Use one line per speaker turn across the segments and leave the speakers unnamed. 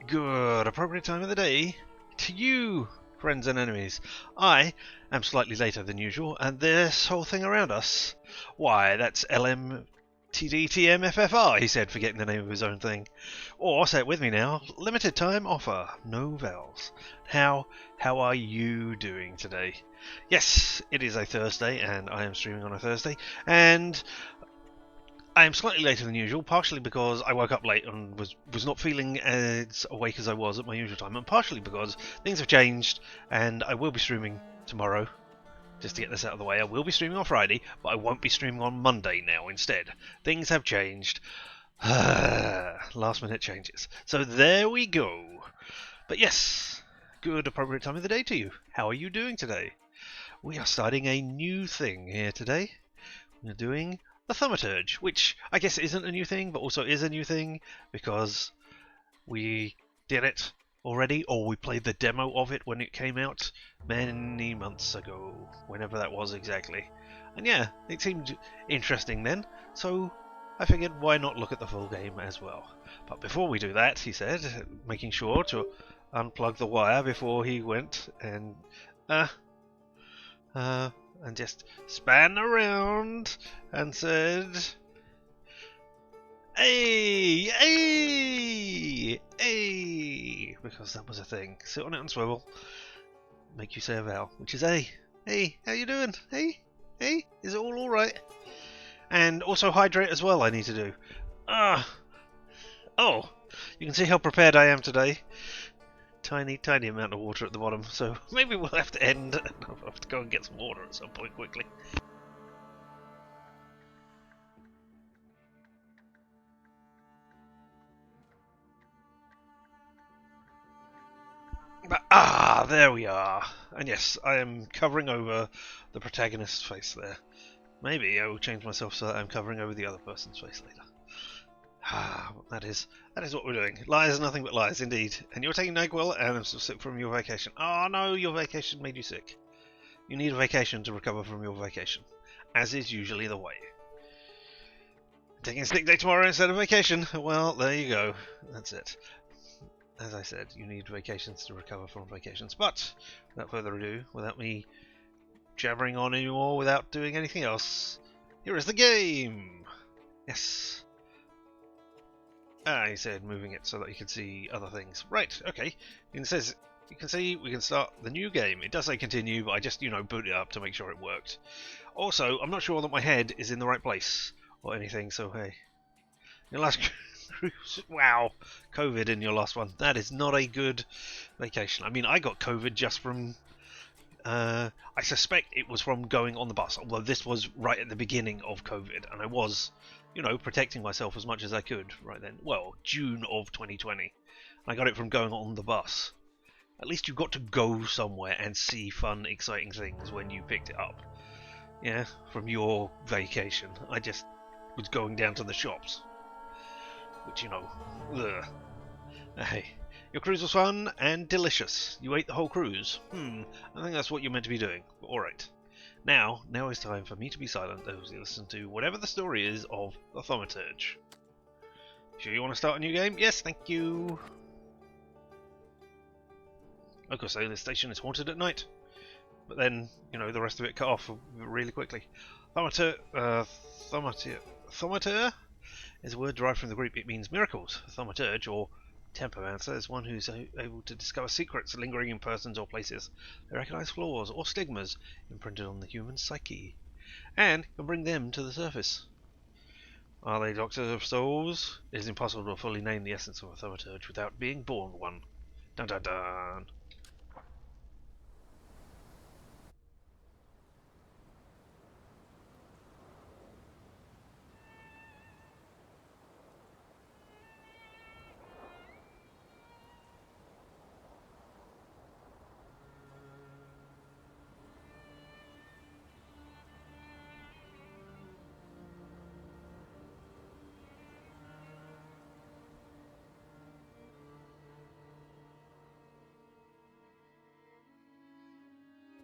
Good appropriate time of the day to you, friends and enemies. I am slightly later than usual, and this whole thing around us, why, that's LMTDTMFFR, he said, forgetting the name of his own thing. Or, say it with me now, limited time offer, no vowels. How are you doing today? Yes, it is a Thursday, and I am streaming on a Thursday, and I am slightly later than usual, partially because I woke up late and was not feeling as awake as I was at my usual time, and partially because things have changed, and I will be streaming tomorrow. Just to get this out of the way, I will be streaming on Friday, but I won't be streaming on Monday now instead. Things have changed. Last minute changes. So there we go. But yes, good appropriate time of the day to you. How are you doing today? We are starting a new thing here today. We're doing the Thaumaturge, which I guess isn't a new thing, but also is a new thing because we did it already, or we played the demo of it when it came out many months ago, whenever that was exactly. And yeah, it seemed interesting then, so I figured why not look at the full game as well. But before we do that, he said, making sure to unplug the wire before he went and just span around and said, "Hey, hey, hey," because that was a thing. Sit on it and swivel. Make you say a vowel, which is "Hey, hey, how you doing? Hey, hey, is it all right?" And also hydrate as well. I need to do. Oh, you can see how prepared I am today. Tiny amount of water at the bottom, so maybe we'll have to end and I'll have to go and get some water at some point quickly. But, there we are. And yes, I am covering over the protagonist's face there. Maybe I will change myself so that I'm covering over the other person's face later. That is what we're doing. Lies, nothing but lies, indeed. And you're taking NyQuil, and I'm still sick from your vacation. Oh no, your vacation made you sick. You need a vacation to recover from your vacation, as is usually the way. Taking a sick day tomorrow instead of vacation. Well, there you go. That's it. As I said, you need vacations to recover from vacations. But, without further ado, without me jabbering on anymore, without doing anything else, here is the game! Yes. He said, moving it so that you can see other things. Right, okay. It says, you can see we can start the new game. It does say continue, but I just, boot it up to make sure it worked. Also, I'm not sure that my head is in the right place or anything, so hey. Your last cruise, wow, COVID in your last one. That is not a good vacation. I mean, I got COVID just from, I suspect it was from going on the bus, although this was right at the beginning of COVID, and I was, protecting myself as much as I could right then. Well, June of 2020. I got it from going on the bus. At least you got to go somewhere and see fun, exciting things when you picked it up. Yeah, from your vacation. I just was going down to the shops. Which, ugh. Hey, your cruise was fun and delicious. You ate the whole cruise. I think that's what you're meant to be doing. But alright. Now is time for me to be silent as we listen to whatever the story is of the Thaumaturge. Sure you want to start a new game? Yes, thank you. Of course, this station is haunted at night. But then, the rest of it cut off really quickly. Thaumaturge is a word derived from the Greek. It means miracles. Thaumaturge, or Tempomancer, is one who's able to discover secrets lingering in persons or places. They recognize flaws or stigmas imprinted on the human psyche, and can bring them to the surface. Are they doctors of souls? It is impossible to fully name the essence of a Thaumaturge without being born one. Dun dun dun.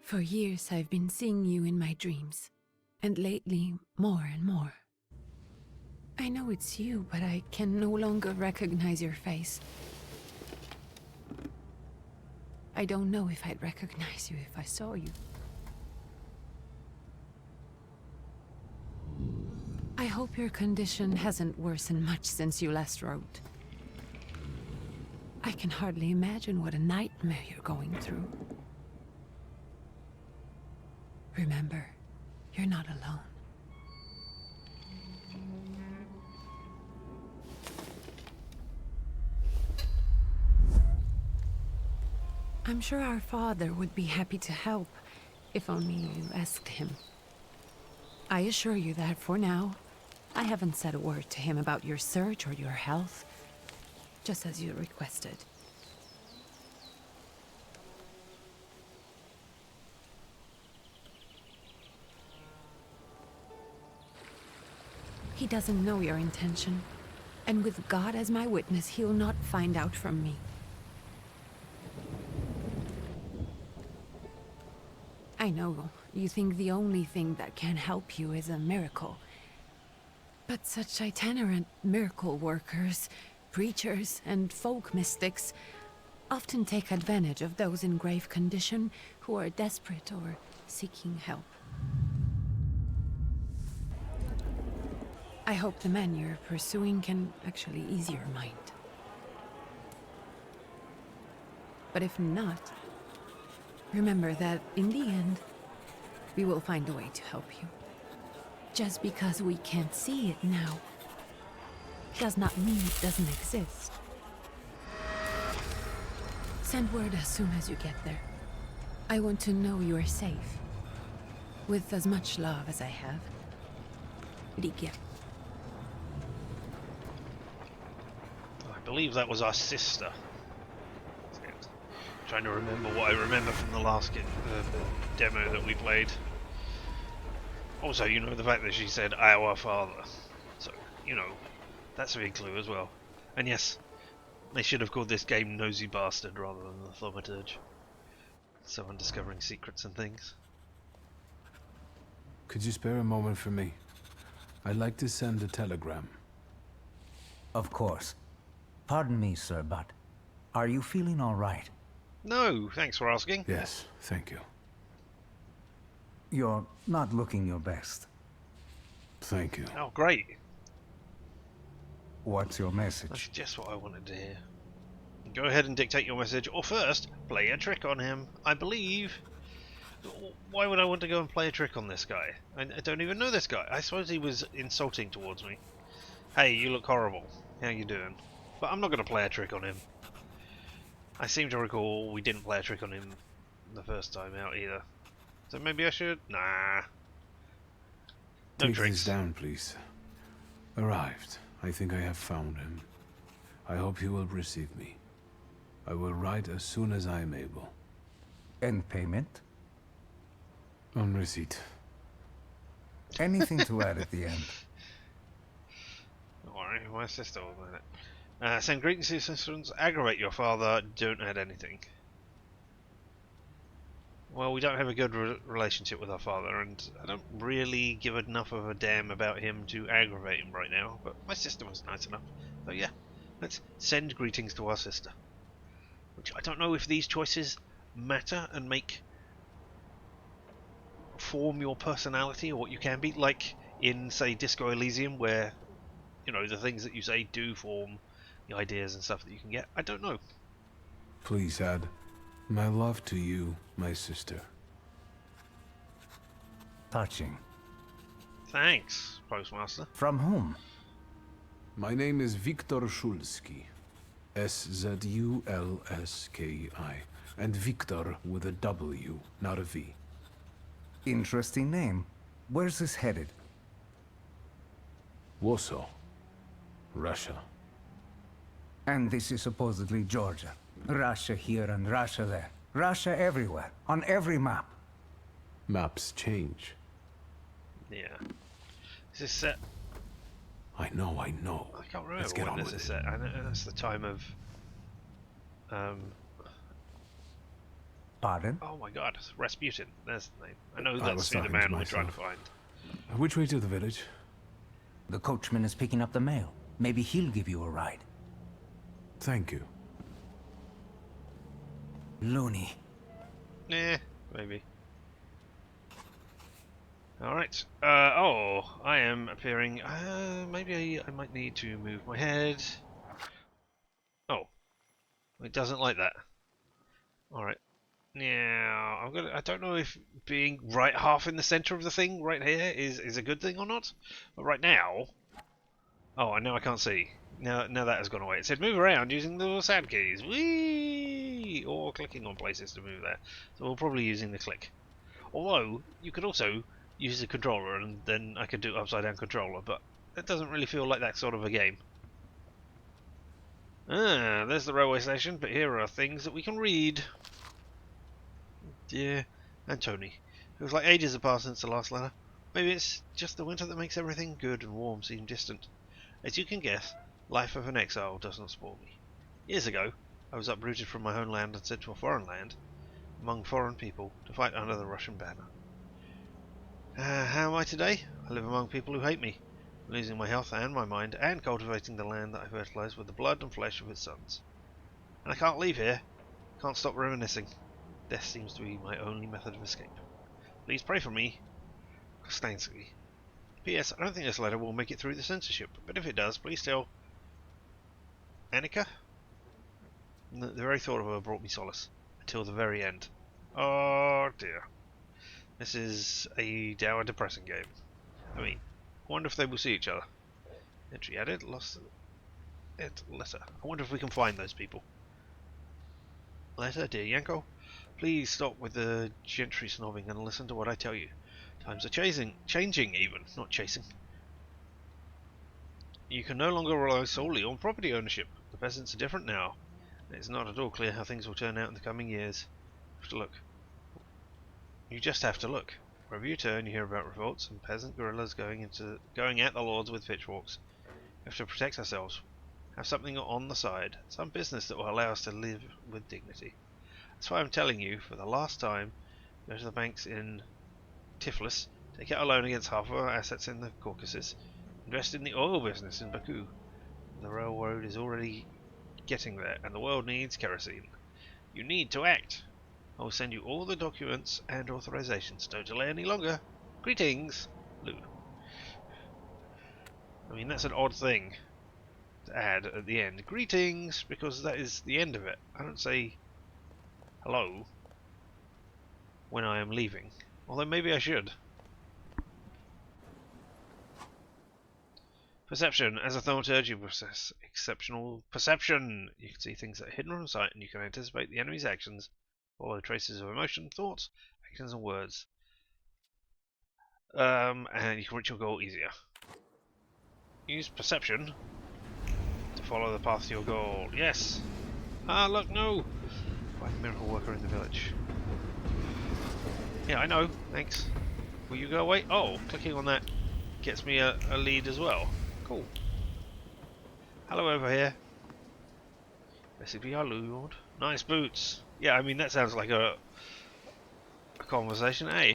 For years I've been seeing you in my dreams, and lately more and more. I know it's you, but I can no longer recognize your face. I don't know if I'd recognize you if I saw you. I hope your condition hasn't worsened much since you last wrote. I can hardly imagine what a nightmare you're going through. Remember, you're not alone. I'm sure our father would be happy to help, if only you asked him. I assure you that for now, I haven't said a word to him about your search or your health, just as you requested. He doesn't know your intention, and with God as my witness, he'll not find out from me. I know you think the only thing that can help you is a miracle. But such itinerant miracle workers, preachers, and folk mystics often take advantage of those in grave condition who are desperate or seeking help. I hope the man you're pursuing can actually ease your mind. But if not, remember that in the end, we will find a way to help you. Just because we can't see it now, does not mean it doesn't exist. Send word as soon as you get there. I want to know you are safe. With as much love as I have. Ligia.
I believe that was our sister. Trying to remember what I remember from the last demo that we played. Also, you know, the fact that she said our father. So, you know, that's a big clue as well. And yes, they should have called this game Nosy Bastard rather than the Thaumaturge. So I'm discovering secrets and things.
Could you spare a moment for me? I'd like to send a telegram.
Of course. Pardon me, sir, but are you feeling all right?
No, thanks for asking.
Yes, thank you.
You're not looking your best.
Thank you.
Oh, great.
What's your message?
That's just what I wanted to hear. Go ahead and dictate your message, or first, play a trick on him. I believe... Why would I want to go and play a trick on this guy? I don't even know this guy. I suppose he was insulting towards me. Hey, you look horrible. How you doing? But I'm not going to play a trick on him. I seem to recall we didn't play a trick on him the first time out either. So maybe I should? Nah. No
Take
tricks.
this down, please. Arrived. I think I have found him. I hope you will receive me. I will write as soon as I am able.
And payment?
On receipt.
Anything to add at the end?
Alright, my sister will learn it. Send greetings to your sisters, aggravate your father, don't add anything. Well, we don't have a good relationship with our father, and I don't really give enough of a damn about him to aggravate him right now, but my sister was nice enough. So yeah, let's send greetings to our sister. Which I don't know if these choices matter and form your personality or what you can be, like in, say, Disco Elysium, where, you know, the things that you say do form the ideas and stuff that you can get. I don't know.
Please add my love to you, my sister.
Touching.
Thanks, Postmaster.
From whom?
My name is Wictor Szulski. S-Z-U-L-S-K-I. And Victor with a W, not a V.
Interesting name. Where's this headed?
Warsaw. Russia.
And this is supposedly Georgia. Russia here and Russia there. Russia everywhere. On every map.
Maps change.
Yeah. Is this set?
I know.
I can't remember
Let's get
when
on
this
with
is
it.
set. I know that's the time of...
Pardon?
Oh my god, Rasputin. There's the name. I know
I
that's
was
who the
talking to
man we're trying to
myself.
find.
Which way to the village?
The coachman is picking up the mail. Maybe he'll give you a ride.
Thank you.
Loony.
Nah, maybe. Alright. I am appearing. Maybe I might need to move my head. Oh, it doesn't like that. Alright. Now, I don't know if being right half in the center of the thing right here is a good thing or not. But right now. Oh, and now I can't see. Now that has gone away. It said move around using the sad keys. Whee! Or clicking on places to move there. So we're probably using the click. Although, you could also use the controller and then I could do upside down controller, but that doesn't really feel like that sort of a game. Ah, there's the railway station, but here are things that we can read. Dear and Tony. It was like ages have passed since the last letter. Maybe it's just the winter that makes everything good and warm seem distant. As you can guess, life of an exile does not spoil me. Years ago, I was uprooted from my homeland and sent to a foreign land, among foreign people, to fight under the Russian banner. How am I today? I live among people who hate me, losing my health and my mind, and cultivating the land that I fertilized with the blood and flesh of its sons. And I can't leave here. Can't stop reminiscing. Death seems to be my only method of escape. Please pray for me. Kostansky. P.S. I don't think this letter will make it through the censorship, but if it does, please tell Annika. The very thought of her brought me solace, until the very end. Oh dear. This is a dour, depressing game. I mean, I wonder if they will see each other. Entry added, lost it, letter. I wonder if we can find those people. Letter, dear Yanko. Please stop with the gentry snobbing and listen to what I tell you. Times are changing even, not chasing. You can no longer rely solely on property ownership. The peasants are different now. It's not at all clear how things will turn out in the coming years. You have to look. You just have to look. Wherever you turn, you hear about revolts and peasant guerrillas going at the lords with pitchforks. We have to protect ourselves. Have something on the side, some business that will allow us to live with dignity. That's why I'm telling you, for the last time, go to the banks in Tiflis, take out a loan against half of our assets in the Caucasus, invest in the oil business in Baku. The railroad is already getting there, and the world needs kerosene. You need to act. I will send you all the documents and authorizations. Don't delay any longer. Greetings, Lou. I mean, that's an odd thing to add at the end. Greetings, because that is the end of it. I don't say hello when I am leaving. Although maybe I should. Perception. As a thaumaturge, you possess exceptional perception. You can see things that are hidden from sight, and you can anticipate the enemy's actions, follow traces of emotion, thoughts, actions, and words. And you can reach your goal easier. Use perception to follow the path to your goal. Yes! Ah, look, no! Find a miracle worker in the village. Yeah, I know. Thanks. Will you go away? Oh, clicking on that gets me a lead as well. Cool. Hello over here. Blessed be our Lord. Nice boots. Yeah, I mean that sounds like a conversation, eh?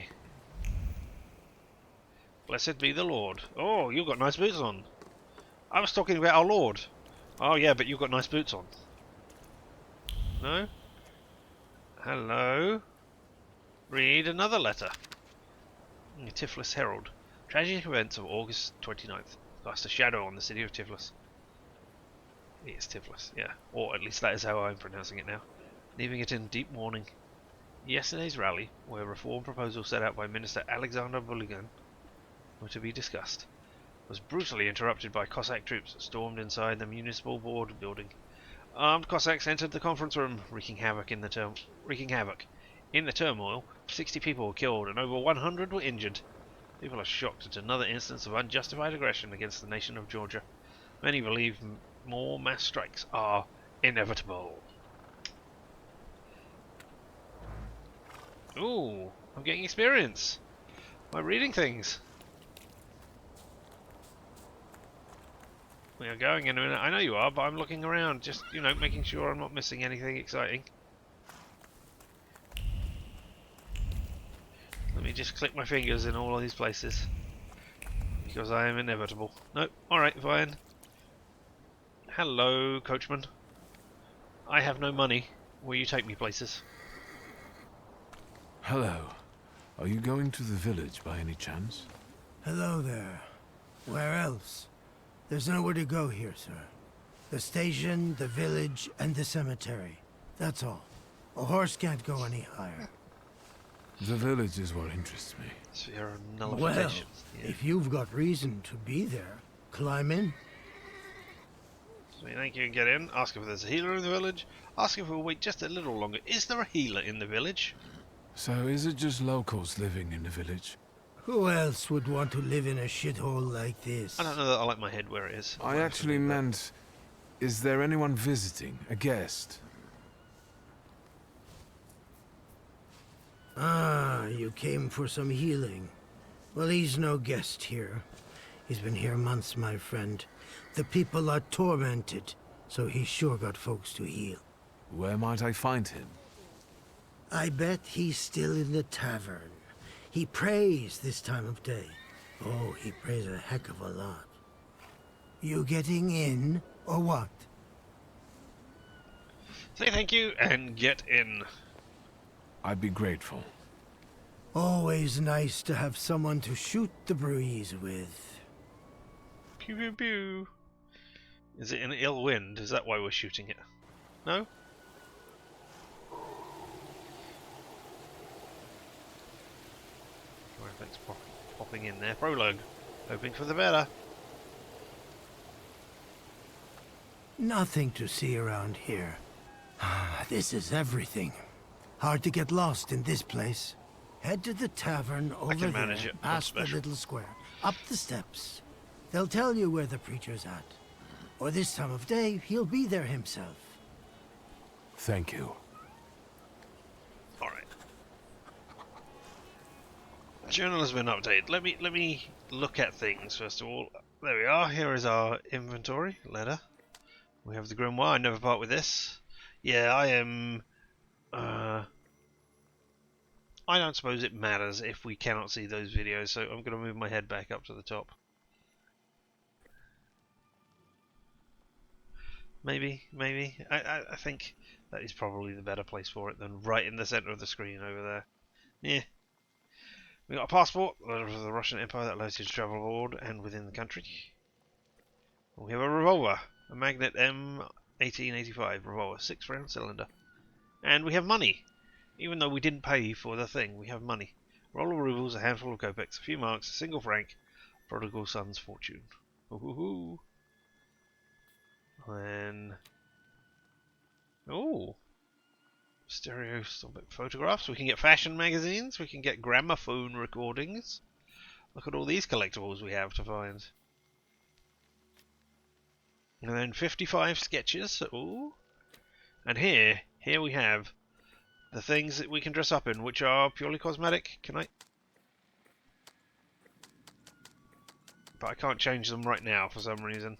Blessed be the Lord. Oh, you've got nice boots on. I was talking about our Lord. Oh yeah, but you've got nice boots on. No? Hello? Read another letter. Tiflis Herald. Tragic events of August 29th cast a shadow on the city of Tiflis. It's Tiflis, yeah. Or at least that is how I'm pronouncing it now. Leaving it in deep mourning. Yesterday's rally, where reform proposals set out by Minister Alexander Buligan were to be discussed, was brutally interrupted by Cossack troops that stormed inside the municipal board building. Armed Cossacks entered the conference room, wreaking havoc. In the turmoil, 60 people were killed and over 100 were injured. People are shocked at another instance of unjustified aggression against the nation of Georgia. Many believe more mass strikes are inevitable. Ooh, I'm getting experience by reading things. We are going in a minute. I know you are, but I'm looking around, just, you know, making sure I'm not missing anything exciting. Let me just click my fingers in all of these places, because I am inevitable. Nope. Alright, fine. Hello, coachman. I have no money. Will you take me places?
Hello. Are you going to the village by any chance?
Hello there. Where else? There's nowhere to go here, sir. The station, the village, and the cemetery. That's all. A horse can't go any higher.
The village is what interests me.
Sphere of
Well,
nullification. Yeah.
if you've got reason to be there, climb in.
So thank you and get in. Ask if there's a healer in the village. Ask if we'll wait just a little longer. Is there a healer in the village?
So is it just locals living in the village?
Who else would want to live in a shithole like this?
I don't know that I like my head where it is.
I actually meant, is there anyone visiting? A guest?
Ah, you came for some healing. Well, he's no guest here. He's been here months, my friend. The people are tormented, so he's sure got folks to heal.
Where might I find him?
I bet he's still in the tavern. He prays this time of day. Oh, he prays a heck of a lot. You getting in, or what?
Say thank you and get in.
I'd be grateful.
Always nice to have someone to shoot the breeze with.
Pew pew pew. Is it an ill wind? Is that why we're shooting it? No? Graphics popping in there. Prologue. Hoping for the better.
Nothing to see around here. This is everything. Hard to get lost in this place. Head to the tavern over
can manage
there,
it.
past the
Special.
little square, up the steps. They'll tell you where the preacher's at. Or this time of day, he'll be there himself.
Thank you.
Alright. Journal has been updated. Let me look at things first of all. There we are. Here is our inventory. Letter. We have the grimoire. I never part with this. Yeah, I am... I don't suppose it matters if we cannot see those videos, so I'm going to move my head back up to the top. Maybe. I think that is probably the better place for it than right in the centre of the screen over there. Yeah. We got a passport, letter of the Russian Empire that allows you to travel abroad and within the country. We have a revolver, a Magnet M1885 revolver, 6-round cylinder. And we have money. Even though we didn't pay for the thing, we have money. Roll of rubles, a handful of kopecks, a few marks, a single franc, prodigal son's fortune. Ooh. And... oh! Stereoscopic photographs. We can get fashion magazines. We can get gramophone recordings. Look at all these collectibles we have to find. And then 55 sketches. Ooh. And here we have the things that we can dress up in, which are purely cosmetic. Can I? But I can't change them right now for some reason.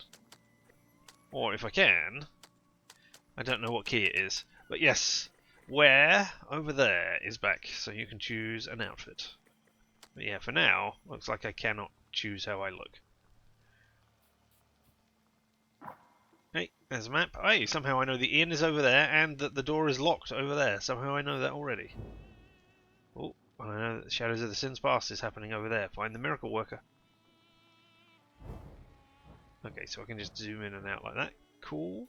Or if I can, I don't know what key it is. But yes, wear over there is back, so you can choose an outfit. But yeah, for now, looks like I cannot choose how I look. Hey, there's a map. Hey, somehow I know the inn is over there and that the door is locked over there. Somehow I know that already. Oh, I know that the Shadows of the Sins Past is happening over there. Find the miracle worker. Okay, so I can just zoom in and out like that. Cool.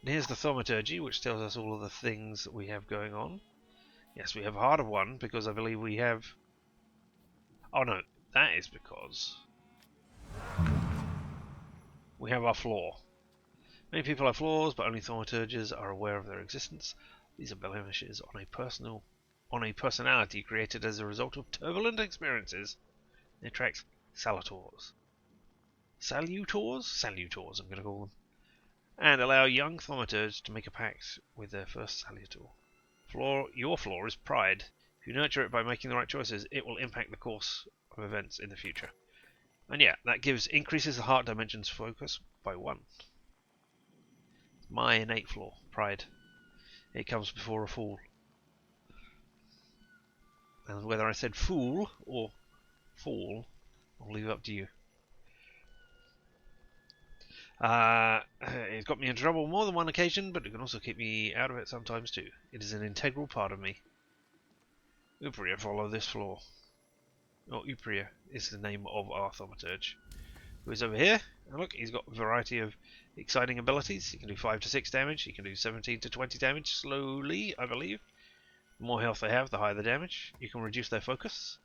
And here's the Thaumaturge, which tells us all of the things that we have going on. Yes, we have Heart of One, because I believe we have... oh no, that is because... we have our flaw. Many people have flaws, but only thaumaturges are aware of their existence. These are blemishes on a personality created as a result of turbulent experiences. It attracts salutors. Salutors, I'm going to call them. And allow young thaumaturges to make a pact with their first salutor. Your flaw is pride. If you nurture it by making the right choices, it will impact the course of events in the future. And yeah, that increases the heart dimension's focus by 1. My innate flaw, pride. It comes before a fool. And whether I said fool or fall, I'll leave it up to you. It's got me in trouble more than one occasion, but it can also keep me out of it sometimes too. It is an integral part of me. Upria, follow this floor. Oh, Upria is the name of our Thaumaturge, who is over here. And look, he's got a variety of exciting abilities. He can do 5 to 6 damage. He can do 17 to 20 damage slowly, I believe. The more health they have, the higher the damage. You can reduce their focus.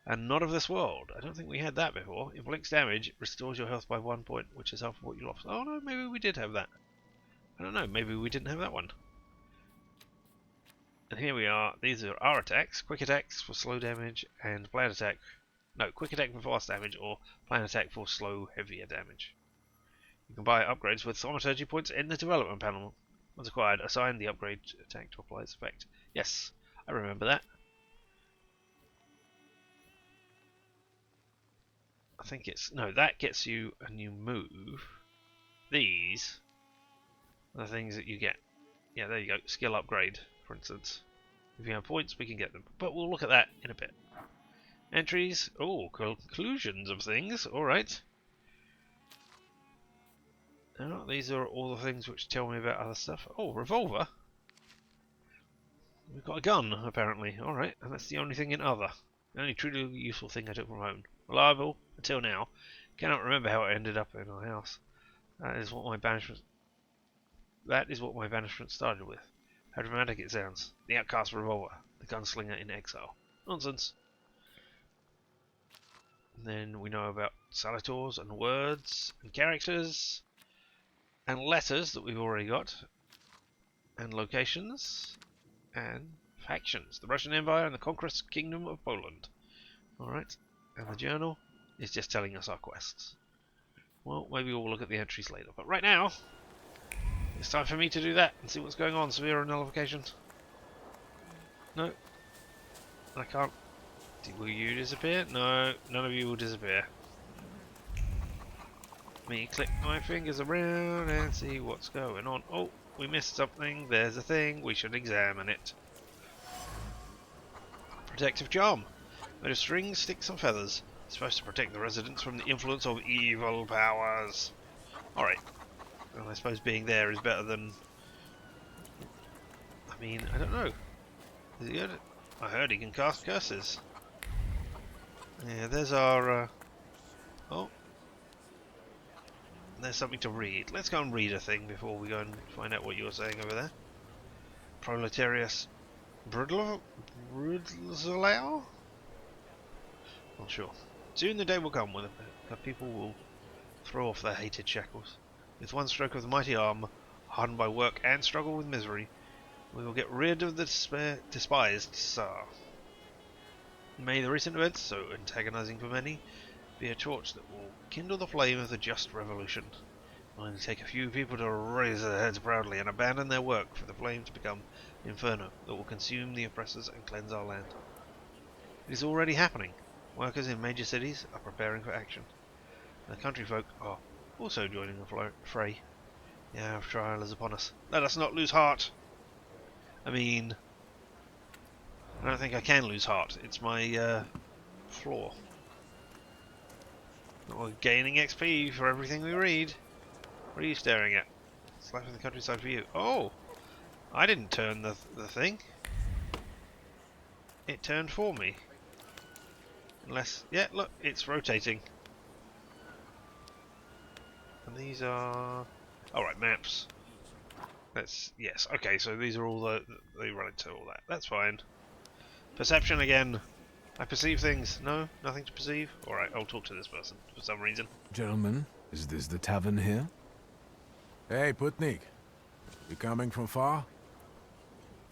And not of this world. I don't think we had that before. Inflicts damage, restores your health by 1 point, which is half of what you lost. Oh no, maybe we did have that. I don't know, maybe we didn't have that one. And here we are. These are our attacks. Quick attacks for slow damage and planned attack. No, quick attack for fast damage or planned attack for slow, heavier damage. You can buy upgrades with Thaumaturgy points in the development panel. Once acquired, assign the upgrade attack to apply its effect. Yes, I remember that. I think it's... No, that gets you a new move. These are the things that you get. Yeah, there you go. Skill upgrade, for instance. If you have points, we can get them. But we'll look at that in a bit. Entries. Oh, conclusions of things. Alright. Oh, these are all the things which tell me about other stuff. Oh, revolver. We've got a gun, apparently. Alright, and that's the only thing in other. The only truly useful thing I took from home. Reliable, until now. Cannot remember how it ended up in our house. That is what my banishment started with. How dramatic it sounds. The outcast revolver. The gunslinger in exile. Nonsense. And then we know about salutors and words and characters and letters that we've already got, and locations and factions. The Russian Empire and the Conquest Kingdom of Poland. Alright, and the journal is just telling us our quests. Well, maybe we'll look at the entries later, but right now it's time for me to do that and see what's going on. Severe nullification. No, I can't. Will you disappear? No, none of you will disappear. Me click my fingers around and see what's going on. Oh, we missed something. There's a thing. We should examine it. Protective charm. Made of strings, sticks and feathers. It's supposed to protect the residents from the influence of evil powers. Alright. Well, I suppose being there is better than... I mean, I don't know. Is he good? I heard he can cast curses. Yeah, there's our... Oh. There's something to read. Let's go and read a thing before we go and find out what you're saying over there. Proletarius Brudlow? Not sure. Soon the day will come when the people will throw off their hated shackles. With one stroke of the mighty arm, hardened by work and struggle with misery, we will get rid of the despised Tsar. May the recent events, so antagonizing for many, be a torch that will kindle the flame of the just revolution. It will only take a few people to raise their heads proudly and abandon their work for the flame to become an inferno that will consume the oppressors and cleanse our land. It is already happening. Workers in major cities are preparing for action. And the country folk are also joining the fray. The hour of trial is upon us. Let us not lose heart! I mean... I don't think I can lose heart. It's my flaw. We're gaining XP for everything we read. What are you staring at? It's life in the countryside for you. Oh! I didn't turn the thing. It turned for me. Unless... Yeah, look, it's rotating. And these are... Alright, maps. Let's... Yes, okay, so these are all the... They run into all that. That's fine. Perception again. I perceive things. No? Nothing to perceive? Alright, I'll talk to this person for some reason.
Gentlemen, is this the tavern here?
Hey, Putnik. You coming from far?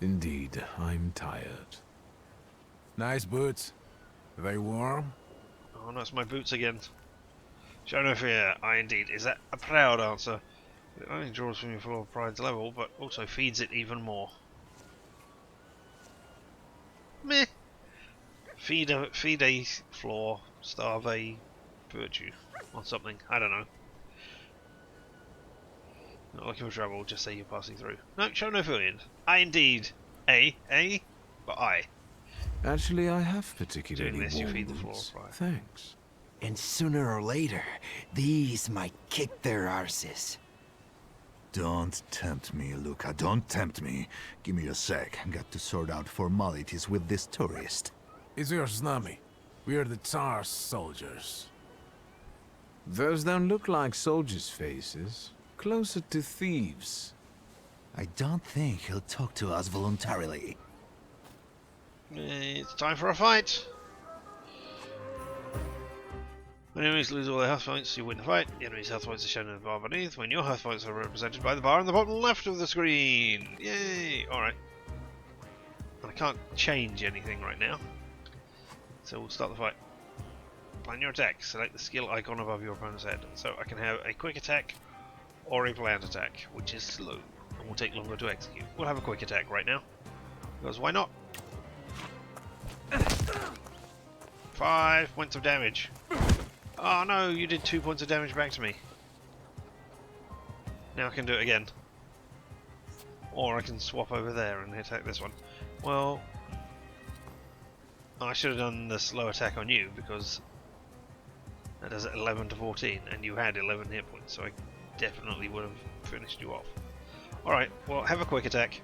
Indeed, I'm tired.
Nice boots. Are they warm?
Oh no, it's my boots again. Show no fear. I indeed. Is that a proud answer? It only draws from your floor pride's level, but also feeds it even more. Meh. Feed a flaw, starve a virtue, or something. I don't know. Not looking for trouble, just say you're passing through. No, show no fear. I indeed. But I.
Actually, I have particularly
Doing this, you
warm
feed the floor,
boots.
right.
Thanks.
And sooner or later, these might kick their arses.
Don't tempt me, Luca. Don't tempt me. Give me a sec. Got to sort out formalities with this tourist.
It's your snummy. We are the Tsar's soldiers.
Those don't look like soldiers' faces. Closer to thieves.
I don't think he'll talk to us voluntarily.
It's time for a fight. When enemies lose all their health points, you win the fight. The enemy's health points are shown in the bar beneath. When your health points are represented by the bar on the bottom left of the screen. Yay! Alright. I can't change anything right now. So we'll start the fight. Plan your attack. Select the skill icon above your opponent's head. So I can have a quick attack or a planned attack, which is slow and will take longer to execute. We'll have a quick attack right now. Because why not? 5 points of damage. Oh no, you did 2 points of damage back to me. Now I can do it again. Or I can swap over there and attack this one. Well, I should have done the slow attack on you because that does 11 to 14 and you had 11 hit points, so I definitely would have finished you off. Alright, well, have a quick attack.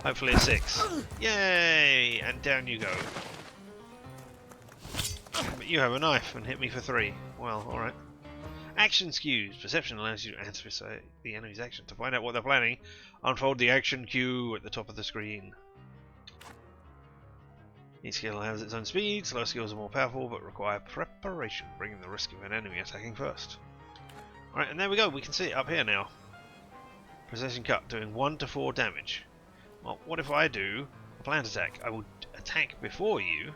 Hopefully a 6. Yay! And down you go. But you have a knife and hit me for 3. Well, alright. Action skews. Perception allows you to anticipate the enemy's action. To find out what they're planning, unfold the action cue at the top of the screen. Each skill has its own speed. Slow skills are more powerful but require preparation, bringing the risk of an enemy attacking first. Alright, and there we go. We can see it up here now. Precision cut, doing 1 to 4 damage. Well, what if I do a planned attack? I will attack before you.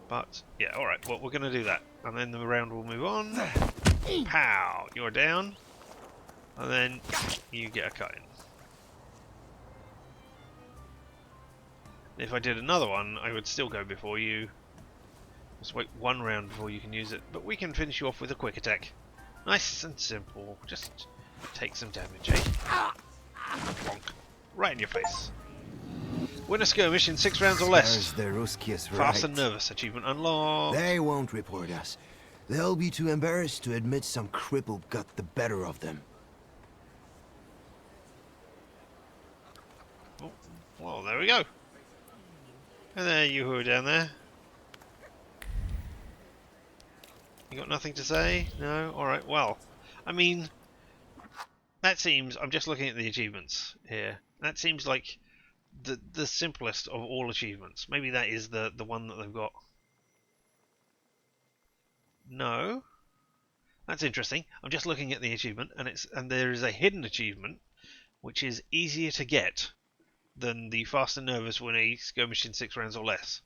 But, yeah, alright, well, we're going to do that. And then the round will move on. Pow! You're down. And then you get a cut in. If I did another one, I would still go before you. Just wait 1 round before you can use it. But we can finish you off with a quick attack. Nice and simple. Just take some damage, eh? Bonk. Right in your face. Win a skirmish in 6 rounds or less.
The Ruskies
Fast
right.
and nervous. Achievement unlocked.
They won't report us. They'll be too embarrassed to admit some cripple got the better of them.
Oh, well, there we go. And there you who are down there. You got nothing to say? No? Alright, well. I mean, that seems... I'm just looking at the achievements here. That seems like the simplest of all achievements. Maybe that is the one that they've got. No? That's interesting. I'm just looking at the achievement, and there is a hidden achievement which is easier to get than the fast and nervous win a skirmish in 6 rounds or less.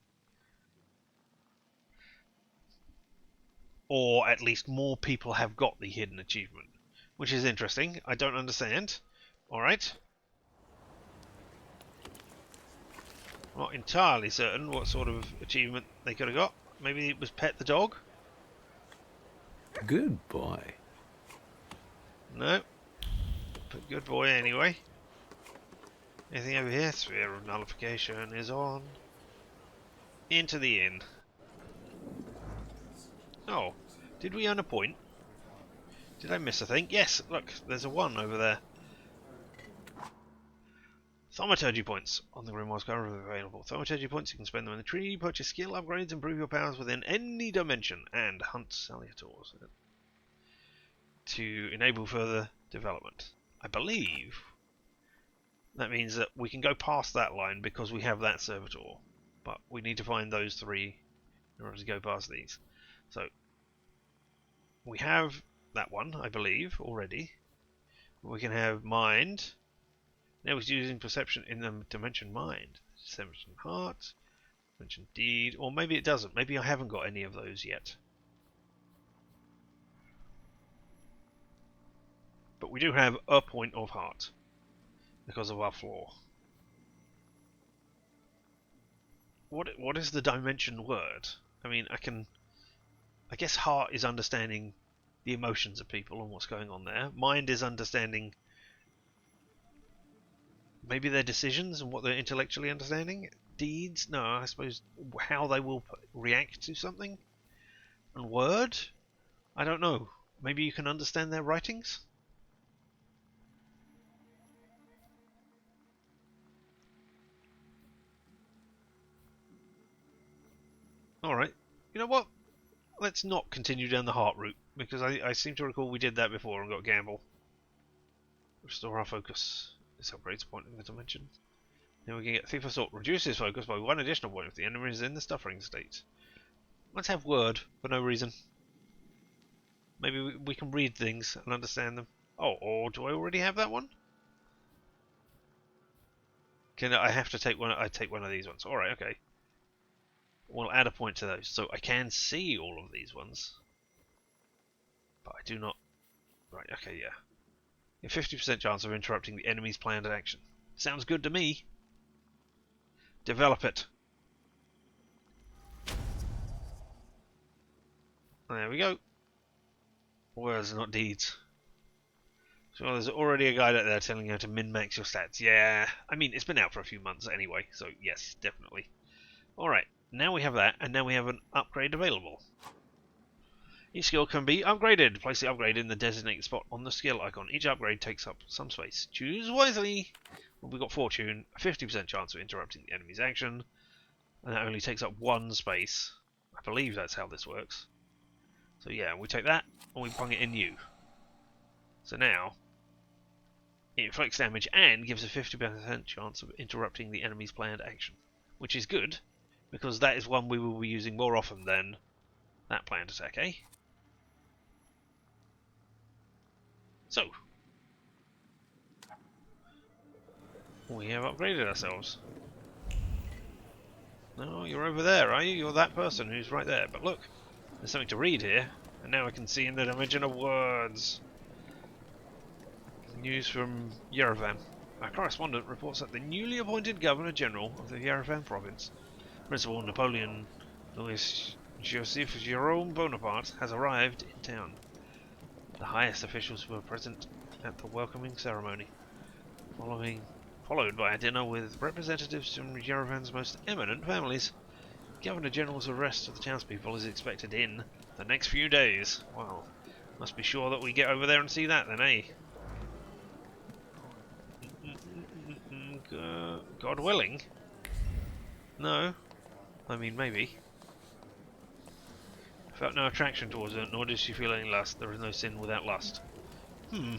Or at least more people have got the hidden achievement, which is interesting. I don't understand. Alright. Not entirely certain what sort of achievement they could have got. Maybe it was pet the dog?
Good boy.
No. But good boy anyway. Anything over here? Sphere of nullification is on. Into the inn. Oh, did we earn a point? Did I miss a thing? Yes, look, there's a 1 over there. Thaumaturge points on the Grimoire's currently available. Thaumaturge points, you can spend them in the tree, purchase skill upgrades, improve your powers within any dimension, and hunt saluators to enable further development. I believe that means that we can go past that line because we have that servitor, but we need to find those 3 in order to go past these. So we have that one, I believe, already. We can have mind. Now it's using perception in the dimension mind. Dimension heart, dimension deed, or maybe it doesn't. Maybe I haven't got any of those yet. But we do have a point of heart because of our flaw. What is the dimension word? I mean, I guess heart is understanding the emotions of people and what's going on there. Mind is understanding maybe their decisions and what they're intellectually understanding. deeds? No, I suppose how they will react to something? And word? I don't know. Maybe you can understand their writings? Alright. You know what? Let's not continue down the heart route, because I seem to recall we did that before and got gamble. Restore our focus. This upgrades a point in the dimension. Then we can get Thief Assault. Reduces focus by 1 additional point if the enemy is in the suffering state. Let's have word for no reason. Maybe we can read things and understand them. Oh, or do I already have that one? Can I have to take one? I take one of these ones. All right, okay. We'll add a point to those, so I can see all of these ones, but I do not. Right, okay, yeah. A 50% chance of interrupting the enemy's planned action. Sounds good to me. Develop it. There we go. Words, not deeds. So there's already a guide out there telling you how to min-max your stats. Yeah, I mean, it's been out for a few months anyway, so yes, definitely. Alright, now we have that, and now we have an upgrade available. Each skill can be upgraded. Place the upgrade in the designated spot on the skill icon. Each upgrade takes up some space. Choose wisely. Well, we've got Fortune, a 50% chance of interrupting the enemy's action, and that only takes up 1 space. I believe that's how this works. So yeah, we take that, and we bung it in U. So now, it inflicts damage and gives a 50% chance of interrupting the enemy's planned action. Which is good, because that is one we will be using more often than that planned attack, eh? So, we have upgraded ourselves. No, you're over there, are you? You're that person who's right there. But look, there's something to read here, and now I can see in the dimension of words. News from Yerevan. Our correspondent reports that the newly appointed Governor General of the Yerevan province, Principal Napoleon Louis Joseph Jerome Bonaparte, has arrived in town. The highest officials were present at the welcoming ceremony, followed by a dinner with representatives from Yerevan's most eminent families. Governor General's arrest of the townspeople is expected in the next few days. Wow, must be sure that we get over there and see that then, eh? God willing? No. I mean, maybe. I felt no attraction towards her, nor did she feel any lust. There is no sin without lust. I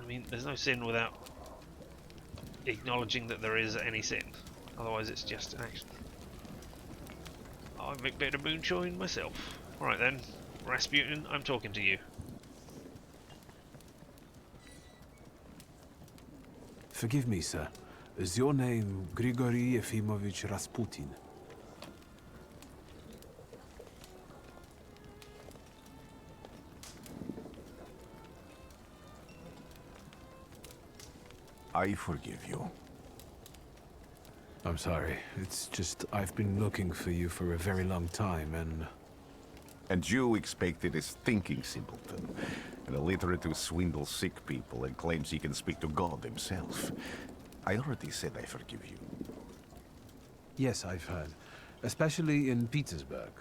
mean, there's no sin without acknowledging that there is any sin. Otherwise it's just an action. I make better moonshine myself. Alright then, Rasputin, I'm talking to you.
Forgive me, sir. Is your name Grigory Yefimovich Rasputin?
I forgive you.
I'm sorry. It's just I've been looking for you for a very long time, and...
And you expected this thinking simpleton, an illiterate who swindles sick people and claims he can speak to God himself. I already said I forgive you.
Yes, I've heard. Especially in Petersburg.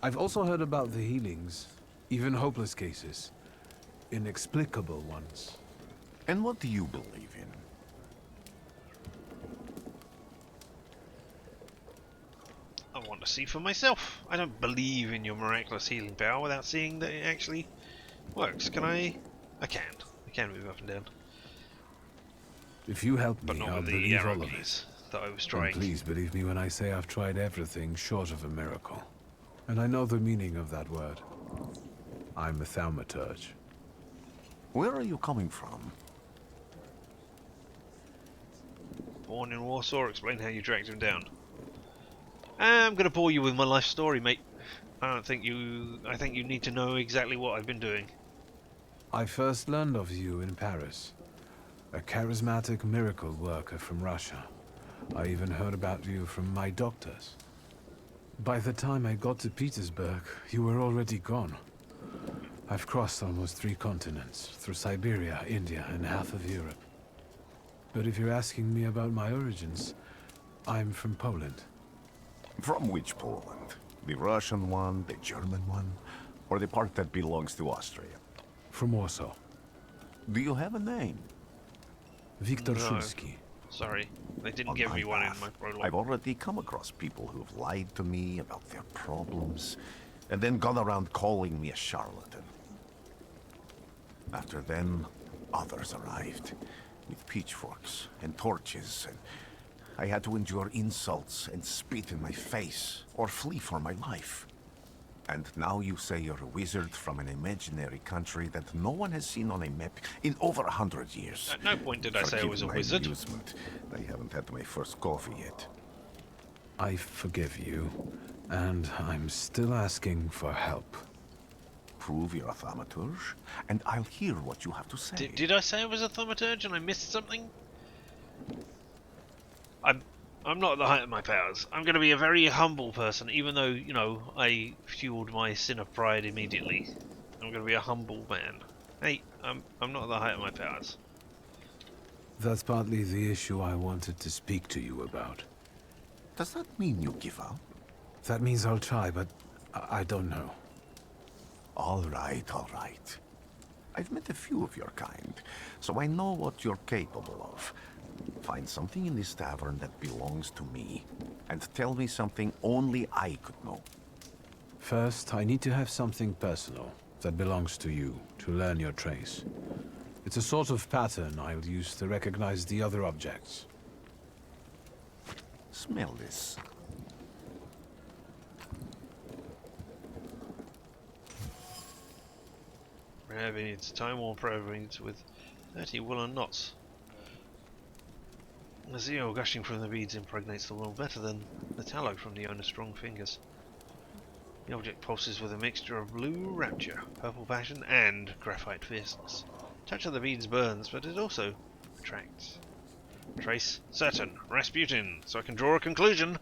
I've also heard about the healings, even hopeless cases. Inexplicable ones.
And what do you believe in?
I want to see for myself. I don't believe in your miraculous healing power without seeing that it actually works. Can I? I can. I can move up and down.
If you help
But
me,
not
I'll
with the
believe
arrow
all of
keys
it.
that I was
And
trying.
please believe me when I say I've tried everything short of a miracle. And I know the meaning of that word. I'm a thaumaturge.
Where are you coming from?
Born in Warsaw, explain how you dragged him down. I'm gonna bore you with my life story, mate. I think you need to know exactly what I've been doing.
I first learned of you in Paris. A charismatic miracle worker from Russia. I even heard about you from my doctors. By the time I got to Petersburg, you were already gone. I've crossed almost 3 continents, through Siberia, India, and half of Europe. But if you're asking me about my origins, I'm from Poland.
From which Poland? The Russian one, the German one, or the part that belongs to Austria?
From Warsaw.
Do you have a name?
Wictor
No.
Szulski.
Sorry, they didn't
On
give
my
me one in
path,
my prologue.
I've already come across people who've lied to me about their problems, and then gone around calling me a charlatan. After them, others arrived, with pitchforks and torches, and I had to endure insults and spit in my face, or flee for my life. And now you say you're a wizard from an imaginary country that no one has seen on a map in over 100 years.
At no point did I say I was a
Forgive my
wizard.
amusement. I haven't had my first coffee yet.
I forgive you, and I'm still asking for help.
Prove you're a Thaumaturge, and I'll hear what you have to say.
Did I say I was a Thaumaturge and I missed something? I'm not at the height of my powers. I'm going to be a very humble person, even though, you know, I fueled my sin of pride immediately. I'm going to be a humble man. Hey, I'm not at the height of my powers.
That's partly the issue I wanted to speak to you about.
Does that mean you give up?
That means I'll try, but I don't know.
All right, all right. I've met a few of your kind, so I know what you're capable of. Find something in this tavern that belongs to me, and tell me something only I could know.
First, I need to have something personal that belongs to you to learn your trace. It's a sort of pattern I'll use to recognize the other objects.
Smell this.
Rare beads, time-worn prayer beads with 30 woolen knots. The zeal gushing from the beads impregnates the world better than the tallow from the owner's strong fingers. The object pulses with a mixture of blue rapture, purple passion, and graphite fierceness. Touch of the beads burns, but it also attracts. Trace certain. Rasputin. So I can draw a conclusion.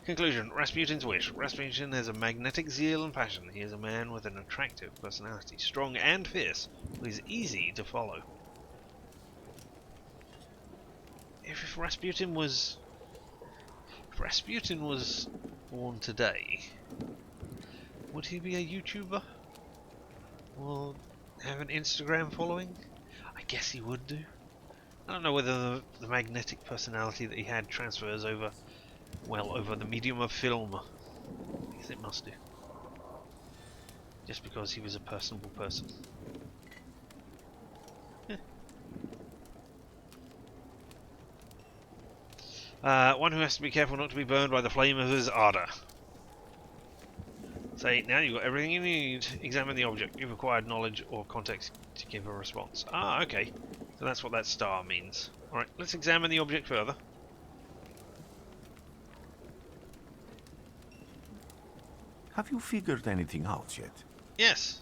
Conclusion. Rasputin's wish. Rasputin has a magnetic zeal and passion. He is a man with an attractive personality, strong and fierce, who is easy to follow. If Rasputin was born today, would he be a YouTuber? Or have an Instagram following? I guess he would do. I don't know whether the magnetic personality that he had transfers over, well, over the medium of film. I guess it must do. Just because he was a personable person. One who has to be careful not to be burned by the flame of his ardor. Say, now you've got everything you need. Examine the object. You've acquired knowledge or context to give a response. Ah, okay. So that's what that star means. Alright, let's examine the object further.
Have you figured anything out yet?
Yes.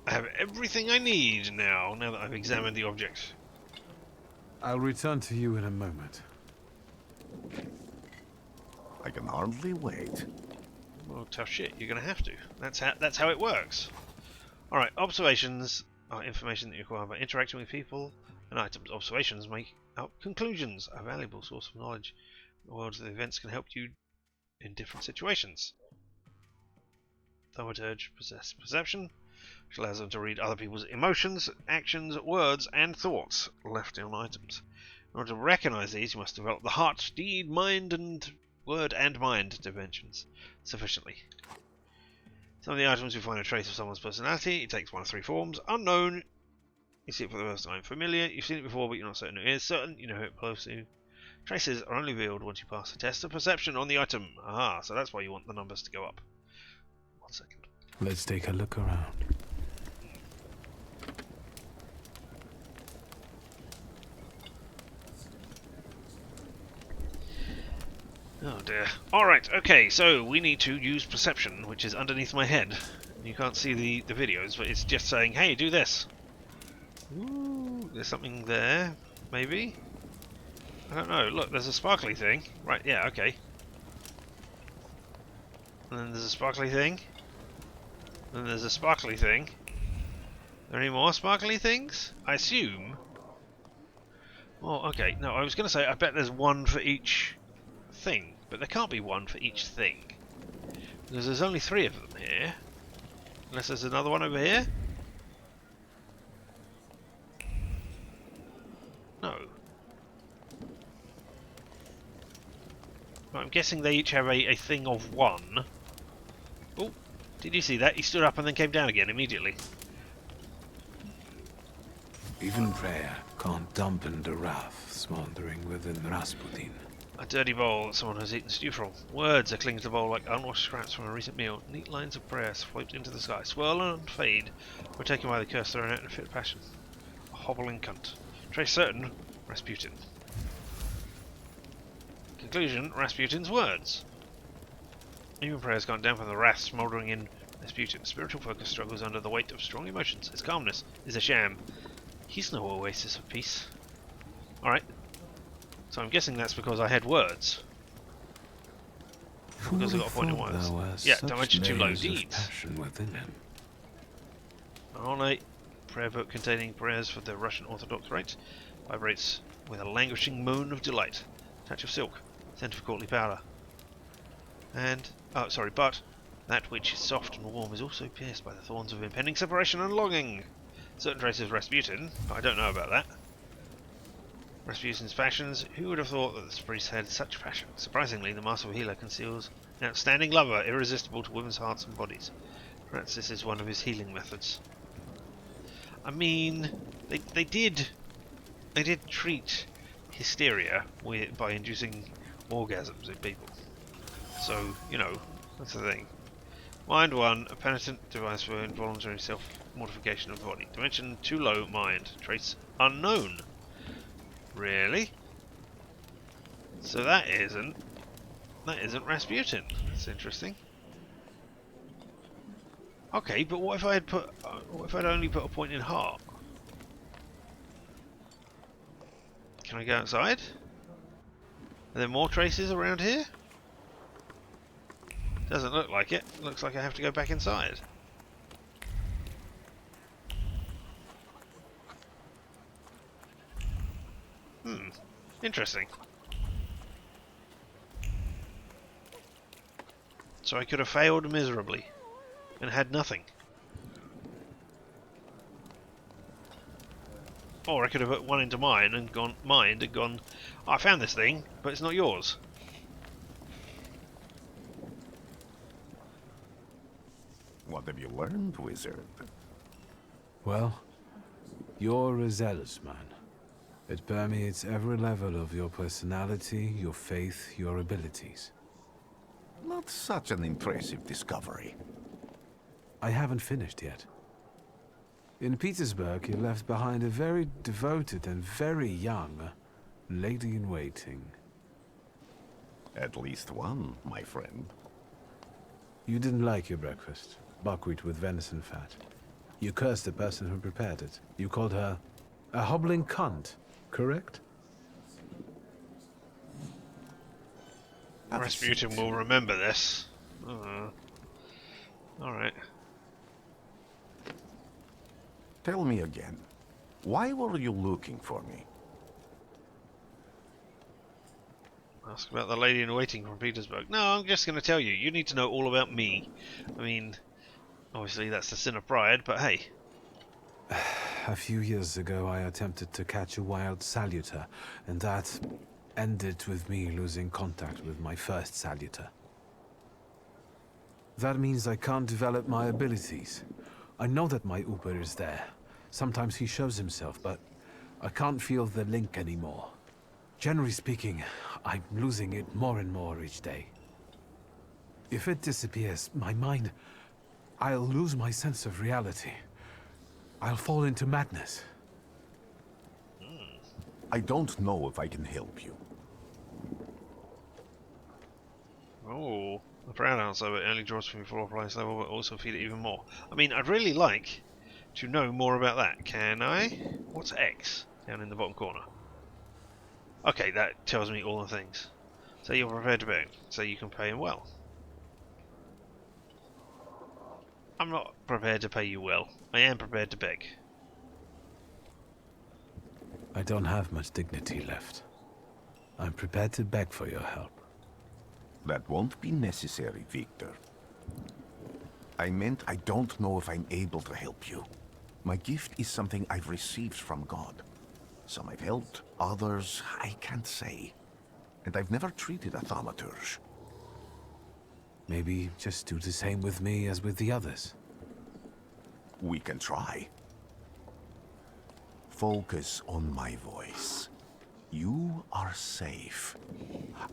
I have everything I need now that I've examined the object.
I'll return to you in a moment.
I can hardly wait.
Well, tough shit. You're gonna have to. That's how it works. All right. Observations are information that you acquire by interacting with people and items. Observations make up conclusions, a valuable source of knowledge. The worlds of the events can help you in different situations. Thaumaturge possess perception, which allows them to read other people's emotions, actions, words, and thoughts left on items. In order to recognize these, you must develop the heart, deed, mind, and word and mind dimensions sufficiently. Some of the items you find a trace of someone's personality. It takes one of three forms. Unknown, you see it for the first time. Familiar, you've seen it before but you're not certain it is. Certain, you know who it belongs to. Traces are only revealed once you pass the test of perception on the item. Aha, so that's why you want the numbers to go up. 1 second.
Let's take a look around.
Oh dear. Alright, okay, so we need to use perception, which is underneath my head. You can't see the videos, but it's just saying, hey, do this. Ooh, there's something there, maybe? I don't know. Look, there's a sparkly thing. Right, yeah, okay. And then there's a sparkly thing. And then there's a sparkly thing. Are there any more sparkly things? I assume Oh, okay. No, I was going to say, I bet there's one for each thing. But there can't be one for each thing. Because there's only 3 of them here. Unless there's another one over here? No. Right, I'm guessing they each have a thing of 1. Oh, did you see that? He stood up and then came down again immediately.
Even prayer can't dampen the wrath smoldering within Rasputin.
A dirty bowl that someone has eaten stew from. Words that cling to the bowl like unwashed scraps from a recent meal. Neat lines of prayers float into the sky, swirl and fade, were taken by the curse thrown out in a fit of passion. A hobbling cunt. Trace certain, Rasputin. Conclusion, Rasputin's words. Even prayers can't dampen the wrath smouldering in Rasputin. Spiritual focus struggles under the weight of strong emotions. His calmness is a sham. He's no oasis of peace. Alright. So I'm guessing that's because I had words. Because I got a point in words. Yeah, dimension 2 low deeds. Ornate prayer book containing prayers for the Russian Orthodox Rite. Vibrates with a languishing moan of delight. Touch of silk. Scent of courtly powder. And, oh sorry, but that which is soft and warm is also pierced by the thorns of impending separation and longing. Certain traces of Rasputin, but I don't know about that. Rasputin's passions, who would have thought that this priest had such passion? Surprisingly, the master healer conceals an outstanding lover, irresistible to women's hearts and bodies. Perhaps this is one of his healing methods. I mean, they did treat hysteria by inducing orgasms in people. So, you know, that's the thing. Mind 1, a penitent device for involuntary self-mortification of the body. Dimension 2 low, mind. Trace unknown. Really? So that isn't Rasputin. That's interesting. Okay, but what if I had what if I'd only put a point in heart? Can I go outside? Are there more traces around here? Doesn't look like it. Looks like I have to go back inside. Interesting. So I could have failed miserably and had nothing. Or I could have put one into mind and gone, oh, I found this thing, but it's not yours.
What have you learned, wizard?
Well, you're a zealous man. It permeates every level of your personality, your faith, your abilities.
Not such an impressive discovery.
I haven't finished yet. In Petersburg, you left behind a very devoted and very young lady-in-waiting.
At least one, my friend.
You didn't like your breakfast, buckwheat with venison fat. You cursed the person who prepared it. You called her a hobbling cunt, correct?
Rasputin will remember this. Alright.
Tell me again, why were you looking for me?
Ask about the lady in waiting from Petersburg. No, I'm just going to tell you. You need to know all about me. I mean, obviously that's the sin of pride, but hey.
A few years ago, I attempted to catch a wild salutor, and that ended with me losing contact with my first salutor. That means I can't develop my abilities. I know that my Uber is there. Sometimes he shows himself, but I can't feel the link anymore. Generally speaking, I'm losing it more and more each day. If it disappears, my mind, I'll lose my sense of reality. I'll fall into madness.
I don't know if I can help you.
Oh, the proud answer, but it only draws from your floor price level, but also feed it even more. I mean, I'd really like to know more about that. Can I? What's X down in the bottom corner? Okay, that tells me all the things. So you're prepared to beg, so you can pay him well. I'm not prepared to pay you well. I am prepared to beg.
I don't have much dignity left. I'm prepared to beg for your help.
That won't be necessary, Victor. I meant I don't know if I'm able to help you. My gift is something I've received from God. Some I've helped, others I can't say. And I've never treated a thaumaturge.
Maybe just do the same with me as with the others.
We can try. Focus on my voice. You are safe.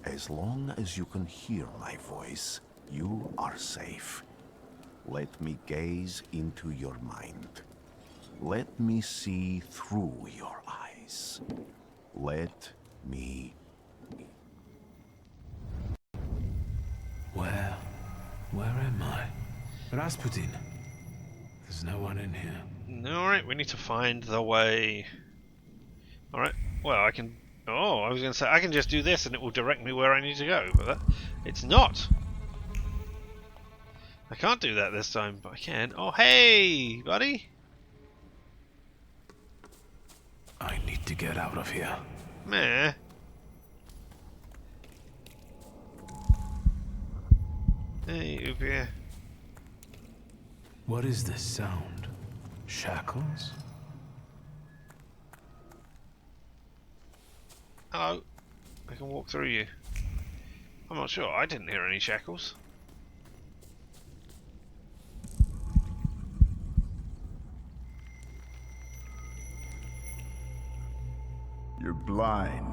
As long as you can hear my voice, you are safe. Let me gaze into your mind. Let me see through your eyes. Let me...
Where am I? Rasputin. There's no one in here.
Alright, we need to find the way. Alright, well I can... Oh, I was going to say, I can just do this and it will direct me where I need to go, but it's not! I can't do that this time, but I can. Oh, hey, buddy!
I need to get out of here.
Meh. Hey, over here.
What is this sound? Shackles?
Hello. I can walk through you. I'm not sure. I didn't hear any shackles.
You're blind.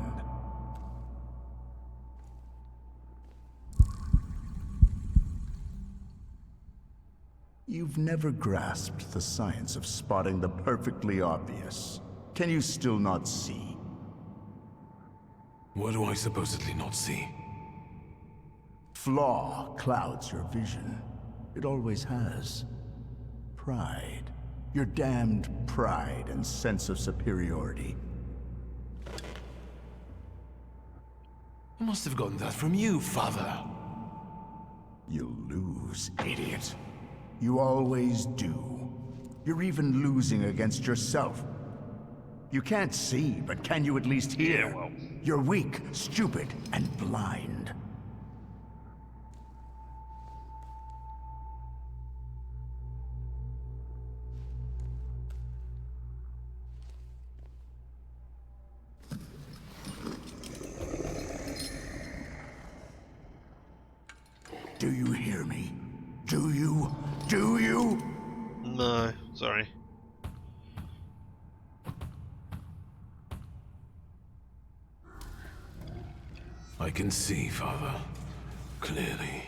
You've never grasped the science of spotting the perfectly obvious. Can you still not see?
What do I supposedly not see?
Flaw clouds your vision. It always has. Pride. Your damned pride and sense of superiority.
I must have gotten that from you, Father.
You'll lose, idiot. You always do. You're even losing against yourself. You can't see, but can you at least hear?
Yeah, well.
You're weak, stupid, and blind. Do you hear me? Do you? Do you?
No, sorry.
I can see, Father. Clearly.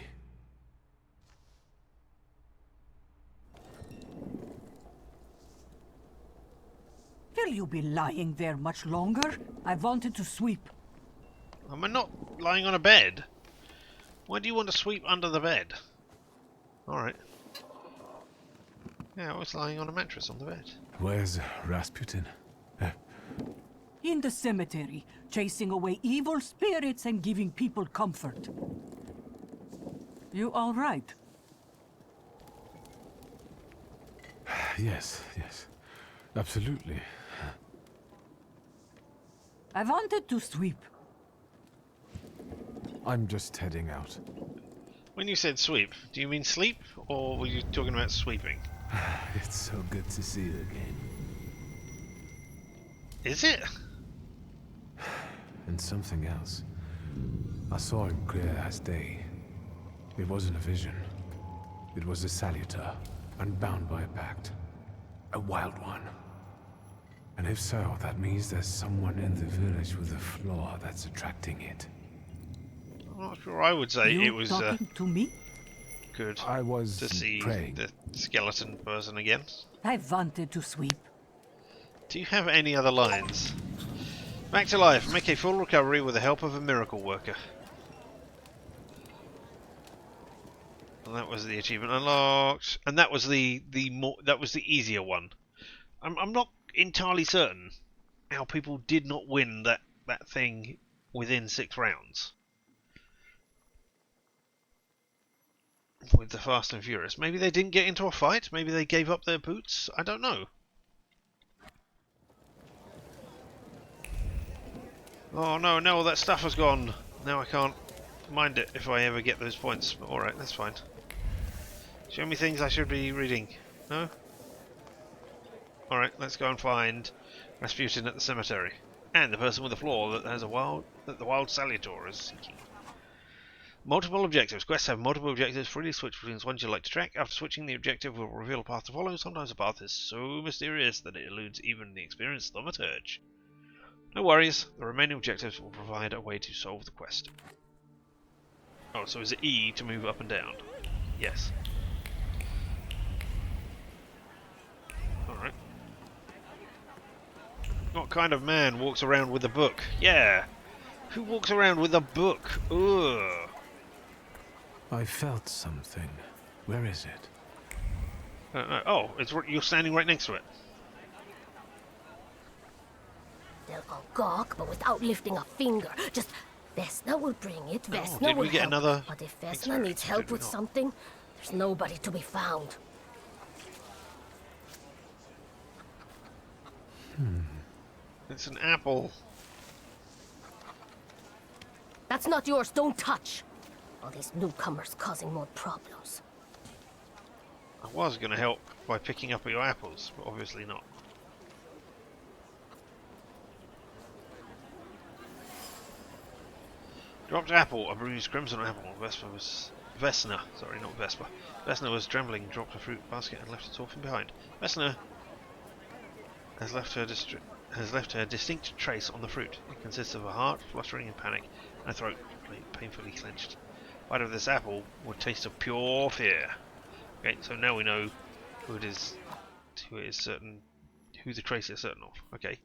Will you be lying there much longer? I wanted to sweep.
Am I not lying on a bed? Why do you want to sweep under the bed? Alright. Yeah, I was lying on a mattress on the bed.
Where's Rasputin?
In the cemetery, chasing away evil spirits and giving people comfort. You all right?
Yes, yes. Absolutely.
I wanted to sweep.
I'm just heading out.
When you said sweep, do you mean sleep, or were you talking about sweeping?
It's so good to see you again.
Is it?
And something else. I saw him clear as day. It wasn't a vision. It was a salutor, unbound by a pact. A wild one. And if so, that means there's someone in the village with a flaw that's attracting it.
I'm not sure I would say
You
it was
talking to me?
good
I was
to see
praying.
the skeleton person again.
I wanted to sweep.
Do you have any other lines? Back to life. Make a full recovery with the help of a miracle worker. And that was the achievement unlocked, and that was the easier one. I'm not entirely certain how people did not win that thing within 6 rounds with the Fast and Furious. Maybe they didn't get into a fight. Maybe they gave up their boots. I don't know. Oh no, no, that stuff has gone. Now I can't mind it if I ever get those points. Alright, that's fine. Show me things I should be reading. No? Alright, let's go and find Rasputin at the cemetery. And the person with the flaw that has that the wild salutor is seeking. Multiple objectives. Quests have multiple objectives. Freely switch between ones you like to track. After switching, the objective will reveal a path to follow. Sometimes the path is so mysterious that it eludes even the experienced Thaumaturge. No worries, the remaining objectives will provide a way to solve the quest. Oh, so is it E to move up and down? Yes. Alright. What kind of man walks around with a book? Yeah! Who walks around with a book? Ugh!
I felt something. Where is it?
Oh, you're standing right next to it.
They'll go gawk, but without lifting a finger. Just Vesna will bring it. Vesna
did
will
we get
help.
another
But if Vesna needs help with something, there's nobody to be found.
It's an apple.
That's not yours. Don't touch. All these newcomers causing more problems.
I was going to help by picking up your apples, but obviously not. Dropped apple, a bruised crimson apple. Vesna, sorry, not Vespa. Vesna was trembling, dropped a fruit basket and left its orphan behind. Vesna has left her distinct trace on the fruit. It consists of a heart fluttering in panic and a throat painfully clenched. Bite of this apple would taste of pure fear. Okay, so now we know who the trace is certain of. Okay.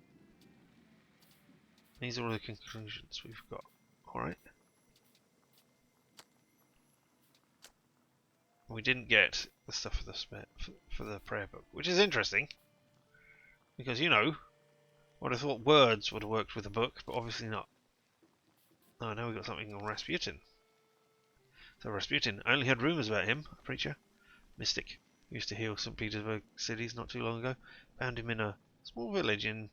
These are all the conclusions we've got. Alright. We didn't get the stuff for the prayer book, which is interesting. Because, you know, I would have thought words would have worked with the book, but obviously not. Oh, now we've got something on Rasputin. So Rasputin, I only heard rumours about him, a preacher, mystic, who used to heal St. Petersburg cities not too long ago. Found him in a small village in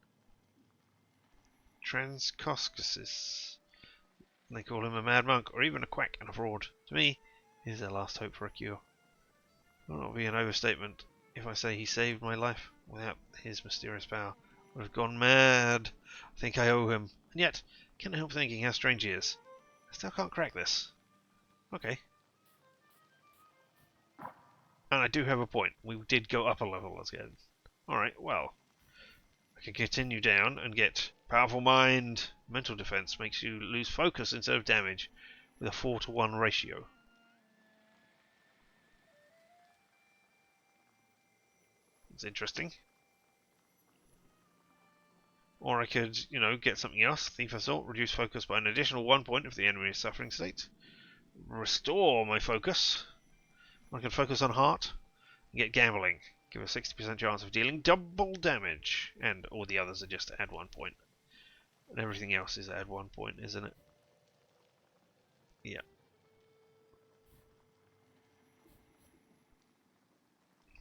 Transcaucasus. They call him a mad monk, or even a quack and a fraud. To me, he's their last hope for a cure. It will not be an overstatement if I say he saved my life. Without his mysterious power, I would have gone mad. I think I owe him. And yet, can't help thinking how strange he is. I still can't crack this. Okay. And I do have a point. We did go up a level again. Alright, well. I can continue down and get Powerful Mind. Mental defense makes you lose focus instead of damage with a 4-to-1 ratio. It's interesting. Or I could, you know, get something else. Thief Assault, reduce focus by an additional 1 point if the enemy is suffering state. Restore my focus. I can focus on heart and get gambling. Give a 60% chance of dealing double damage. And all the others are just to add 1 point. And everything else is add 1 point, isn't it? Yeah.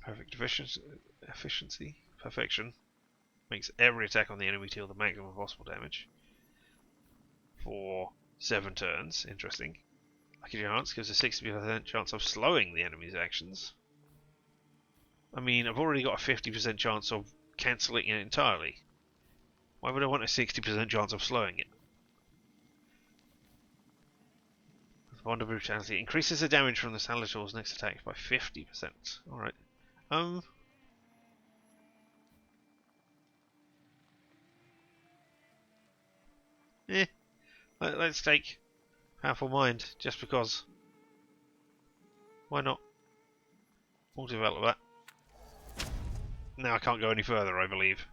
Perfect efficiency. Perfection. Makes every attack on the enemy deal the maximum possible damage. For 7 turns. Interesting. Lucky Chance gives a 60% chance of slowing the enemy's actions. I mean, I've already got a 50% chance of cancelling it entirely. Why would I want a 60% chance of slowing it? Bond of Brutality increases the damage from the Salutors' next attack by 50%. Alright. Let's take Powerful Mind, just because. Why not? We'll develop that. Now I can't go any further, I believe,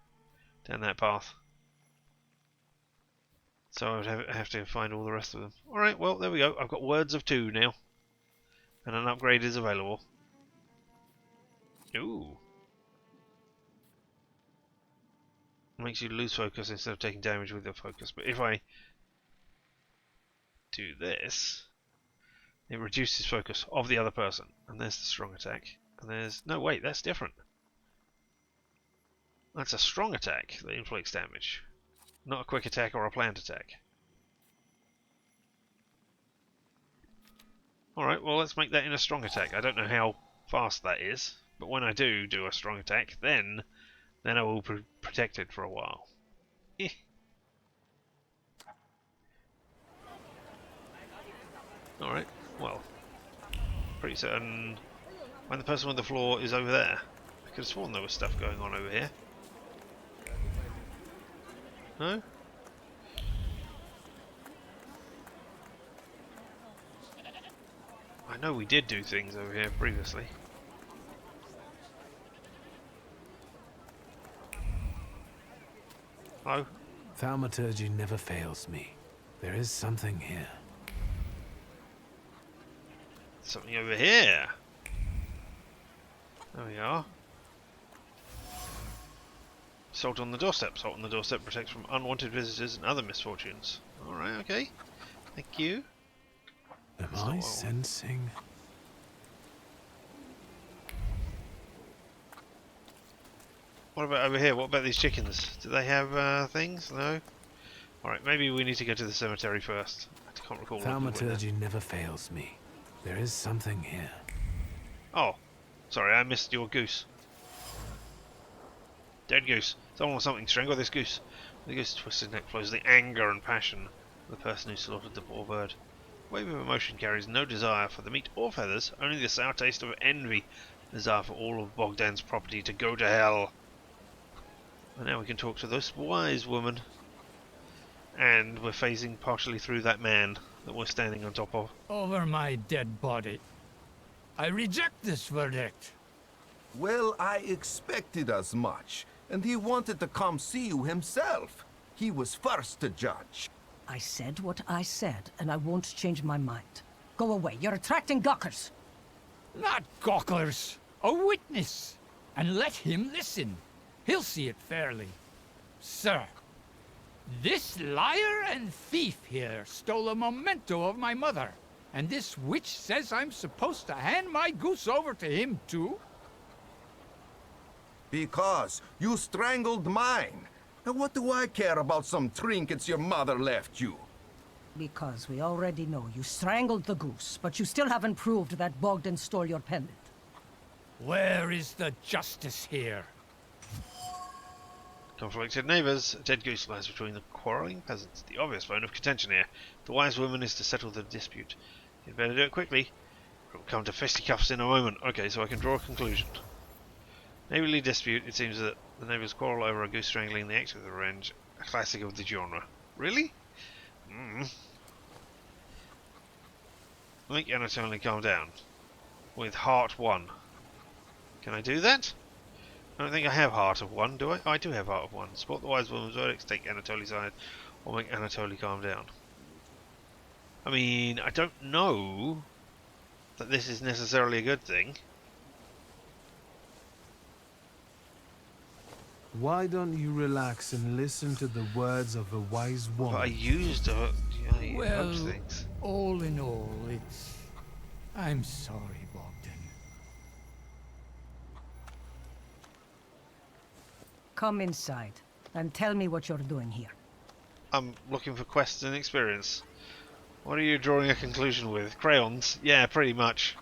down that path. So I would have to find all the rest of them. Alright, well, there we go. I've got Words of 2 now. And an upgrade is available. Ooh. Makes you lose focus instead of taking damage with your focus. But if I do this, it reduces focus of the other person. And there's the strong attack. And there's... No, wait, that's different. That's a strong attack that inflicts damage. Not a quick attack or a planned attack. Alright, well let's make that in a strong attack. I don't know how fast that is, but when I do a strong attack, then I will be protected for a while. Eh. Alright, well, pretty certain when the person with the floor is over there. I could have sworn there was stuff going on over here. No? I know we did do things over here previously. Hello?
Thaumaturge never fails me. There is something here.
Something over here. There we are. Salt on the doorstep. Salt on the doorstep protects from unwanted visitors and other misfortunes. Alright, okay. Thank you.
Am I sensing?
What about over here? What about these chickens? Do they have things? No? Alright, maybe we need to go to the cemetery first. I can't recall.
Thaumaturge never fails me. There is something here.
Oh, sorry, I missed your goose. Dead goose. Someone or something, strangle this goose. The goose's twisted neck flows the anger and passion of the person who slaughtered the poor bird. Wave of emotion carries no desire for the meat or feathers, only the sour taste of envy, desire for all of Bogdan's property to go to hell. And now we can talk to this wise woman. And we're phasing partially through that man that we're standing on top of.
Over my dead body. I reject this verdict.
Well, I expected as much, and he wanted to come see you himself. He was first to judge.
I said what I said, and I won't change my mind. Go away. You're attracting gawkers.
Not gawkers. A witness. And let him listen. He'll see it fairly. Sir, this liar and thief here stole a memento of my mother. And this witch says I'm supposed to hand my goose over to him too?
Because you strangled mine. Now what do I care about some trinkets your mother left you?
Because we already know you strangled the goose, but you still haven't proved that Bogdan stole your pendant.
Where is the justice here?
Conflicted neighbours. A dead goose lies between the quarrelling peasants. The obvious bone of contention here. The wise woman is to settle the dispute. You'd better do it quickly. It will come to fisticuffs in a moment. Okay, so I can draw a conclusion. Neighbourly dispute. It seems that the neighbours quarrel over a goose strangling the act of the revenge. A classic of the genre. Really? Make Anatoly calm down. With heart 1. Can I do that? I don't think I have heart of 1, do I? Oh, I do have heart of 1. Support the wise woman's verdict, take Anatoly's side, or make Anatoly calm down. I mean, I don't know that this is necessarily a good thing.
Why don't you relax and listen to the words of a wise woman?
But I used
Well,
things.
all in all, it's... I'm sorry, Bogdan.
Come inside, and tell me what you're doing here.
I'm looking for quests and experience. What are you drawing a conclusion with? Crayons? Yeah, pretty much.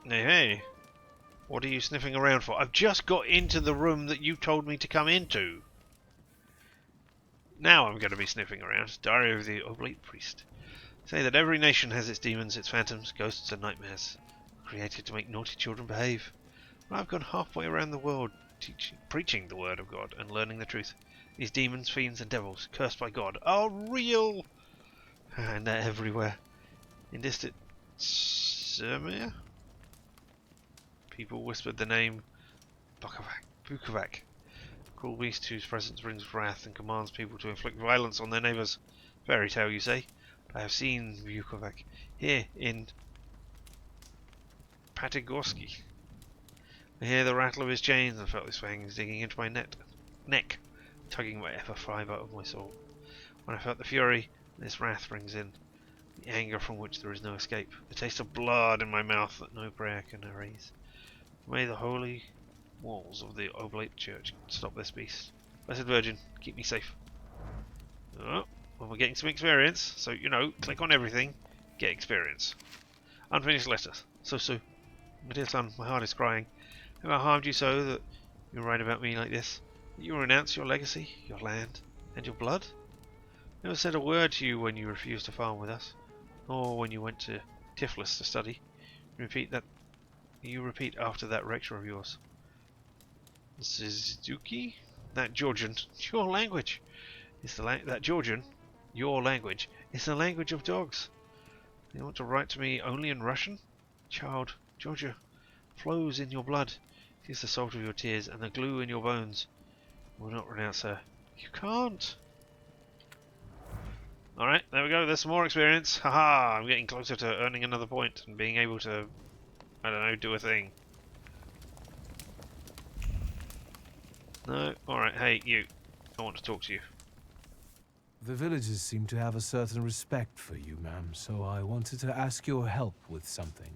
Hey, what are you sniffing around for? I've just got into the room that you told me to come into. Now I'm going to be sniffing around. Diary of the Oblate Priest. Say that every nation has its demons, its phantoms, ghosts and nightmares, created to make naughty children behave. Well, I've gone halfway around the world preaching the word of God and learning the truth. These demons, fiends and devils, cursed by God, are real! And they're everywhere. In distant Sirmia? People whispered the name Bukovac. Cruel beast whose presence brings wrath and commands people to inflict violence on their neighbours. Fairy tale, you say? But I have seen Bukovac here in Patigorsky. I hear the rattle of his chains and felt his fangs digging into my neck, tugging my ever fibre of my soul. When I felt the fury, this wrath brings in, the anger from which there is no escape, the taste of blood in my mouth that no prayer can erase. May the holy walls of the oblate church. Stop this beast. Blessed Virgin, keep me safe. Oh, well, we're getting some experience, so, you know, click on everything, get experience. Unfinished letter. So, my dear son, my heart is crying. Have I harmed you so that you write about me like this? That you renounce your legacy, your land, and your blood? Never said a word to you when you refused to farm with us, or when you went to Tiflis to study. You repeat after that rector of yours. Suzuki? That Georgian, your language is that Georgian, your language is the language of dogs. You want to write to me only in Russian? Child, Georgia flows in your blood. It is the salt of your tears and the glue in your bones. You will not renounce her. You can't. Alright, there we go. There's some more experience. Haha, I'm getting closer to earning another point and being able to, I don't know, do a thing. No? Alright, hey, you. I want to talk to you.
The villagers seem to have a certain respect for you, ma'am, so I wanted to ask your help with something.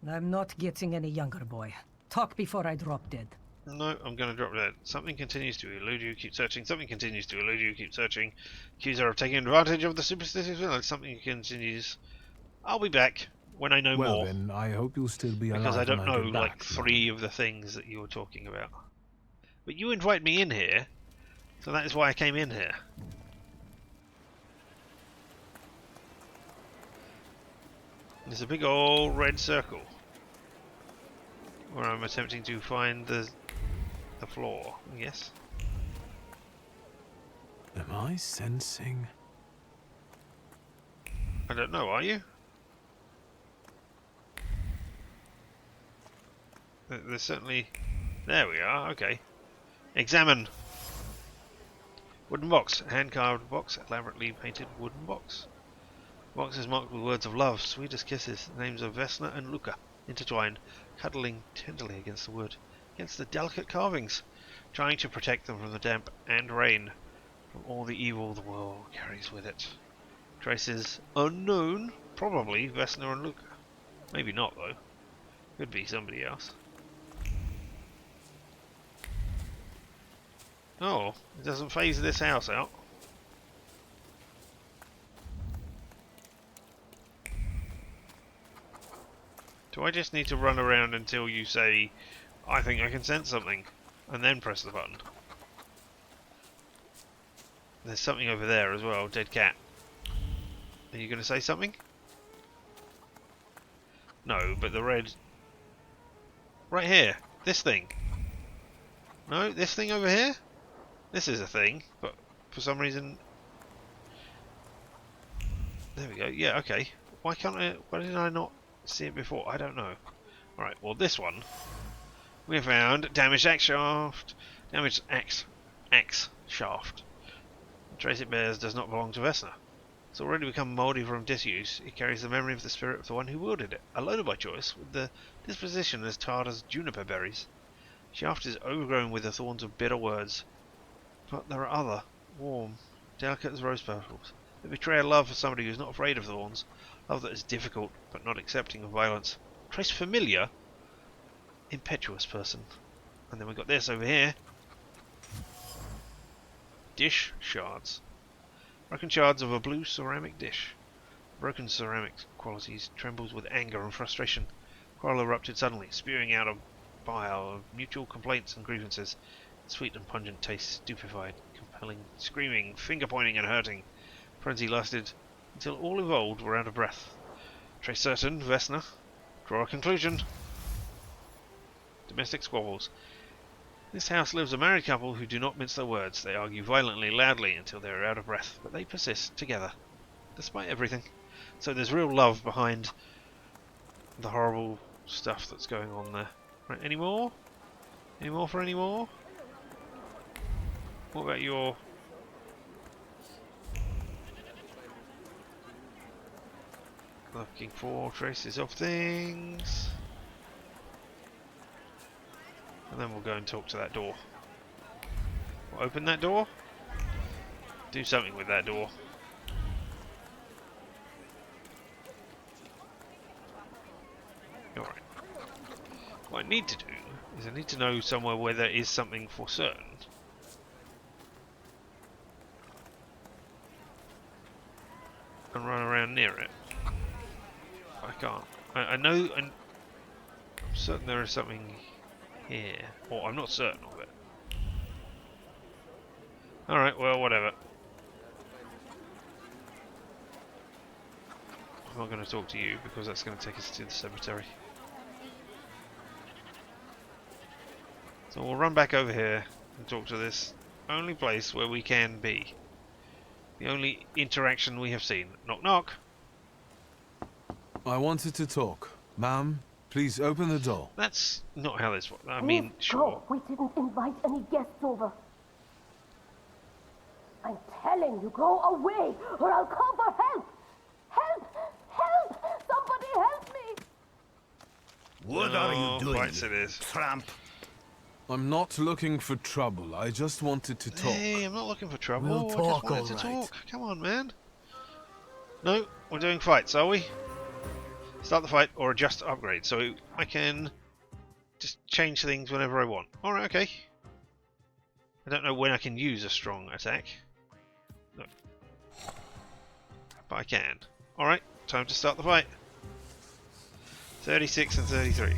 I'm not getting any younger, boy. Talk before I drop dead.
No, I'm going to drop dead. Something continues to elude you, keep searching. Something continues to elude you, keep searching. Accuser of taking advantage of the superstitious village. Something continues. I'll be back when I know more.
Well, then, I hope you'll still be alive.
Because I don't know,
back,
like, 3 of the things that you were talking about. But you invite me in here, so that is why I came in here. There's a big old red circle where I'm attempting to find the floor. Yes.
Am I sensing?
I don't know. Are you? There's certainly. There we are. Okay. Examine. Wooden box. Hand-carved box. Elaborately painted wooden box. Box is marked with words of love, sweetest kisses, names of Vesna and Luca, intertwined, cuddling tenderly against the wood, against the delicate carvings, trying to protect them from the damp and rain, from all the evil the world carries with it. Traces unknown, probably Vesna and Luca. Maybe not, though. Could be somebody else. Oh, it doesn't phase this house out. Do I just need to run around until you say, I think I can sense something, and then press the button? There's something over there as well, dead cat. Are you going to say something? No, but the red... Right here, this thing. No, this thing over here? This is a thing, but for some reason... There we go, yeah, okay. Why did I not see it before? I don't know. Alright, well this one we have found damaged axe shaft. Damaged axe shaft. The trace it bears does not belong to Vesna. It's already become mouldy from disuse. It carries the memory of the spirit of the one who wielded it, alone by choice, with the disposition as tarred as juniper berries. Shaft is overgrown with the thorns of bitter words. But there are other, warm, delicate as rose petals. They betray a love for somebody who is not afraid of thorns. Love that is difficult, but not accepting of violence. Trace familiar, impetuous person. And then we've got this over here. Dish shards. Broken shards of a blue ceramic dish. Broken ceramic qualities trembles with anger and frustration. Quarrel erupted suddenly, spewing out a bile of mutual complaints and grievances. Sweet and pungent taste, stupefied, compelling, screaming, finger-pointing and hurting. Frenzy lasted until all involved were out of breath. Trace certain, Vesna. Draw a conclusion. Domestic squabbles. In this house lives a married couple who do not mince their words. They argue violently, loudly, until they are out of breath, but they persist together, despite everything. So there's real love behind the horrible stuff that's going on there. Right, any more? Any more for any more? What about your... Looking for traces of things. And then we'll go and talk to that door. We'll open that door. Do something with that door. Alright. What I need to do is I need to know somewhere where there is something for certain. And run around near it. I can't. I know, I'm certain there is something here. Or I'm not certain of it. Alright, well, whatever. I'm not going to talk to you because that's going to take us to the cemetery. So we'll run back over here and talk to this only place where we can be. The only interaction we have seen. Knock knock.
I wanted to talk. Ma'am, please open the door.
That's not how this works. I mean, sure.
We didn't invite any guests over. I'm telling you, go away, or I'll call for help! Help! Help! Somebody help me!
What are you doing,
Right, it is.
tramp?
I'm not looking for trouble. I just wanted to talk.
Hey, I'm not looking for trouble.
We'll
I
talk,
just wanted to
all right.
talk. Come on, man. No, we're doing fights, are we? Start the fight or adjust to upgrade. So I can just change things whenever I want. Alright, okay. I don't know when I can use a strong attack. No. But I can. Alright, time to start the fight. 36 and 33.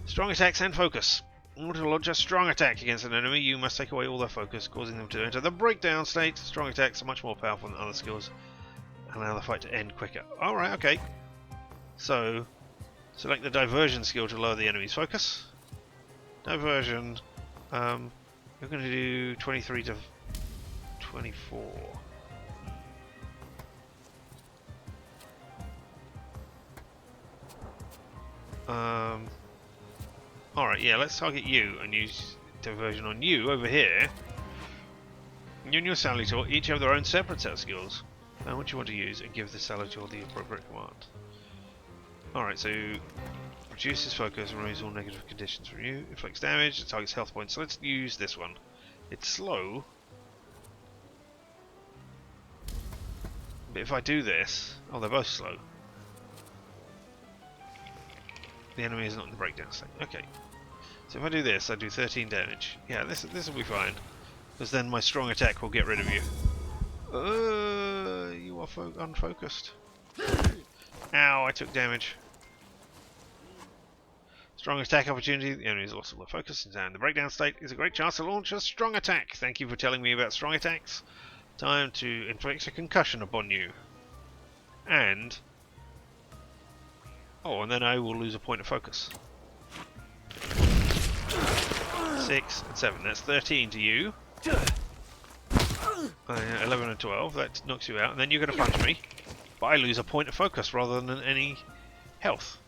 Strong attacks and focus. In order to launch a strong attack against an enemy, you must take away all their focus, causing them to enter the breakdown state. Strong attacks are much more powerful than other skills, and allow the fight to end quicker. Alright, okay. So, select the diversion skill to lower the enemy's focus. Diversion, we're going to do 23 to 24. Alright, yeah, let's target you and use diversion on you over here. You and your salutor each have their own separate set of skills. Find what you want to use and give the salutor the appropriate command. Alright, so reduces focus, removes all negative conditions from you, inflicts damage, it targets health points. So let's use this one. It's slow. But if I do this, oh, they're both slow. The enemy is not in the breakdown state. Okay. So if I do this, I do 13 damage. Yeah, this will be fine. Because then my strong attack will get rid of you. You are unfocused. Ow, I took damage. Strong attack opportunity. The enemy is lost all their focus and now in the breakdown state is a great chance to launch a strong attack. Thank you for telling me about strong attacks. Time to inflict a concussion upon you. And... oh, and then I will lose a point of focus. 6 and 7. That's 13 to you. 11 and 12. That knocks you out. And then you're going to punch me. But I lose a point of focus rather than any health.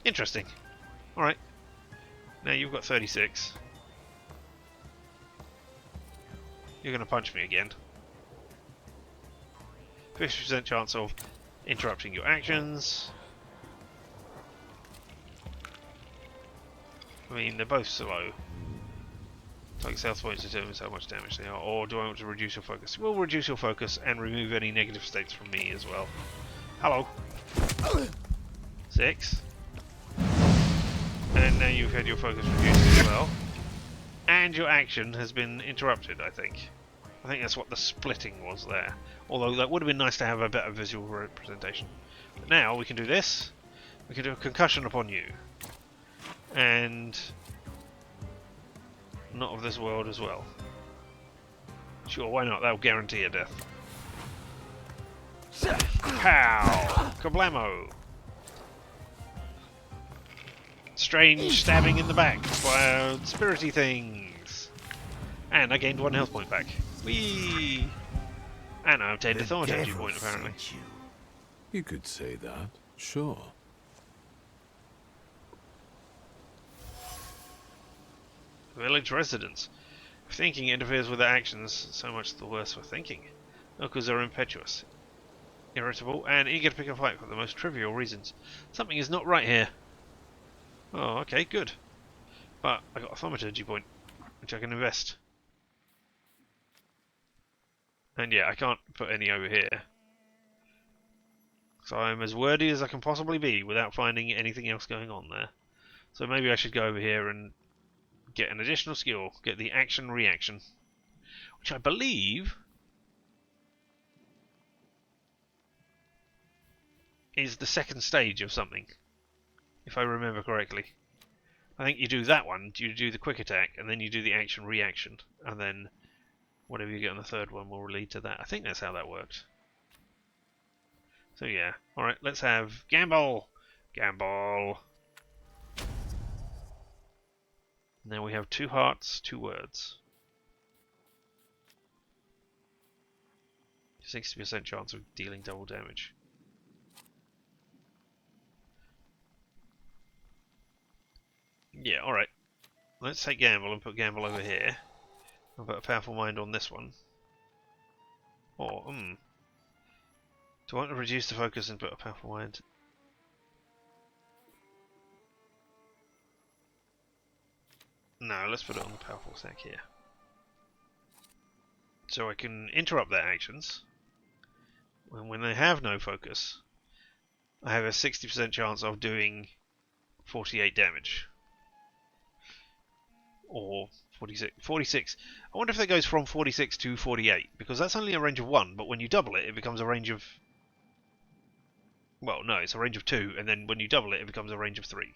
Interesting. Alright. Now you've got 36. You're going to punch me again. 50% chance of interrupting your actions. I mean, they're both slow. Target health points determines how much damage they are. Or do I want to reduce your focus? We'll reduce your focus and remove any negative states from me as well. Hello. 6. And now you've had your focus reduced as well. And your action has been interrupted, I think. I think that's what the splitting was there. Although that would have been nice to have a better visual representation. But now we can do this. We can do a concussion upon you. And not of this world as well. Sure, why not? That'll guarantee a death. Pow! Kablamo! Strange stabbing in the back by spirity things. And I gained 1 health point back. Whee! And I obtained a Thaumaturge point apparently.
You could say that, sure.
Village residents. If thinking interferes with their actions, so much the worse for thinking. Locals are impetuous, irritable, and eager to pick a fight for the most trivial reasons. Something is not right here. Oh, okay, good. But I got a Thaumaturge point, which I can invest. And yeah, I can't put any over here. So I'm as wordy as I can possibly be without finding anything else going on there. So maybe I should go over here and get an additional skill. Get the action reaction, which I believe is the second stage of something, if I remember correctly. I think you do that one, you do the quick attack, and then you do the action reaction, and then whatever you get on the third one will lead to that. I think that's how that works. So yeah, alright, let's have Gamble! Gamble! Now we have 2 hearts, 2 words. 60% chance of dealing double damage. Yeah, alright. Let's take Gamble and put Gamble over here. I'll put a powerful mind on this one. Or, do I want to reduce the focus and put a powerful mind? No, let's put it on the powerful stack here. So I can interrupt their actions. When they have no focus, I have a 60% chance of doing 48 damage. Or 46. I wonder if that goes from 46 to 48, because that's only a range of 1, but when you double it, it becomes a range of... Well, no, it's a range of 2, and then when you double it, it becomes a range of 3.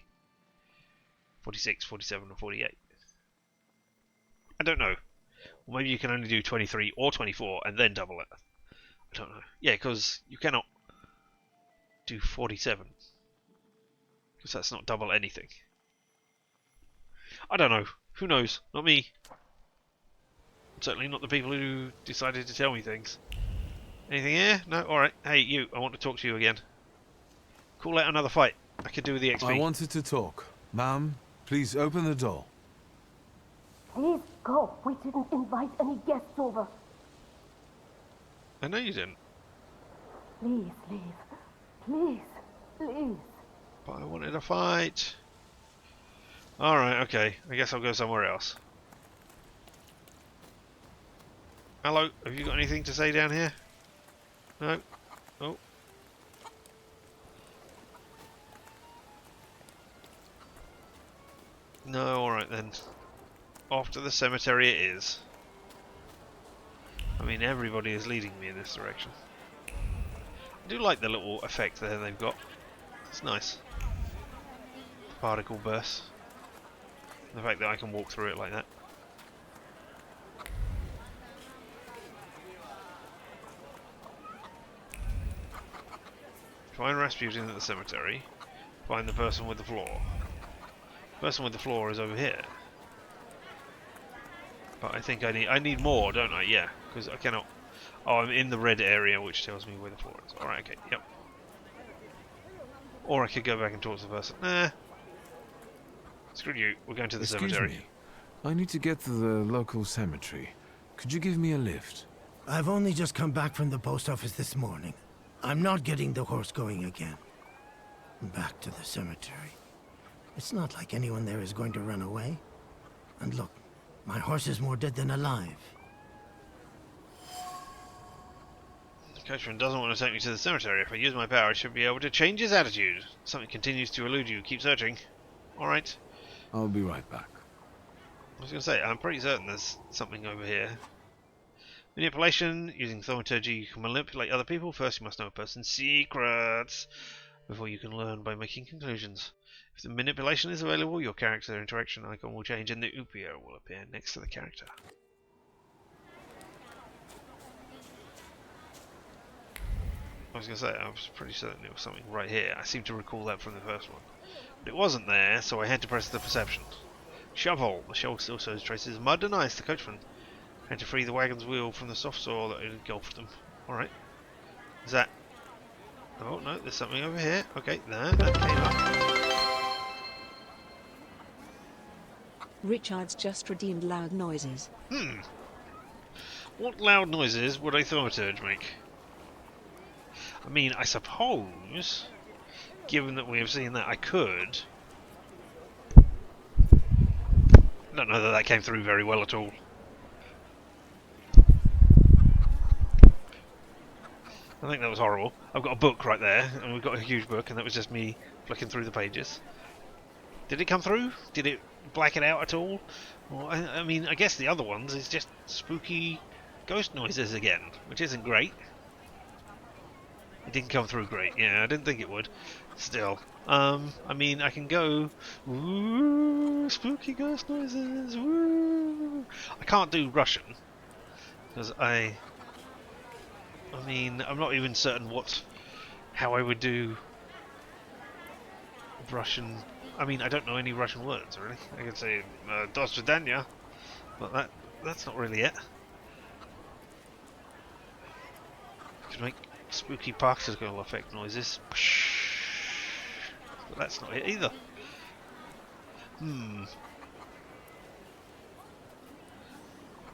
46, 47, and 48. I don't know. Or maybe you can only do 23 or 24 and then double it. I don't know. Yeah, because you cannot do 47. Because that's not double anything. I don't know. Who knows? Not me. Certainly not the people who decided to tell me things. Anything here? No? Alright. Hey, you. I want to talk to you again. Call out another fight. I could do with the XP.
I wanted to talk. Ma'am, please open the door.
Please go. We didn't invite any guests over.
I know you didn't.
Please leave. Please. Please.
But I wanted a fight. Alright, okay. I guess I'll go somewhere else. Hello, have you got anything to say down here? No? Oh. No, alright then. Off to the cemetery it is. I mean, everybody is leading me in this direction. I do like the little effect there they've got. It's nice. Particle bursts. The fact that I can walk through it like that. Find Rasputin at the cemetery. Find the person with the floor. The person with the floor is over here. But I think I need more, don't I? Yeah, because I cannot... Oh, I'm in the red area, which tells me where the floor is. Alright, okay, yep. Or I could go back and talk to the person. Nah. Screw you, we're going to the cemetery.
Me. I need to get to the local cemetery. Could you give me a lift?
I've only just come back from the post office this morning. I'm not getting the horse going again. Back to the cemetery. It's not like anyone there is going to run away. And look, my horse is more dead than alive.
The coachman doesn't want to take me to the cemetery. If I use my power, I should be able to change his attitude. Something continues to elude you. Keep searching. Alright.
I'll be right back.
I was going to say, I'm pretty certain there's something over here. Manipulation. Using Thaumaturge, you can manipulate other people. First, you must know a person's secrets before you can learn by making conclusions. If the manipulation is available, your character interaction icon will change and the Upia will appear next to the character. I was going to say, I was pretty certain there was something right here. I seem to recall that from the first one. But it wasn't there, so I had to press the perception. Shovel. The shovel still shows traces of mud and ice. The coachman had to free the wagon's wheel from the soft soil that had engulfed them. Alright. Is that... Oh, no, there's something over here. Okay, there, that came up.
Richard's just redeemed loud noises.
What loud noises would a thaumaturge make? I mean, I suppose, given that we have seen that, I could. I don't know that that came through very well at all. I think that was horrible. I've got a book right there, and we've got a huge book, and that was just me flicking through the pages. Did it come through? Did it black it out at all. Or, I mean, I guess the other ones is just spooky ghost noises again, which isn't great. It didn't come through great. Yeah, I didn't think it would. Still, I mean, I can go, woo, spooky ghost noises, woo. I can't do Russian because I mean, I'm not even certain how I would do Russian. I mean, I don't know any Russian words really. I could say "Do svidaniya," but that's not really it. I could make spooky particle effect noises, but that's not it either.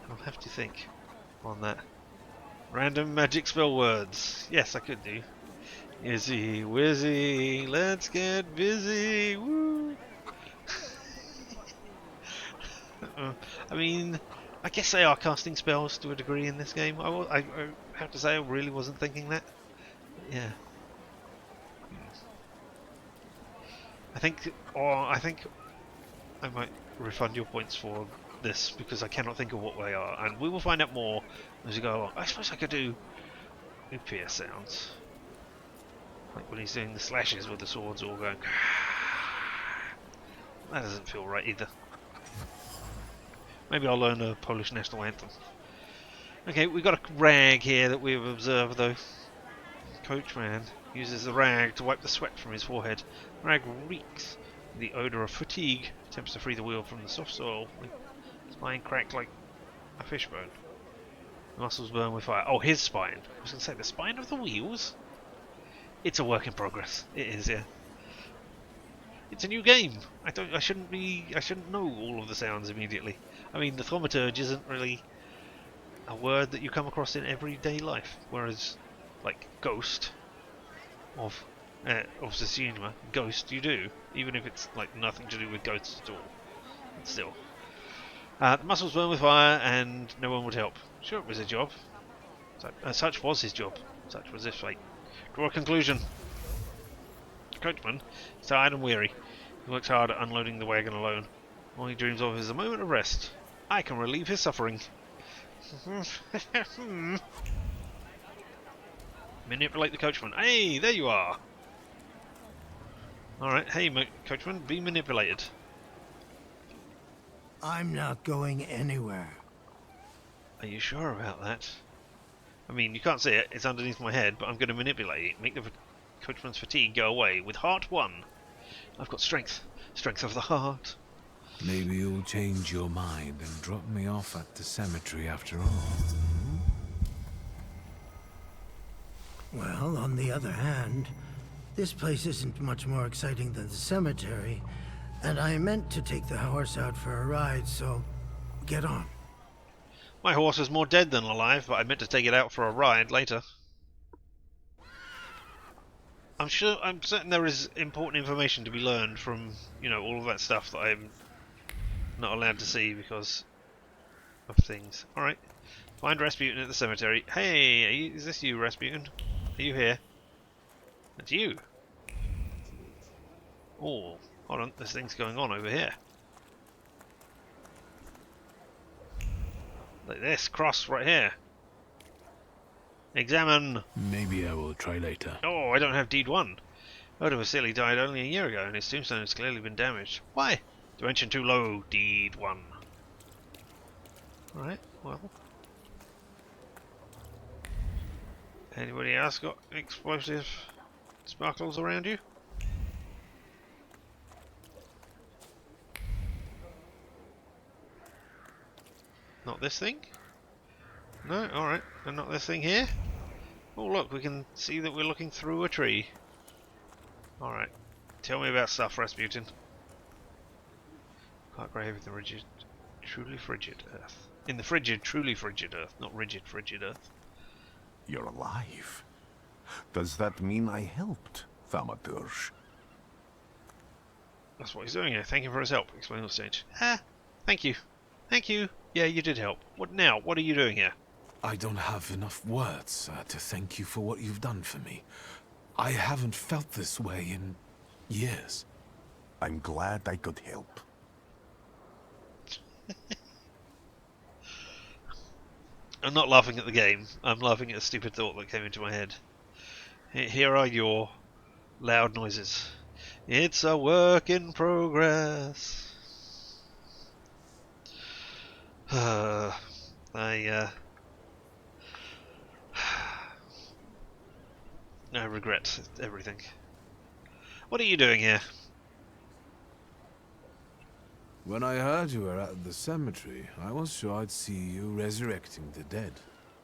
I'll have to think on that. Random magic spell words. Yes, I could do. Izzy Wizzy, let's get busy. Woo! I mean, I guess they are casting spells to a degree in this game. I have to say, I really wasn't thinking that. Yeah. I think I might refund your points for this because I cannot think of what they are, and we will find out more as we go along. I suppose I could do UPS sounds, like when he's doing the slashes with the swords all going. That doesn't feel right either. Maybe I'll learn a Polish national anthem. Okay, we've got a rag here that we've observed though. Coachman uses the rag to wipe the sweat from his forehead. The rag reeks with the odour of fatigue. Attempts to free the wheel from the soft soil. Spine cracked like a fishbone. The muscles burn with fire. Oh, his spine. I was going to say, the spine of the wheels? It's a work in progress. It is, yeah. It's a new game. I shouldn't know all of the sounds immediately. I mean, the Thaumaturge isn't really a word that you come across in everyday life, whereas, like, ghost of Tsushima, ghost you do, even if it's like nothing to do with ghosts at all. But still. The muscles burn with fire, and no one would help. Sure, it was a job. Such was his job. Such was his fate. Draw a conclusion. The coachman is tired and weary. He works hard at unloading the wagon alone. All he dreams of is a moment of rest. I can relieve his suffering. Manipulate the coachman. Hey, there you are. Alright, hey coachman, be manipulated.
I'm not going anywhere.
Are you sure about that? I mean, you can't see it, it's underneath my head, but I'm going to manipulate it. Make the coachman's fatigue go away. With heart 1. I've got strength. Strength of the heart.
Maybe you'll change your mind and drop me off at the cemetery after all.
Well, on the other hand, this place isn't much more exciting than the cemetery, and I meant to take the horse out for a ride, so get on.
My horse is more dead than alive, but I meant to take it out for a ride later. I'm certain there is important information to be learned from, all of that stuff that I'm not allowed to see because of things. Alright. Find Rasputin at the cemetery. Hey, is this you, Rasputin? Are you here? That's you. Oh, hold on. There's things going on over here. Like this cross right here. Examine.
Maybe I will try later.
Oh, I don't have deed 1. Odo Vasily died only a year ago, and his tombstone has clearly been damaged. Why? Dimension too low, deed 1. Alright, well. Anybody else got explosive sparkles around you? Not this thing? No? Alright. And not this thing here? Oh look, we can see that we're looking through a tree. Alright. Tell me about stuff, Rasputin. Quite grave in the rigid, truly frigid earth. In the frigid, truly frigid earth, not rigid, frigid earth.
You're alive. Does that mean I helped, Thaumaturge?
That's what he's doing here. Thank him for his help. Explain on stage. Thank you. Thank you. Yeah, you did help. What now? What are you doing here?
I don't have enough words to thank you for what you've done for me. I haven't felt this way in years.
I'm glad I could help.
I'm not laughing at the game. I'm laughing at a stupid thought that came into my head. Here are your loud noises. It's a work in progress. I regret everything. What are you doing here?
When I heard you were at the cemetery, I was sure I'd see you resurrecting the dead.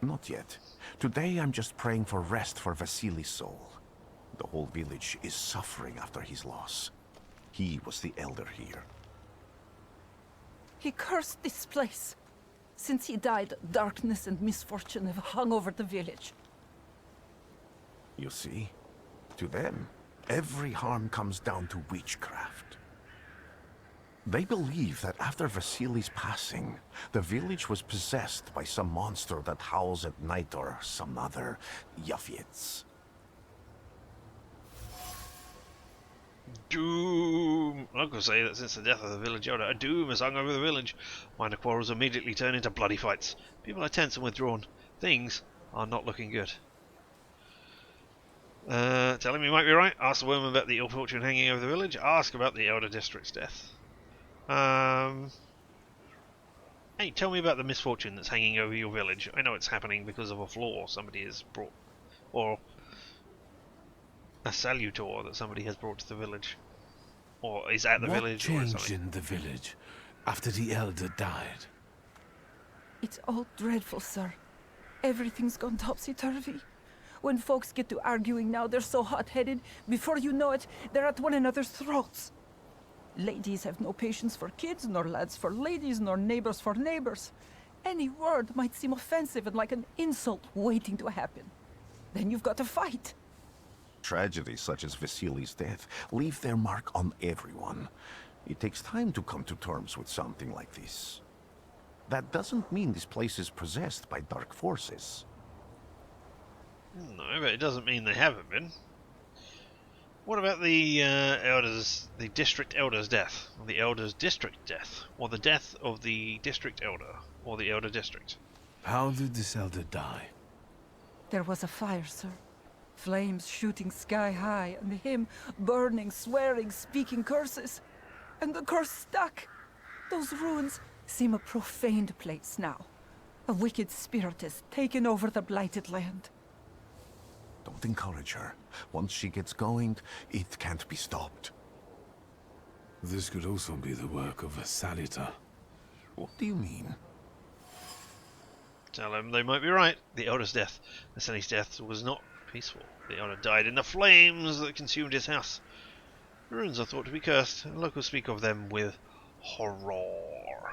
Not yet. Today I'm just praying for rest for Vasily's soul. The whole village is suffering after his loss. He was the elder here.
He cursed this place. Since he died, darkness and misfortune have hung over the village.
You see? To them, every harm comes down to witchcraft. They believe that after Vasily's passing, the village was possessed by some monster that howls at night or some other Yafiets.
Doom! I could say that since the death of the village elder, a doom has hung over the village. Minor quarrels immediately turn into bloody fights. People are tense and withdrawn. Things are not looking good. Telling me might be right. Ask the woman about the ill fortune hanging over the village. Ask about the elder district's death. Hey, tell me about the misfortune that's hanging over your village. I know it's happening because of a flaw somebody has brought, or a salutor that somebody has brought to the village, or is at the village.
What changed in the village after the elder died?
It's all dreadful, sir. Everything's gone topsy-turvy. When folks get to arguing now, they're so hot-headed, before you know it, they're at one another's throats. Ladies have no patience for kids, nor lads for ladies, nor neighbors for neighbors. Any word might seem offensive and like an insult waiting to happen. Then you've got to fight.
Tragedies such as Vasily's death leave their mark on everyone. It takes time to come to terms with something like this. That doesn't mean this place is possessed by dark forces.
No, but it doesn't mean they haven't been. What about the the district elder's death, or the elder's district death, or the death of the district elder, or the elder district?
How did this elder die?
There was a fire, sir. Flames shooting sky high, and him burning, swearing, speaking curses. And the curse stuck. Those ruins seem a profaned place now. A wicked spirit has taken over the blighted land.
Don't encourage her. Once she gets going, it can't be stopped.
This could also be the work of a salutor.
What do you mean?
Tell them they might be right. The elder's death, Vasily's death, was not peaceful. The elder died in the flames that consumed his house. The ruins are thought to be cursed, and locals speak of them with horror.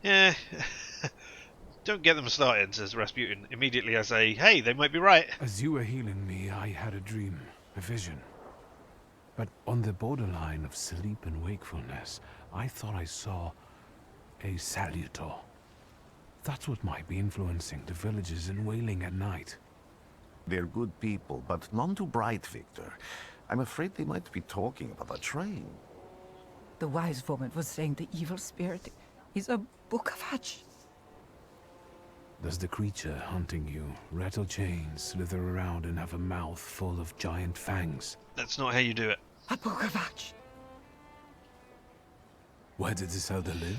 Yeah, don't get them started, says Rasputin. Immediately I say, hey, they might be right.
As you were healing me, I had a dream, a vision. But on the borderline of sleep and wakefulness, I thought I saw a salutor. That's what might be influencing the villagers in wailing at night.
They're good people, but none too bright, Victor. I'm afraid they might be talking about a train.
The wise woman was saying the evil spirit is a book of hatch.
Does the creature hunting you rattle chains, slither around, and have a mouth full of giant fangs?
That's not how you do it.
A book of hatch.
Where did this elder live?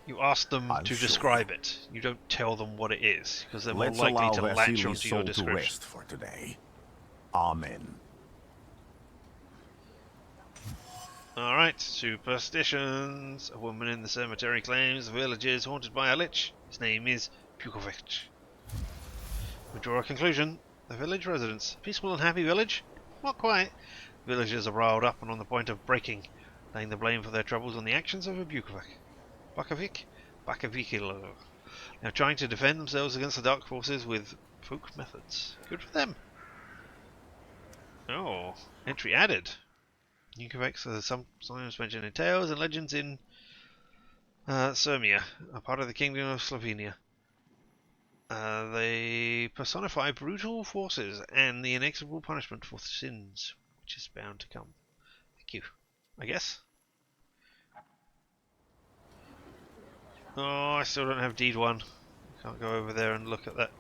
You ask them to describe it. You don't tell them what it is, because they're more
Let's
likely
allow
to latch
Vasily's
onto your
soul to
description.
rest for today. Amen.
Alright, superstitions. A woman in the cemetery claims the village is haunted by a lich. His name is Pukovic. We draw a conclusion. The village residents. Peaceful and happy village? Not quite. Villagers are riled up and on the point of breaking, laying the blame for their troubles on the actions of a Bukovic. Now trying to defend themselves against the dark forces with folk methods. Good for them. Oh, entry added. Bukovics are sometimes mentioned in tales and legends in Sirmia, a part of the Kingdom of Slovenia. They personify brutal forces and the inexorable punishment for sins, which is bound to come. Thank you, I guess. Oh, I still don't have deed 1. Can't go over there and look at that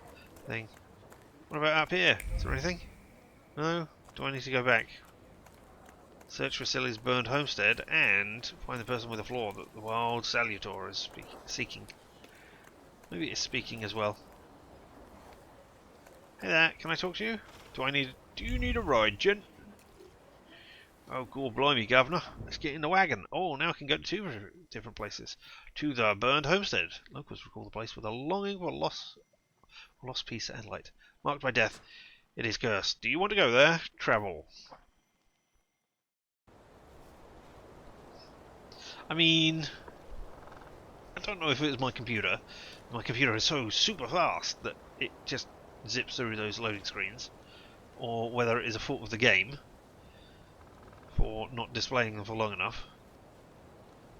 thing. What about up here? Is there anything? No? Do I need to go back? Search for Silly's burned homestead and find the person with the flaw that the wild salutor is seeking. Maybe it's speaking as well. Hey there, can I talk to you? Do you need a ride, gent? Oh, cool, blimey, governor. Let's get in the wagon. Oh, now I can go to 2 different places. To the burned homestead. Locals recall the place with a longing for lost peace and light. Marked by death. It is cursed. Do you want to go there? Travel. I mean, I don't know if it was my computer. My computer is so super fast that it just zips through those loading screens, or whether it is a fault of the game for not displaying them for long enough.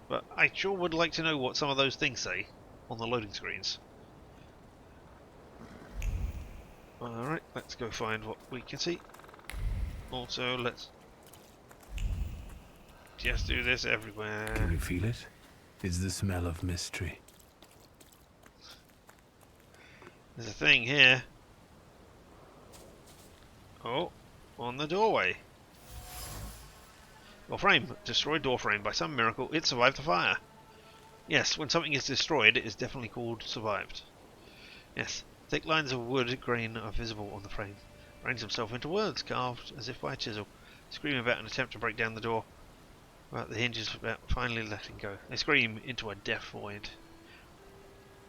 But I sure would like to know what some of those things say on the loading screens. Alright, let's go find what we can see. Also, let's just do this everywhere.
Can you feel it? It's the smell of mystery.
There's a thing here. Oh, on the doorway. Your frame. Destroyed door frame. By some miracle, it survived the fire. Yes, when something is destroyed, it is definitely called survived. Yes, thick lines of wood grain are visible on the frame. Writes himself into words, carved as if by a chisel. Scream about an attempt to break down the door. But the hinges about finally letting go. They scream into a deaf void.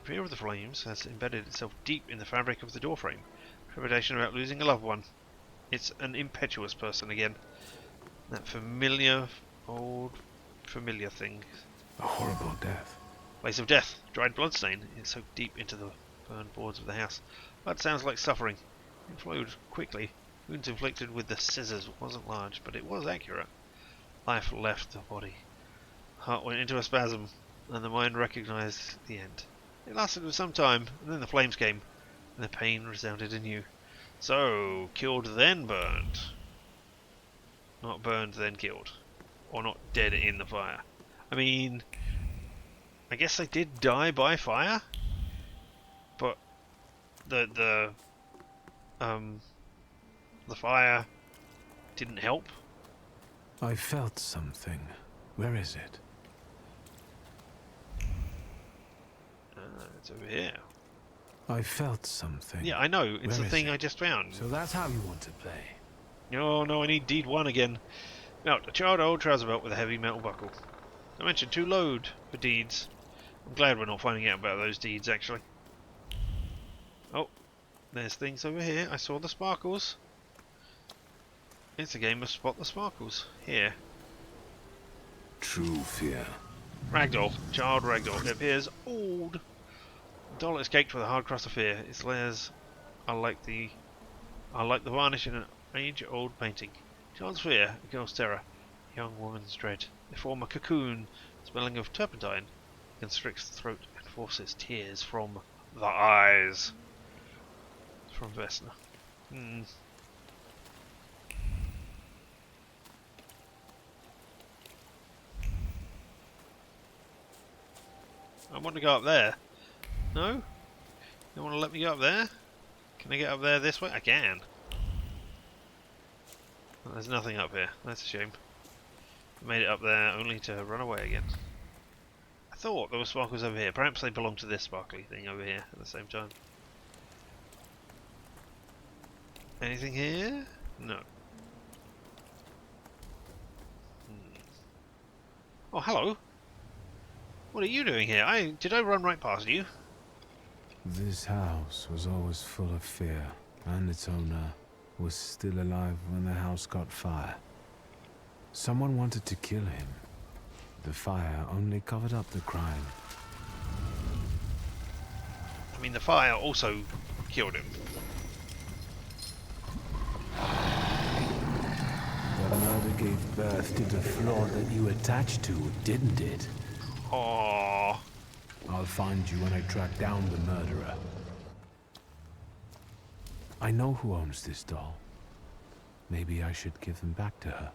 Fear of the flames has embedded itself deep in the fabric of the doorframe. Trepidation about losing a loved one. It's an impetuous person again. That familiar, old, familiar thing.
A horrible death.
Place of death. Dried bloodstain. It's soaked deep into the burned boards of the house. That sounds like suffering. It flowed quickly. Wounds inflicted with the scissors wasn't large, but it was accurate. Life left the body. Heart went into a spasm, and the mind recognized the end. It lasted for some time, and then the flames came, and the pain resounded anew. So, killed then burned. Not burned then killed. Or not dead in the fire. I mean, I guess they did die by fire, but the fire didn't help.
I felt something. Where is it?
It's over here.
I felt something.
Yeah, I know. It's the thing
it?
I just found.
So that's how you want to play.
No, I need deed 1 again. Mount a charred old trouser belt with a heavy metal buckle. I mentioned 2 load for deeds. I'm glad we're not finding out about those deeds, actually. Oh, there's things over here. I saw the sparkles. It's a game of spot the sparkles. Here.
True fear.
Ragdoll. Charred ragdoll. It appears old. The doll is caked with a hard crust of fear. Its layers are like the varnish in an age-old painting. Child's fear, a girl's terror, a young woman's dread. They form a cocoon, smelling of turpentine, constricts the throat and forces tears from the eyes. From Vesna. I want to go up there. No? You want to let me go up there? Can I get up there this way? I can. Well, there's nothing up here. That's a shame. I made it up there only to run away again. I thought there were sparkles over here. Perhaps they belong to this sparkly thing over here at the same time. Anything here? No. Oh, hello. What are you doing here? Did I run right past you?
This house was always full of fear, and its owner was still alive when the house caught fire. Someone wanted to kill him. The fire only covered up the crime.
I mean, the fire also killed him.
The murder gave birth to the flaw that you attached to, didn't it?
Aww.
I'll find you when I track down the murderer. I know who owns this doll. Maybe I should give them back to her.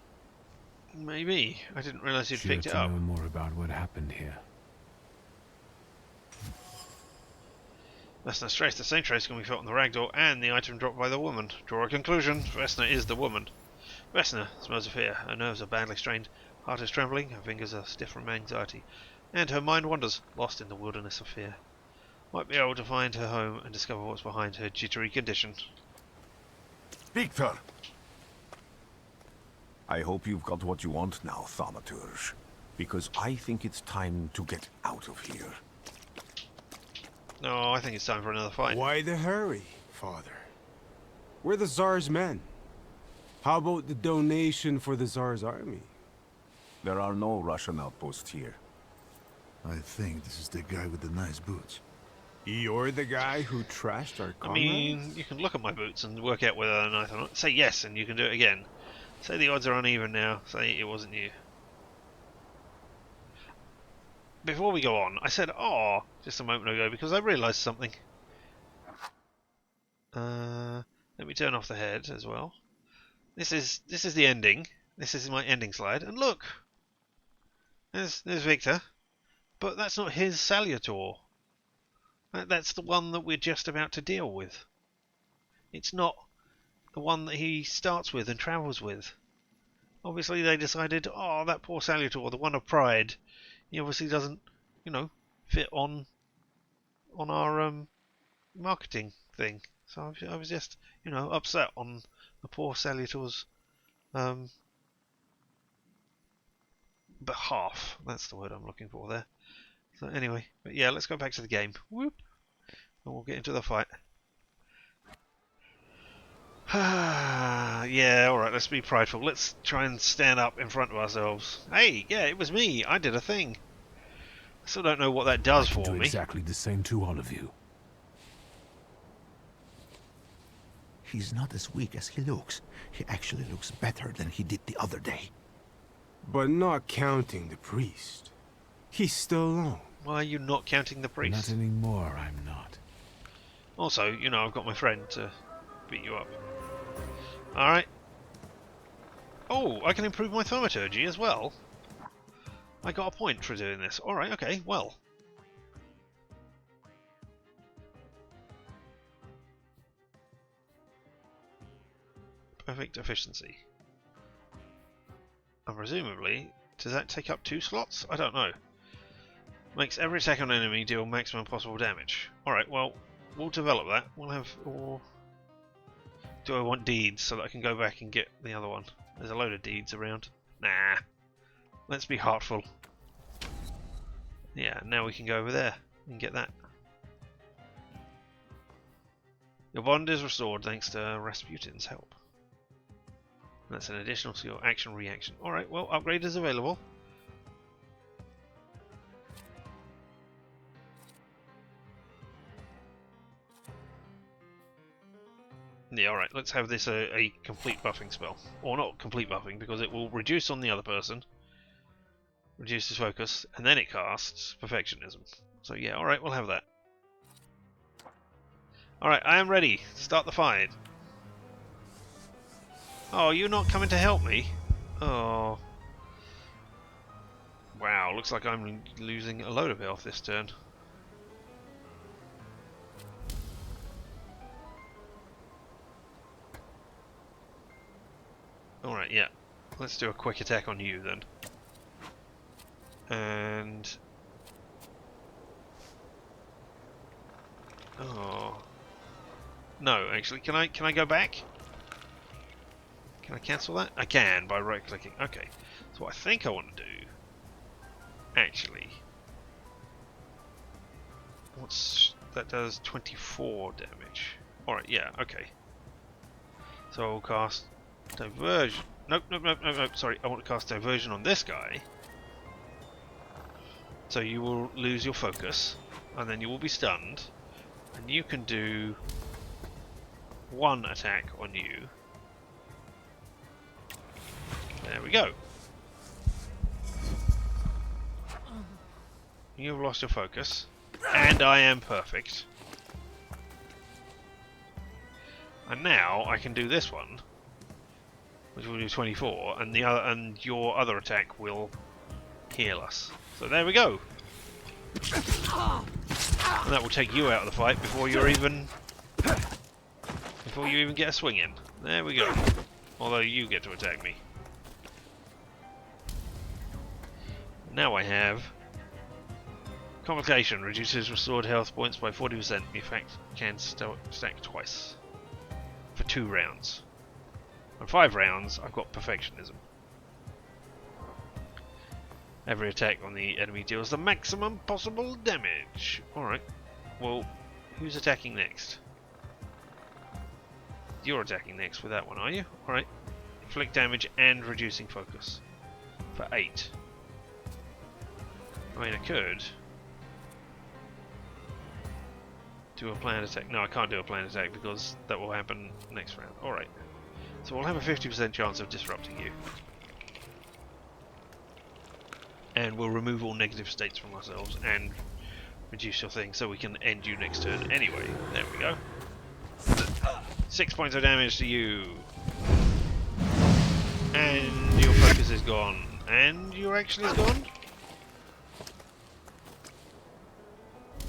Maybe. I didn't realize you'd
Sure
picked it
to
up.
know more about what happened here.
Vesna stressed the same trace can be felt on the ragdoll and the item dropped by the woman. Draw a conclusion. Vesna is the woman. Vesna smells of fear. Her nerves are badly strained. Heart is trembling. Her fingers are stiff from anxiety. And her mind wanders, lost in the wilderness of fear. Might be able to find her home and discover what's behind her jittery condition.
Wictor! I hope you've got what you want now, Thaumaturge. Because I think it's time to get out of here.
No, I think it's time for another fight.
Why the hurry, Father? We're the Tsar's men. How about the donation for the Tsar's army?
There are no Russian outposts here.
I think this is the guy with the nice boots.
You're the guy who trashed our comrades?
I mean, you can look at my boots and work out whether they're nice or not. Say yes and you can do it again. Say the odds are uneven now. Say it wasn't you. Before we go on, I said "oh" just a moment ago because I realised something. Let me turn off the head as well. This is the ending. This is my ending slide, and look, there's Wictor, but that's not his saluator. That's the one that we're just about to deal with. It's not the one that he starts with and travels with. Obviously, they decided, oh, that poor saluator, the one of Pride. He obviously doesn't, you know, fit on our marketing thing. So I was just, you know, upset on the poor saluator's behalf. That's the word I'm looking for there. So anyway, but yeah, let's go back to the game. Whoop, and we'll get into the fight. Yeah, alright, let's be prideful. Let's try and stand up in front of ourselves. Hey, yeah, it was me. I did a thing. I still don't know what that does for me.
Exactly the same to all of you.
He's not as weak as he looks. He actually looks better than he did the other day.
But not counting the priest. He's still alone.
Why are you not counting the priest?
Not anymore, I'm not.
Also, you know, I've got my friend to beat you up. Alright. Oh, I can improve my thaumaturgy as well. I got a point for doing this. Alright, okay, well. Perfect efficiency. And presumably, does that take up 2 slots? I don't know. Makes every attack on enemy deal maximum possible damage. Alright, well, we'll develop that. We'll have... Or do I want deeds so that I can go back and get the other one? There's a load of deeds around. Nah. Let's be heartful. Yeah, now we can go over there and get that. Your bond is restored thanks to Rasputin's help. That's an additional skill, action, reaction. Alright, well, upgrade is available. Yeah, alright, let's have this a complete buffing spell. Or not complete buffing, because it will reduce on the other person, reduce his focus, and then it casts Perfectionism. So yeah, alright, we'll have that. Alright, I am ready. Start the fight. Oh, you're not coming to help me? Oh. Wow, looks like I'm losing a load of health this turn. Alright, yeah. Let's do a quick attack on you then. And... oh. No, actually, can I go back? Can I cancel that? I can, by right-clicking. Okay. So what I think I want to do... actually... that does 24 damage. Alright, yeah, okay. So I'll cast Diversion. Nope, sorry, I want to cast Diversion on this guy. So you will lose your focus, and then you will be stunned, and you can do 1 attack on you. There we go. You've lost your focus, and I am perfect. And now I can do this one, which will do 24, and your other attack will heal us. So there we go. And that will take you out of the fight before you even get a swing in. There we go. Although you get to attack me. Now I have complication, reduces restored health points by 40%. The effect can stack twice for 2 rounds. On 5 rounds, I've got perfectionism. Every attack on the enemy deals the maximum possible damage. Alright, well, who's attacking next? You're attacking next with that one, are you? Alright, inflict damage and reducing focus for 8. I mean, I could do a planned attack. No, I can't do a planned attack because that will happen next round. Alright, so we'll have a 50% chance of disrupting you. And we'll remove all negative states from ourselves and reduce your thing so we can end you next turn anyway. There we go. 6 points of damage to you. And your focus is gone. And your action is gone?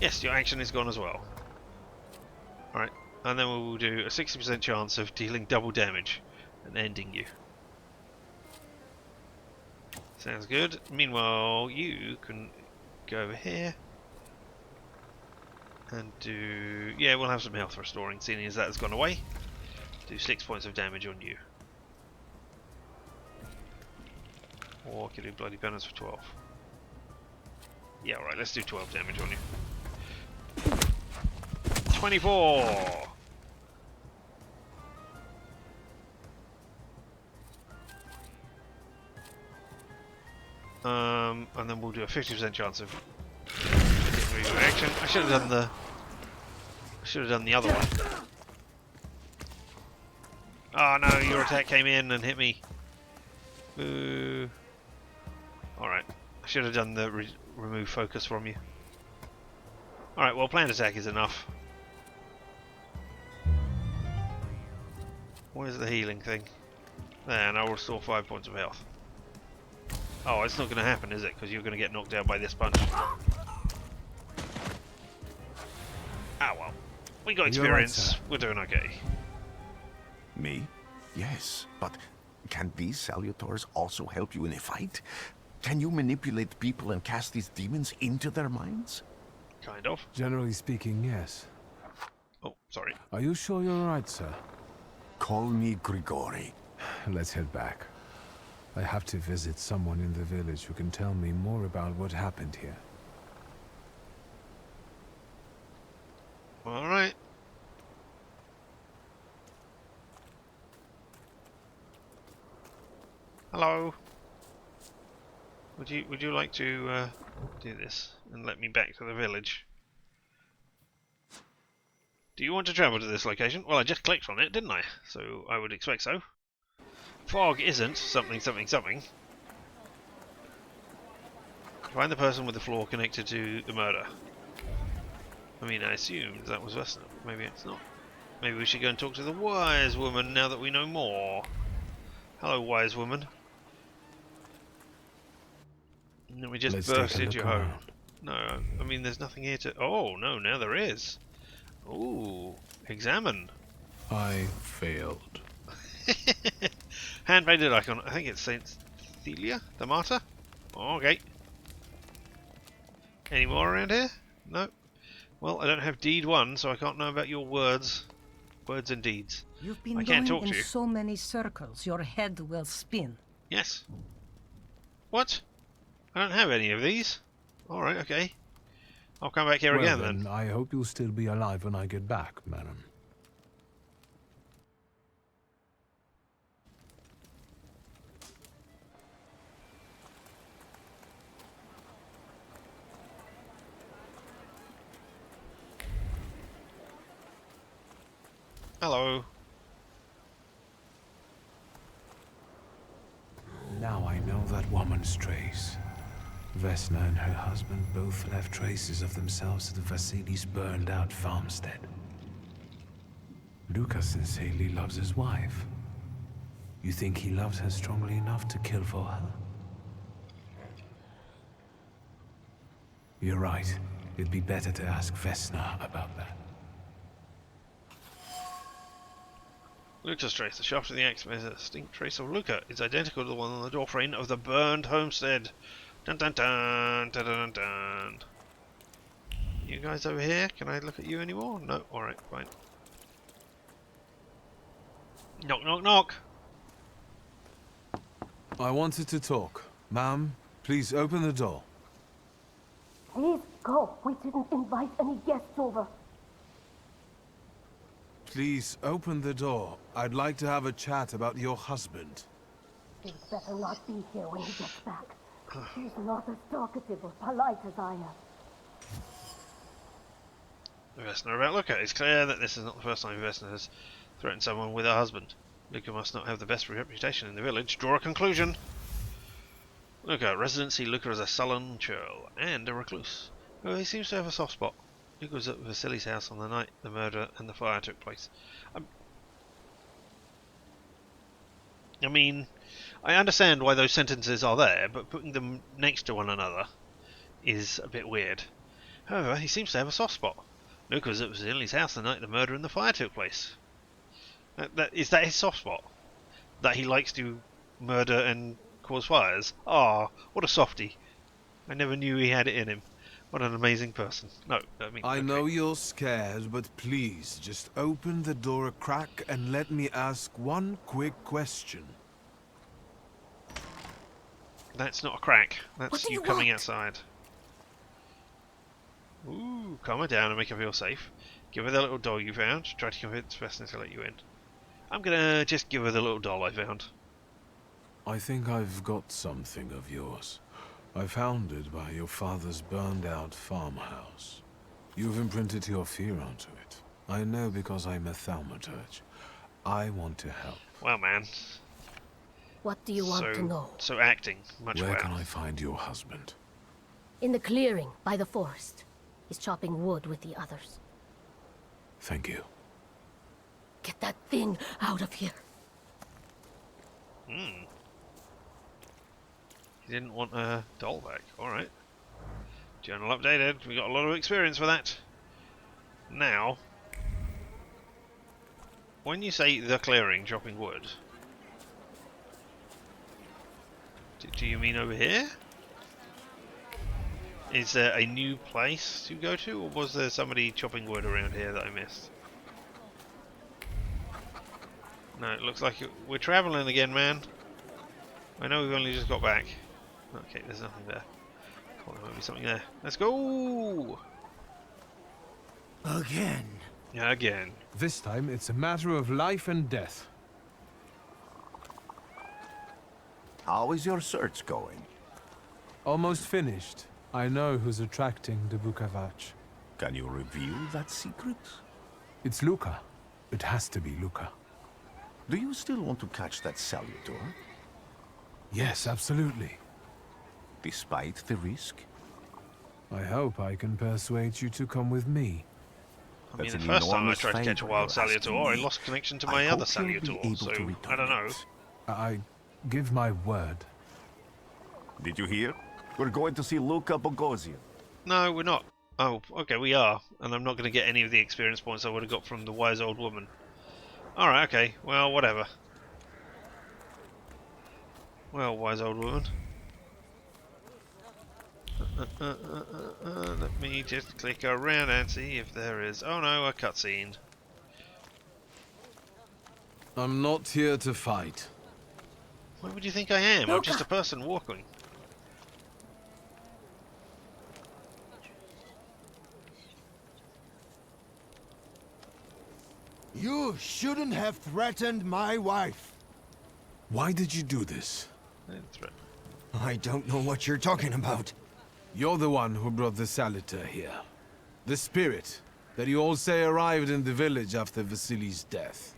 Yes, your action is gone as well. Alright, and then we will do a 60% chance of dealing double damage and ending you. Sounds good. Meanwhile, you can go over here and do... Yeah, we'll have some health restoring, seeing as that has gone away. Do 6 points of damage on you. Or I can do bloody penance for 12. Yeah, alright, let's do 12 damage on you. 24! And then we'll do a 50% chance of getting reaction. I should have done the other one. Oh no, your attack came in and hit me. Boo. Alright, I should have done the remove focus from you. Alright, well, planned attack is enough. Where's the healing thing? There, and I'll restore 5 points of health. Oh, it's not going to happen, is it? Because you're going to get knocked out by this punch. Ah, well. We got experience. Right, we're doing okay.
Me? Yes, but can these salutors also help you in a fight? Can you manipulate people and cast these demons into their minds?
Kind of.
Generally speaking, yes.
Oh, sorry.
Are you sure you're right, sir?
Call me Grigori.
Let's head back. I have to visit someone in the village who can tell me more about what happened here.
Alright. Hello. Would you like to do this and let me back to the village? Do you want to travel to this location? Well, I just clicked on it, didn't I? So I would expect so. Fog isn't something something something. Find the person with the floor connected to the murder. I mean, I assumed that was Vesna. Maybe it's not. Maybe we should go and talk to the wise woman now that we know more. Hello, wise woman. And then we just burst into your home. No, I mean, there's nothing here to... Oh, no, now there is. Ooh, examine.
I failed.
Hand-painted icon. I think it's Saint Thelia, the martyr. Oh, okay. Any more around here? No. Well, I don't have deed 1, so I can't know about your words. Words and deeds.
You've been
I can't
going
talk to
in
you.
so many circles, your head will spin.
Yes. What? I don't have any of these. Alright, okay. I'll come back here again then.
I hope you'll still be alive when I get back, madam.
Hello.
Now I know that woman's trace. Vesna and her husband both left traces of themselves at Vasili's burned-out farmstead. Lucas sincerely loves his wife. You think he loves her strongly enough to kill for her? You're right. It'd be better to ask Vesna about that.
Luca's trace. The shaft of the axe bears a distinct trace of Luca. It's identical to the one on the doorframe of the burned homestead. Dun dun dun dun dun dun. You guys over here? Can I look at you anymore? No. Alright, fine. Knock, knock, knock!
I wanted to talk. Ma'am, please open the door.
Please go. We didn't invite any guests over.
Please open the door. I'd like to have a chat about your husband.
He'd better not be here when he gets back. He's not as talkative or polite as I am.
Vesna about Luca. It's clear that this is not the first time Vesna has threatened someone with her husband. Luca must not have the best reputation in the village. Draw a conclusion. Luca, residency. Luca is a sullen churl and a recluse. Oh, he seems to have a soft spot. Luca was at Vasily's house on the night the murder and the fire took place. I mean, I understand why those sentences are there, but putting them next to one another is a bit weird. However, he seems to have a soft spot. Luca was at Vasily's house the night the murder and the fire took place. Is that his soft spot? That he likes to murder and cause fires? Ah, what a softie. I never knew he had it in him. What an amazing person. No, I mean...
I
okay.
know you're scared, but please, just open the door a crack and let me ask one quick question.
That's not a crack. That's you coming
want?
outside. Ooh, calm her down and make her feel safe. Give her the little doll you found. Try to convince Vesna to let you in. I'm gonna just give her the little doll I found.
I think I've got something of yours. I found it by your father's burned-out farmhouse. You've imprinted your fear onto it. I know because I'm a thaumaturge. I want to help.
Well, man.
What do you want to know?
So acting, much
Where
well.
can I find your husband?
In the clearing, by the forest. He's chopping wood with the others.
Thank you.
Get that thing out of here.
Hmm. He didn't want a doll back. Alright. Journal updated. We got a lot of experience for that. Now, when you say the clearing, chopping wood, do you mean over here? Is there a new place to go to, or was there somebody chopping wood around here that I missed? No, it looks like we're travelling again, man. I know we've only just got back. Okay, there's nothing there. Oh, there might be something there. Let's go!
Again.
Yeah, again.
This time it's a matter of life and death.
How is your search going?
Almost finished. I know who's attracting the Bukavach.
Can you reveal that secret?
It's Luca. It has to be Luca.
Do you still want to catch that salutor?
Yes, absolutely.
Despite the risk?
I hope I can persuade you to come with me.
I mean, the first time I tried to catch a wild salutor, I lost connection to my other salutor, so I don't know.
I give my word.
Did you hear? We're going to see Luca Bogosian.
No, we're not. Oh, okay, we are. And I'm not going to get any of the experience points I would have got from the wise old woman. Alright, okay. Well, whatever. Well, wise old woman. Let me just click around and see if there is... Oh no, a cutscene.
I'm not here to fight.
Why would you think I am? I'm just a person walking.
You shouldn't have threatened my wife.
Why did you do this?
I don't know what you're talking about.
You're the one who brought the Salutor here. The spirit that you all say arrived in the village after Vasily's death.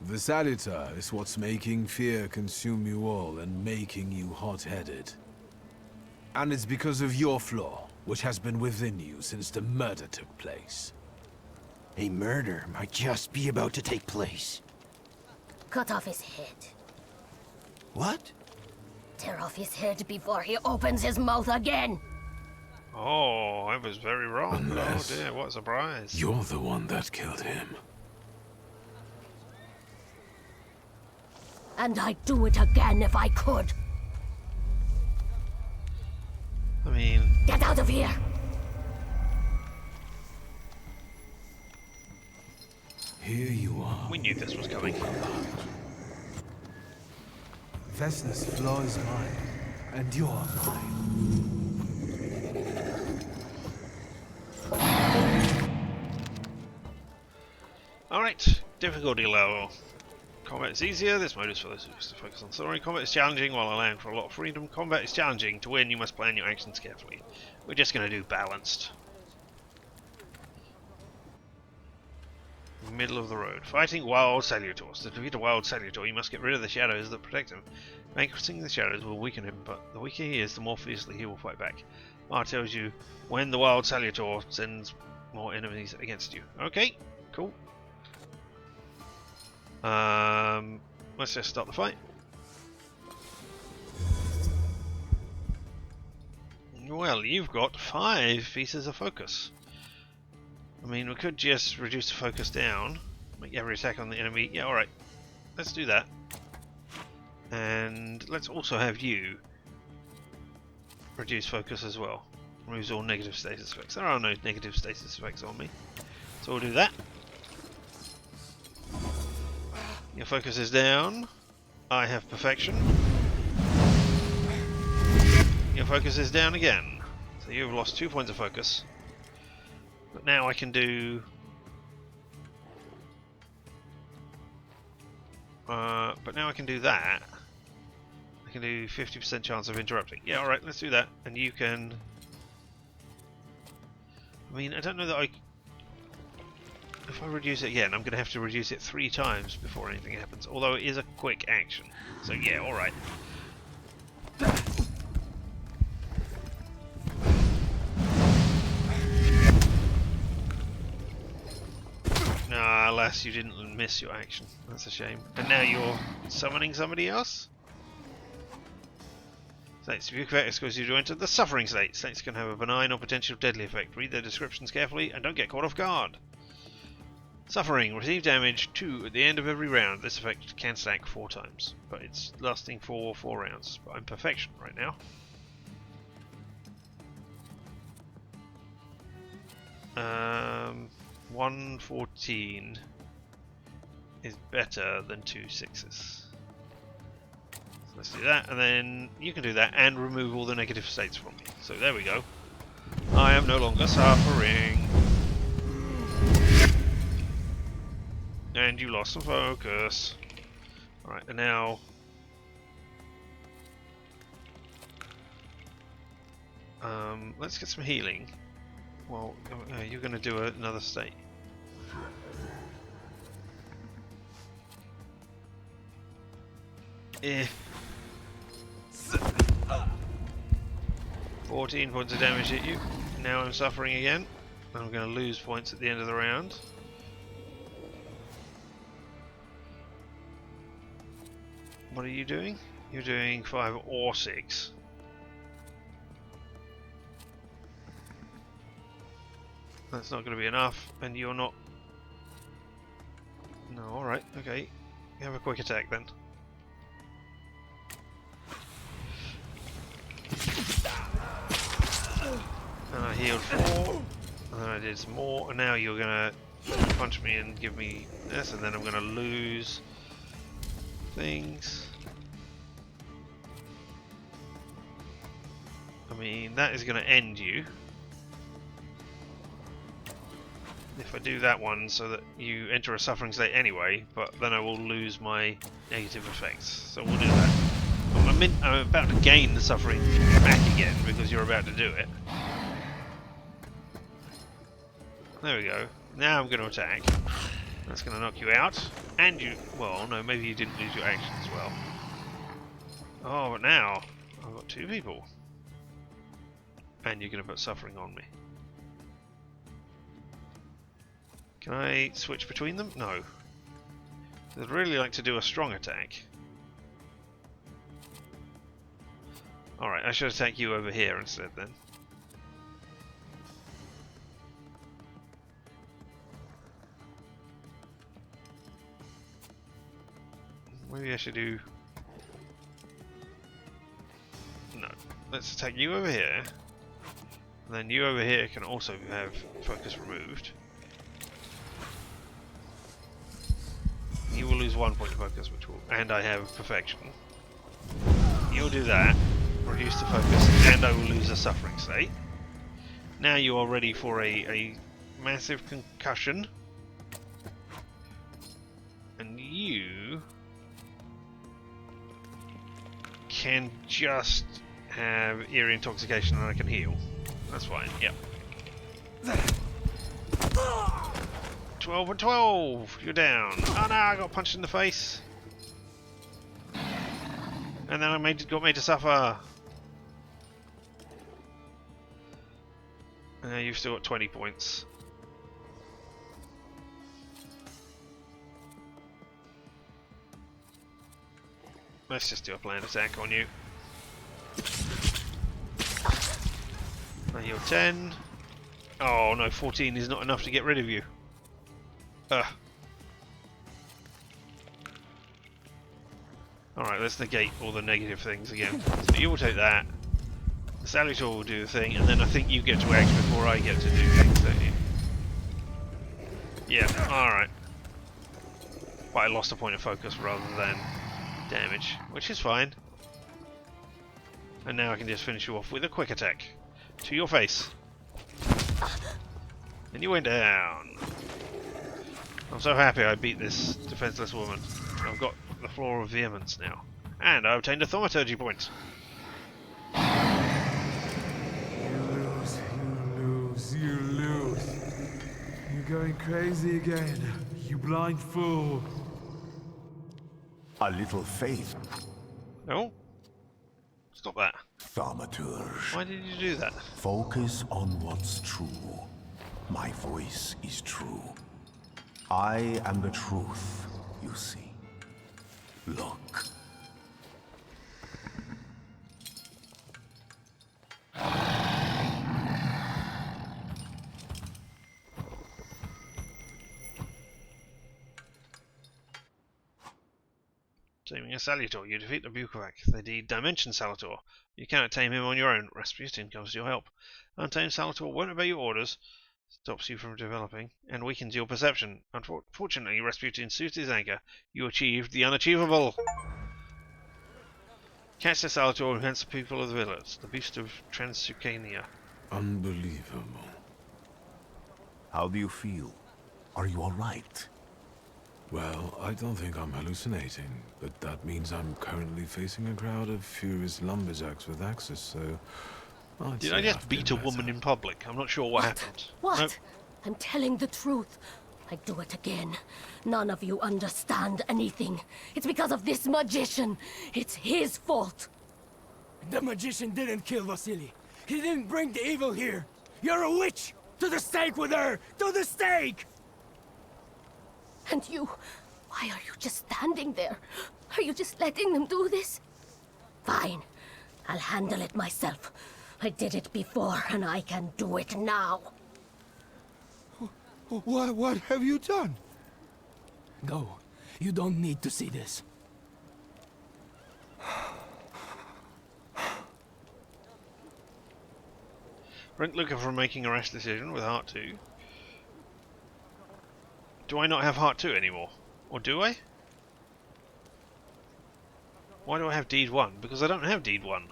The Salutor is what's making fear consume you all and making you hot-headed. And it's because of your flaw, which has been within you since the murder took place.
A murder might just be about to take place.
Cut off his head.
What?
Tear off his head before he opens his mouth again.
Oh, I was very wrong.
Unless
oh dear, what a surprise.
you're the one that killed him.
And I'd do it again if I could.
I mean...
Get out of here!
Here you are.
We knew this was coming.
Vesna's flaw is mine, and you're mine.
Alright, difficulty level. Combat is easier. This mode is for those who wish to focus on story. Combat is challenging while allowing for a lot of freedom. Combat is challenging. To win, you must plan your actions carefully. We're just going to do balanced. Middle of the road. Fighting wild salutors. To defeat a wild salutor, you must get rid of the shadows that protect him. Vanquishing the shadows will weaken him, but the weaker he is, the more fiercely he will fight back. R tells you when the wild salutor sends more enemies against you. Okay, cool. Let's just start the fight. Well, you've got 5 pieces of focus. I mean, we could just reduce the focus down, make every attack on the enemy. Yeah, alright. Let's do that. And let's also have you reduce focus as well. Removes all negative status effects. There are no negative status effects on me. So we'll do that. Your focus is down. I have perfection. Your focus is down again. So you've lost 2 points of focus. But now I can do... but now I can do that. I can do 50% chance of interrupting. Yeah, alright, let's do that. And you can... I mean, I don't know that I... If I reduce it again, I'm going to have to reduce it 3 times before anything happens. Although it is a quick action. So yeah, alright. Nah, alas, you didn't miss your action. That's a shame. And now you're summoning somebody else? States, if you correct this cause you to enter the suffering state. States can have a benign or potential deadly effect. Read their descriptions carefully and don't get caught off guard. Suffering. Receive damage 2 at the end of every round. This effect can stack 4 times, but it's lasting for 4 rounds. But I'm perfection right now. 114 is better than 2 6s. So let's do that, and then you can do that and remove all the negative states from me. So there we go. I am no longer suffering. And you lost some focus. Alright, and now... let's get some healing. Well, you're going to do another state. Eh. 14 points of damage hit you. Now I'm suffering again. I'm going to lose points at the end of the round. What are you doing? You're doing 5 or 6. That's not going to be enough, and you're not... No, alright, okay. Have a quick attack then. And I healed 4, and then I did some more, and now you're going to punch me and give me this, and then I'm going to lose things. I mean, that is going to end you. If I do that one so that you enter a suffering state anyway, but then I will lose my negative effects. So we'll do that. I'm about to gain the suffering back again because you're about to do it. There we go. Now I'm going to attack. That's going to knock you out. And you... Well, no, maybe you didn't lose your action as well. Oh, but now I've got 2 people. And you're going to put suffering on me. Can I switch between them? No. I'd really like to do a strong attack. Alright, I should attack you over here instead then. Maybe I should do... No. Let's attack you over here. And then you over here can also have focus removed. You will lose 1 point of focus, which will... And I have perfection. You'll do that. Reduce the focus, and I will lose a suffering state. Now you are ready for a massive concussion. And you can just have eerie intoxication and I can heal. That's fine, yep. 12 and 12! You're down. Oh no, I got punched in the face. And then I got made to suffer. You've still got 20 points. Let's just do a planned attack on you. I heal 10. Oh no, 14 is not enough to get rid of you. Alright, let's negate all the negative things again. So you will take that. The Salutor will do the thing, and then I think you get to act before I get to do things, don't you? Yeah, alright. But I lost a point of focus rather than damage, which is fine. And now I can just finish you off with a quick attack. To your face. And you went down. I'm so happy I beat this defenseless woman. I've got the Floor of Vehemence now. And I obtained a Thaumaturge point.
You lose. You're going crazy again, you blind fool.
A little faith.
No. Stop that.
Thaumaturge.
Why did you do that?
Focus on what's true. My voice is true. I am the truth, you see. Look.
Taming a Salutor. You defeat the Bukovac, the Dimension Salutor. You cannot tame him on your own. Rasputin comes to your help. Untamed Salutor won't obey your orders, stops you from developing, and weakens your perception. Unfortunately, Rasputin suits his anger. You achieved the unachievable. Catch the Salutor who hunts the people of the village, the beast of Transylvania.
Unbelievable.
How do you feel? Are you alright?
Well, I don't think I'm hallucinating, but that means I'm currently facing a crowd of furious lumberjacks with axes, so...
Did I just beat a woman in public? I'm not sure what happened.
What?
Nope.
I'm telling the truth. I do it again. None of you understand anything. It's because of this magician. It's his fault.
The magician didn't kill Vasily. He didn't bring the evil here. You're a witch! To the stake with her! To the stake!
And you... why are you just standing there? Are you just letting them do this? Fine. I'll handle it myself. I did it before, and I can do it now.
What have you done? Go. You don't need to see this.
Rank Luca for making a rash decision with Heart 2. Do I not have Heart 2 anymore? Or do I? Why do I have Deed 1? Because I don't have Deed 1.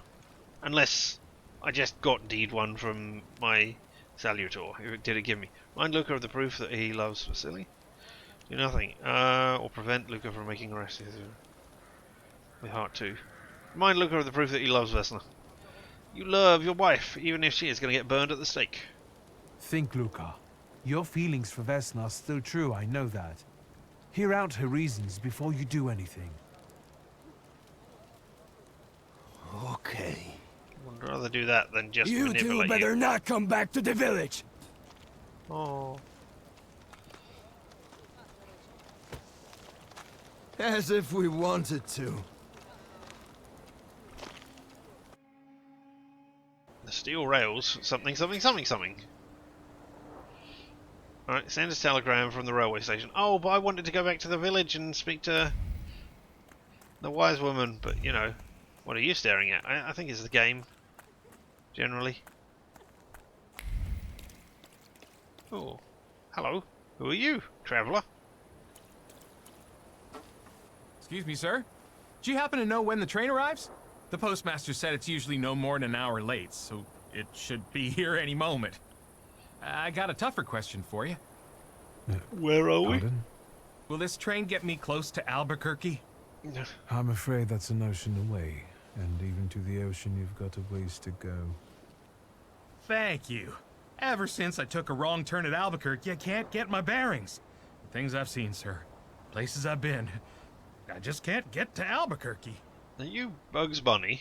Unless I just got Deed 1 from my Salutor. Did it give me? Remind Luca of the proof that he loves Vasily. Do nothing. Or prevent Luca from making a rash decision with Heart 2. Remind Luca of the proof that he loves Vesna. You love your wife, even if she is going to get burned at the stake.
Think, Luca. Your feelings for Vesna are still true, I know that. Hear out her reasons before you do anything.
Okay.
I'd rather do that than just manipulate you.
You two better not come back to the village!
Oh.
As if we wanted to.
The steel rails, something, something, something, something. Alright, send a telegram from the railway station. Oh, but I wanted to go back to the village and speak to The wise woman, but you know, what are you staring at? I think it's the game, generally. Oh, hello. Who are you, traveller?
Excuse me, sir. Do you happen to know when the train arrives? The postmaster said it's usually no more than an hour late, so it should be here any moment. I got a tougher question for you.
Where are we?
Will this train get me close to Albuquerque?
I'm afraid that's an ocean away, and even to the ocean you've got a ways to go.
Thank you. Ever since I took a wrong turn at Albuquerque, I can't get my bearings. Things I've seen, sir. Places I've been. I just can't get to Albuquerque.
Are you Bugs Bunny?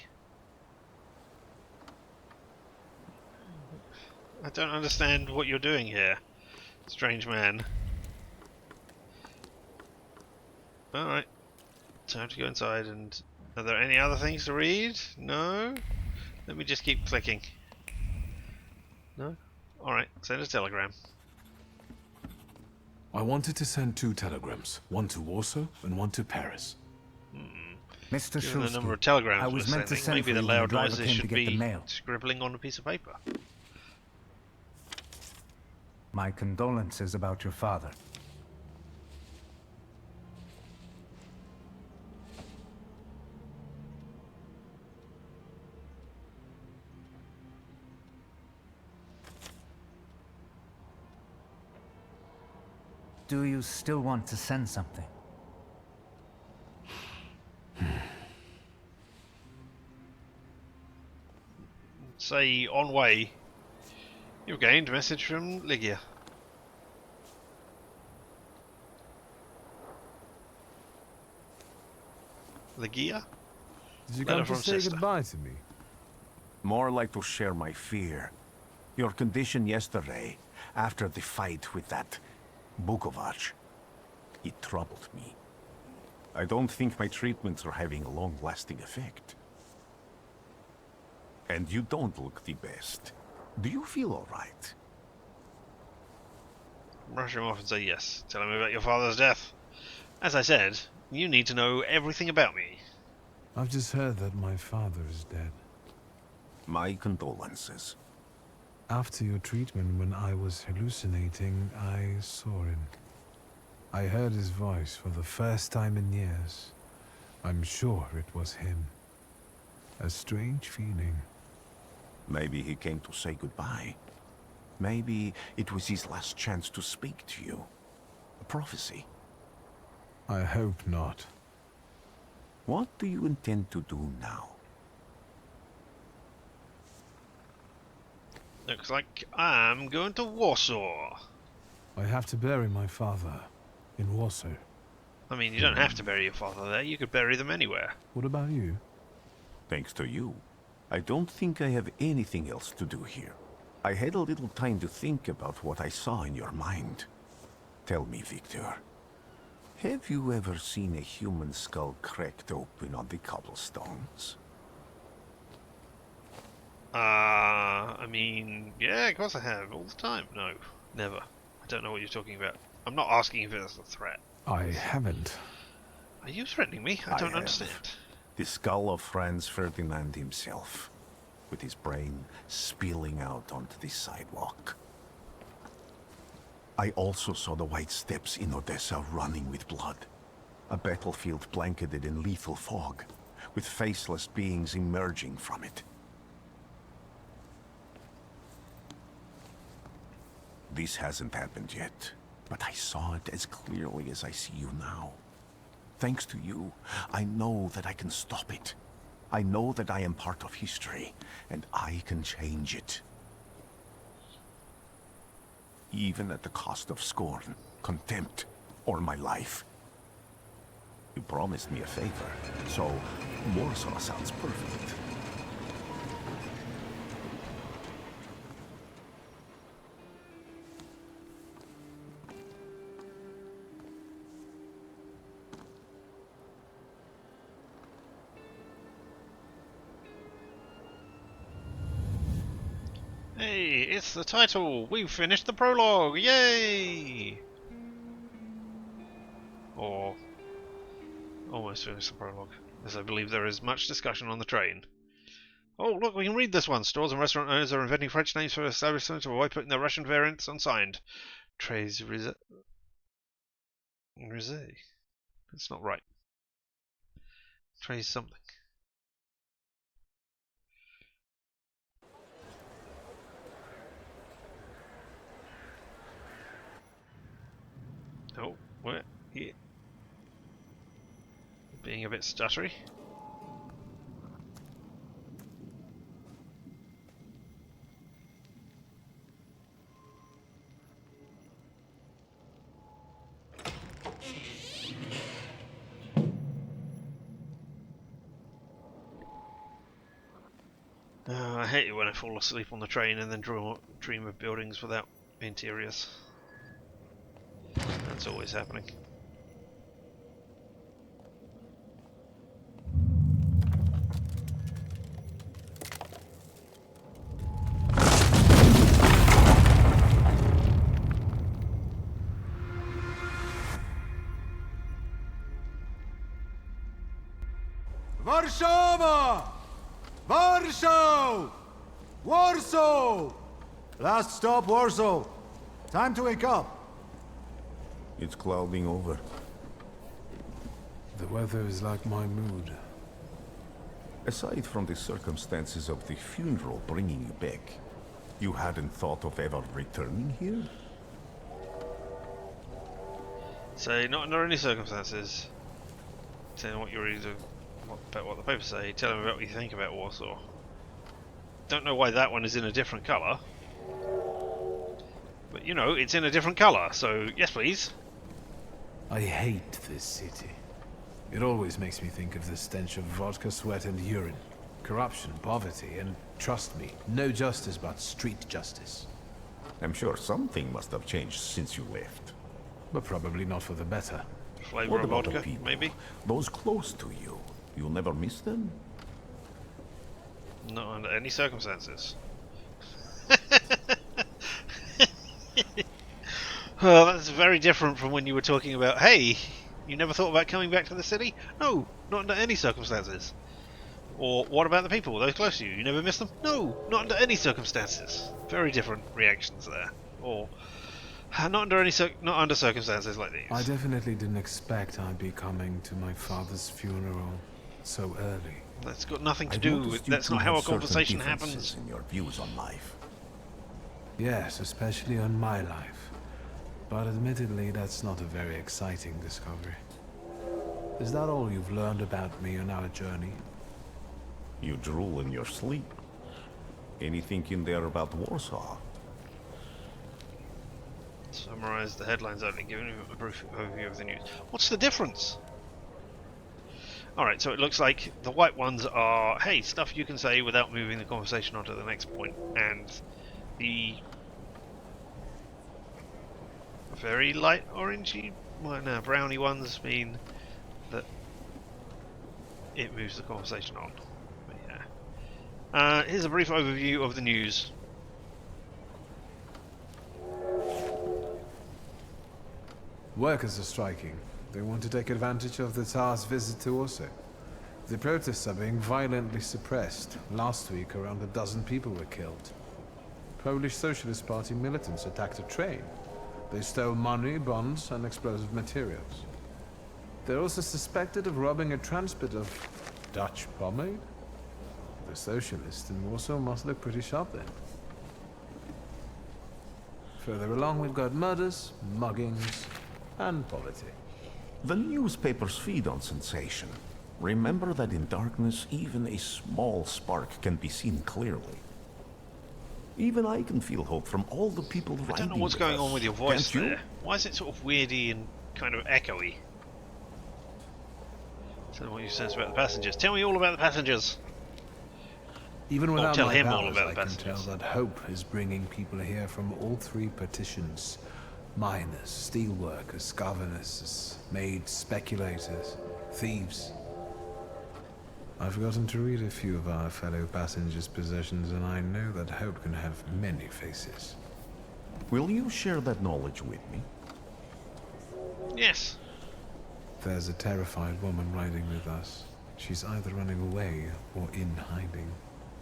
I don't understand what you're doing here, strange man. Alright. Time to go inside and... Are there any other things to read? No? Let me just keep clicking. No? Alright, send a telegram.
I wanted to send 2 telegrams, one to Warsaw and one to Paris.
Mr.
Given the
Shulsky,
number of telegrams
I was
we're
meant to
sending,
send
maybe
for
the
you when
loud
the driver
noises
came to
should
get the
be
mail.
scribbling on a piece of paper.
My condolences about your father. Do you still want to send something?
Say, on way. You've gained a message from Lygia. Lygia?
Did you
Letter
come to
from
say
sister.
goodbye to me?
More like to share my fear. Your condition yesterday, after the fight with that Bukovac, it troubled me. I don't think my treatments are having a long-lasting effect. And you don't look the best. Do you feel all right?
Brush him off and say yes. Tell him about your father's death. As I said, you need to know everything about me.
I've just heard that my father is dead.
My condolences.
After your treatment, when I was hallucinating, I saw him. I heard his voice for the first time in years. I'm sure it was him. A strange feeling.
Maybe he came to say goodbye. Maybe it was his last chance to speak to you. A prophecy.
I hope not.
What do you intend to do now?
Looks like I'm going to Warsaw.
I have to bury my father in Warsaw.
I mean, you don't have to bury your father there. You could bury them anywhere.
What about you?
Thanks to you. I don't think I have anything else to do here. I had a little time to think about what I saw in your mind. Tell me, Wictor. Have you ever seen a human skull cracked open on the cobblestones?
I mean, yeah, of course I have. All the time. No, never. I don't know what you're talking about. I'm not asking if it's a threat.
I haven't.
Are you threatening me? I don't understand.
The skull of Franz Ferdinand himself, with his brain spilling out onto the sidewalk. I also saw the white steps in Odessa running with blood. A battlefield blanketed in lethal fog, with faceless beings emerging from it. This hasn't happened yet, but I saw it as clearly as I see you now. Thanks to you, I know that I can stop it. I know that I am part of history, and I can change it. Even at the cost of scorn, contempt, or my life. You promised me a favor, so Warsaw sounds perfect.
Hey, it's the title! We've finished the prologue! Yay! Or almost finished the prologue. as I believe there is much discussion on the train. Oh, look, we can read this one. Stores and restaurant owners are inventing French names for establishments to avoid putting their Russian variants unsigned. Tres Rizé. That's not right. Tres something. Oh, where? Here. Being a bit stuttery. I hate it when I fall asleep on the train and then dream of buildings without interiors. That's always happening.
Warszawa! Warsaw! Warsaw! Last stop, Warsaw. Time to wake up.
It's clouding over.
The weather is like my mood.
Aside from the circumstances of the funeral bringing you back, you hadn't thought of ever returning here?
So, not under any circumstances. Tell me what you read about what the papers say. Tell them about what you think about Warsaw. Don't know why that one is in a different colour. But, you know, it's in a different colour, so yes please.
I hate this city. It always makes me think of the stench of vodka, sweat and urine. Corruption, poverty, and trust me, no justice but street justice.
I'm sure something must have changed since you left.
But probably not for the better.
Flavour
What
of
about
vodka,
the people?
maybe?
Those close to you. You'll never miss them?
Not under any circumstances. Oh, that's very different from when you were talking about, hey, you never thought about coming back to the city? No, not under any circumstances. Or what about the people, those close to you? You never miss them? No, not under any circumstances. Very different reactions there. Or not under circumstances like these.
I definitely didn't expect I'd be coming to my father's funeral so early.
That's got nothing to do with. That's not how a conversation happens.
In your views on life.
Yes, especially on my life. But admittedly, that's not a very exciting discovery. Is that all you've learned about me on our journey?
You drool in your sleep. Anything in there about Warsaw?
Summarize the headlines only, giving you a brief overview of the news. What's the difference? Alright, so it looks like the white ones are, hey, stuff you can say without moving the conversation on to the next point, and the very light orangey, well, no, browny ones mean that it moves the conversation on. But yeah. Here's a brief overview of the news.
Workers are striking. They want to take advantage of the Tsar's visit to Warsaw. The protests are being violently suppressed. Last week, around a dozen people were killed. Polish Socialist Party militants attacked a train. They stole money, bonds, and explosive materials. They're also suspected of robbing a transport of Dutch pomade. The socialists in Warsaw must look pretty sharp then. Further along, we've got murders, muggings, and poverty.
The newspapers feed on sensation. Remember that in darkness, even a small spark can be seen clearly. Even I can feel hope from all the people riding with us.
I don't know what's going on with your voice
Can't you?
there. Why is it sort of weirdy and kind of echoey? Tell me what you sense about the passengers. Tell me all about the passengers.
Even without
tell
my
him all
powers,
about the
I can tell
passengers.
that hope is bringing people here from all three partitions. Miners, steelworkers, governors, maids, speculators, thieves. I've gotten to read a few of our fellow passengers' possessions, and I know that hope can have many faces.
Will you share that knowledge with me?
Yes.
There's a terrified woman riding with us. She's either running away or in hiding.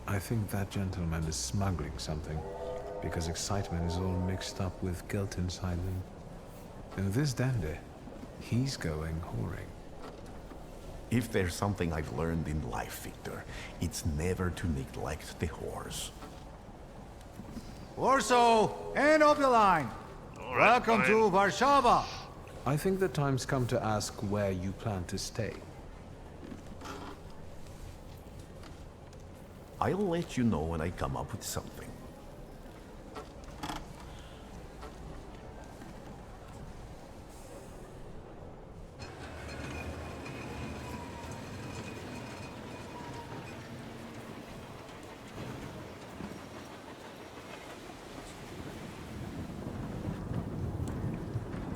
I think that gentleman is smuggling something, because excitement is all mixed up with guilt inside him. And this dandy, he's going whoring.
If there's something I've learned in life, Victor, it's never to neglect the whores.
Warsaw and Obeline! Welcome to Warsaw!
I think the time's come to ask where you plan to stay.
I'll let you know when I come up with something.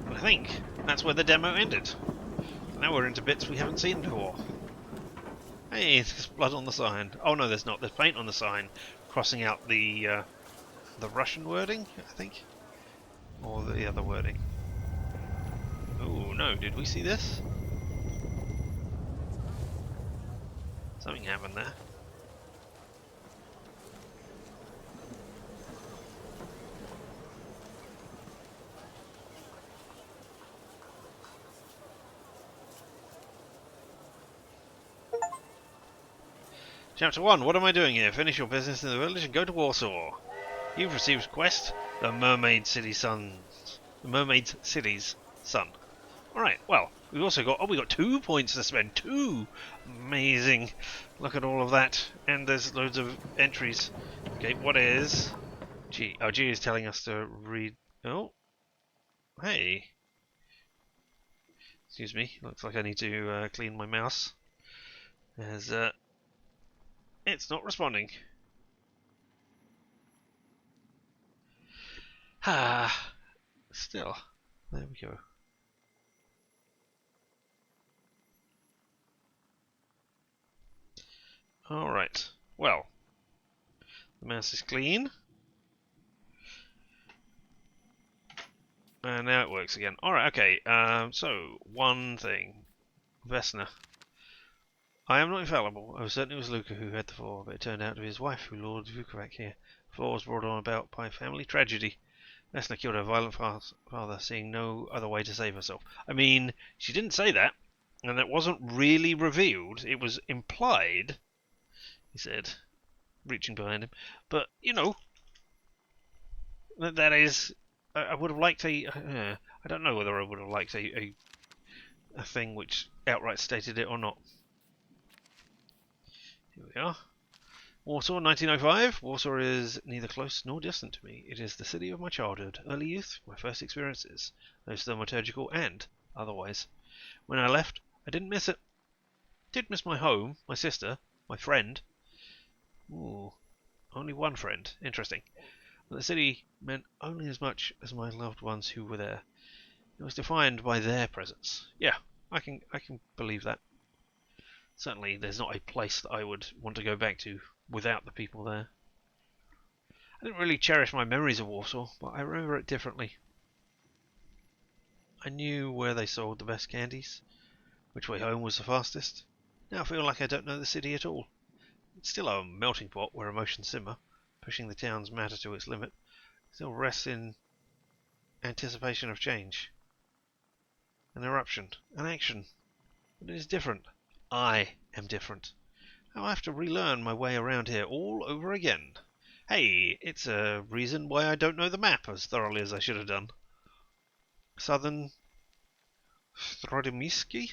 I think that's where the demo ended. Now we're into bits we haven't seen before. Hey, there's blood on the sign. Oh no, there's not. There's paint on the sign, crossing out the Russian wording, I think, or the other wording. Oh no, did we see this? Something happened there. Chapter 1. What am I doing here? Finish your business in the village and go to Warsaw. You've received quest, the Mermaid City's Son. Alright, well, we've also got, oh, we got 2 points to spend. 2! Amazing. Look at all of that. And there's loads of entries. Okay, what is G? Oh, G is telling us to read. Oh. Hey. Excuse me. Looks like I need to clean my mouse. As, it's not responding. Ah, still. There we go. Alright. Well. The mouse is clean. And now it works again. Alright, okay. So, one thing. Vesna. I am not infallible. Oh, certainly it was Luca who had the flaw, but it turned out to be his wife who lured Vukovac here. The flaw was brought on about by family tragedy. Vesna killed her violent father, seeing no other way to save herself. I mean, she didn't say that, and that wasn't really revealed. It was implied, he said, reaching behind him. But, you know, that is... I would have liked a... I don't know whether I would have liked a thing which outright stated it or not. Here we are. Warsaw, 1905. Warsaw is neither close nor distant to me. It is the city of my childhood, early youth, my first experiences, those thaumaturgical and otherwise. When I left, I didn't miss it. Did miss my home, my sister, my friend. Ooh, only one friend. Interesting. But the city meant only as much as my loved ones who were there. It was defined by their presence. Yeah, I can believe that. Certainly, there's not a place that I would want to go back to without the people there. I didn't really cherish my memories of Warsaw, but I remember it differently. I knew where they sold the best candies, which way home was the fastest. Now I feel like I don't know the city at all. It's still a melting pot where emotions simmer, pushing the town's matter to its limit. It still rests in anticipation of change. An eruption, an action. But it is different. I am different. I'll have to relearn my way around here all over again. Hey, it's a reason why I don't know the map as thoroughly as I should have done. Southern Strodimiski?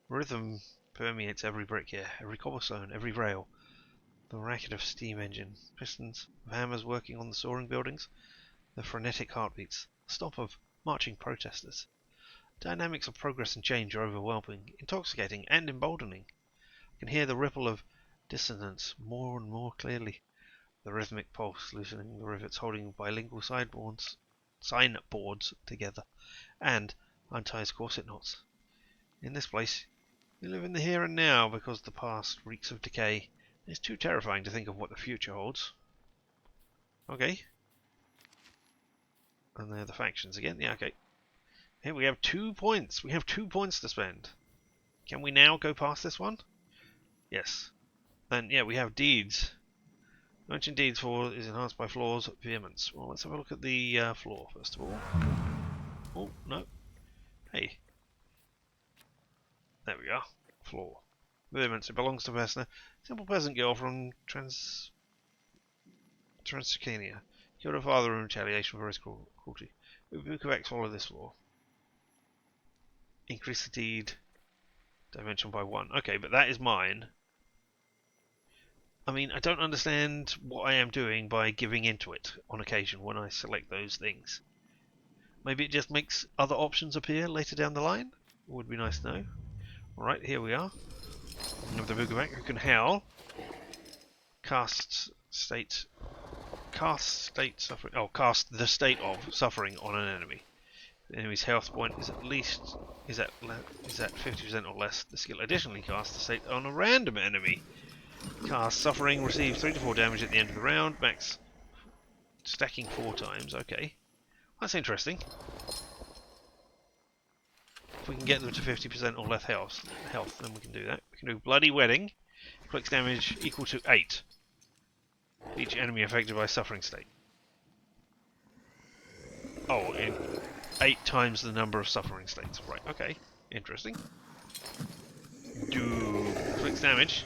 Rhythm permeates every brick here, every cobblestone, every rail. The racket of steam engine, pistons of hammers working on the soaring buildings, the frenetic heartbeats, the stomp of marching protesters. Dynamics of progress and change are overwhelming, intoxicating, and emboldening. I can hear the ripple of dissonance more and more clearly. The rhythmic pulse loosening the rivets holding bilingual signboards together, and unties corset knots. In this place, you live in the here and now because the past reeks of decay. It's too terrifying to think of what the future holds. Okay. And there are the factions again. Yeah, okay. Here we have 2 points. We have 2 points to spend. Can we now go past this one? Yes. And yeah, we have deeds. Mention deeds for is enhanced by floor's vehemence. Well, let's have a look at the floor first of all. Oh, no. Hey. There we are. Floor. Vehemence. It belongs to Vesna. Simple peasant girl from Transylvania. Killed her father in retaliation for his cruelty. Book of X follow this law. Increase the deed dimension by 1. Okay, but that is mine. I mean, I don't understand what I am doing by giving into it on occasion when I select those things. Maybe it just makes other options appear later down the line? Would be nice to know. Alright, here we are. We have the Book of X who can howl. Cast suffering. Oh, cast the state of suffering on an enemy. The enemy's health point is at 50% or less. The skill additionally casts the state on a random enemy. Cast suffering receives 3 to 4 damage at the end of the round. Max stacking 4 times. Okay, that's interesting. If we can get them to 50% or less health, then we can do that. We can do Bloody Wedding. Inflicts damage equal to 8. Each enemy affected by suffering state. Oh, in 8 times the number of suffering states. Right, okay. Interesting. Inflicts damage.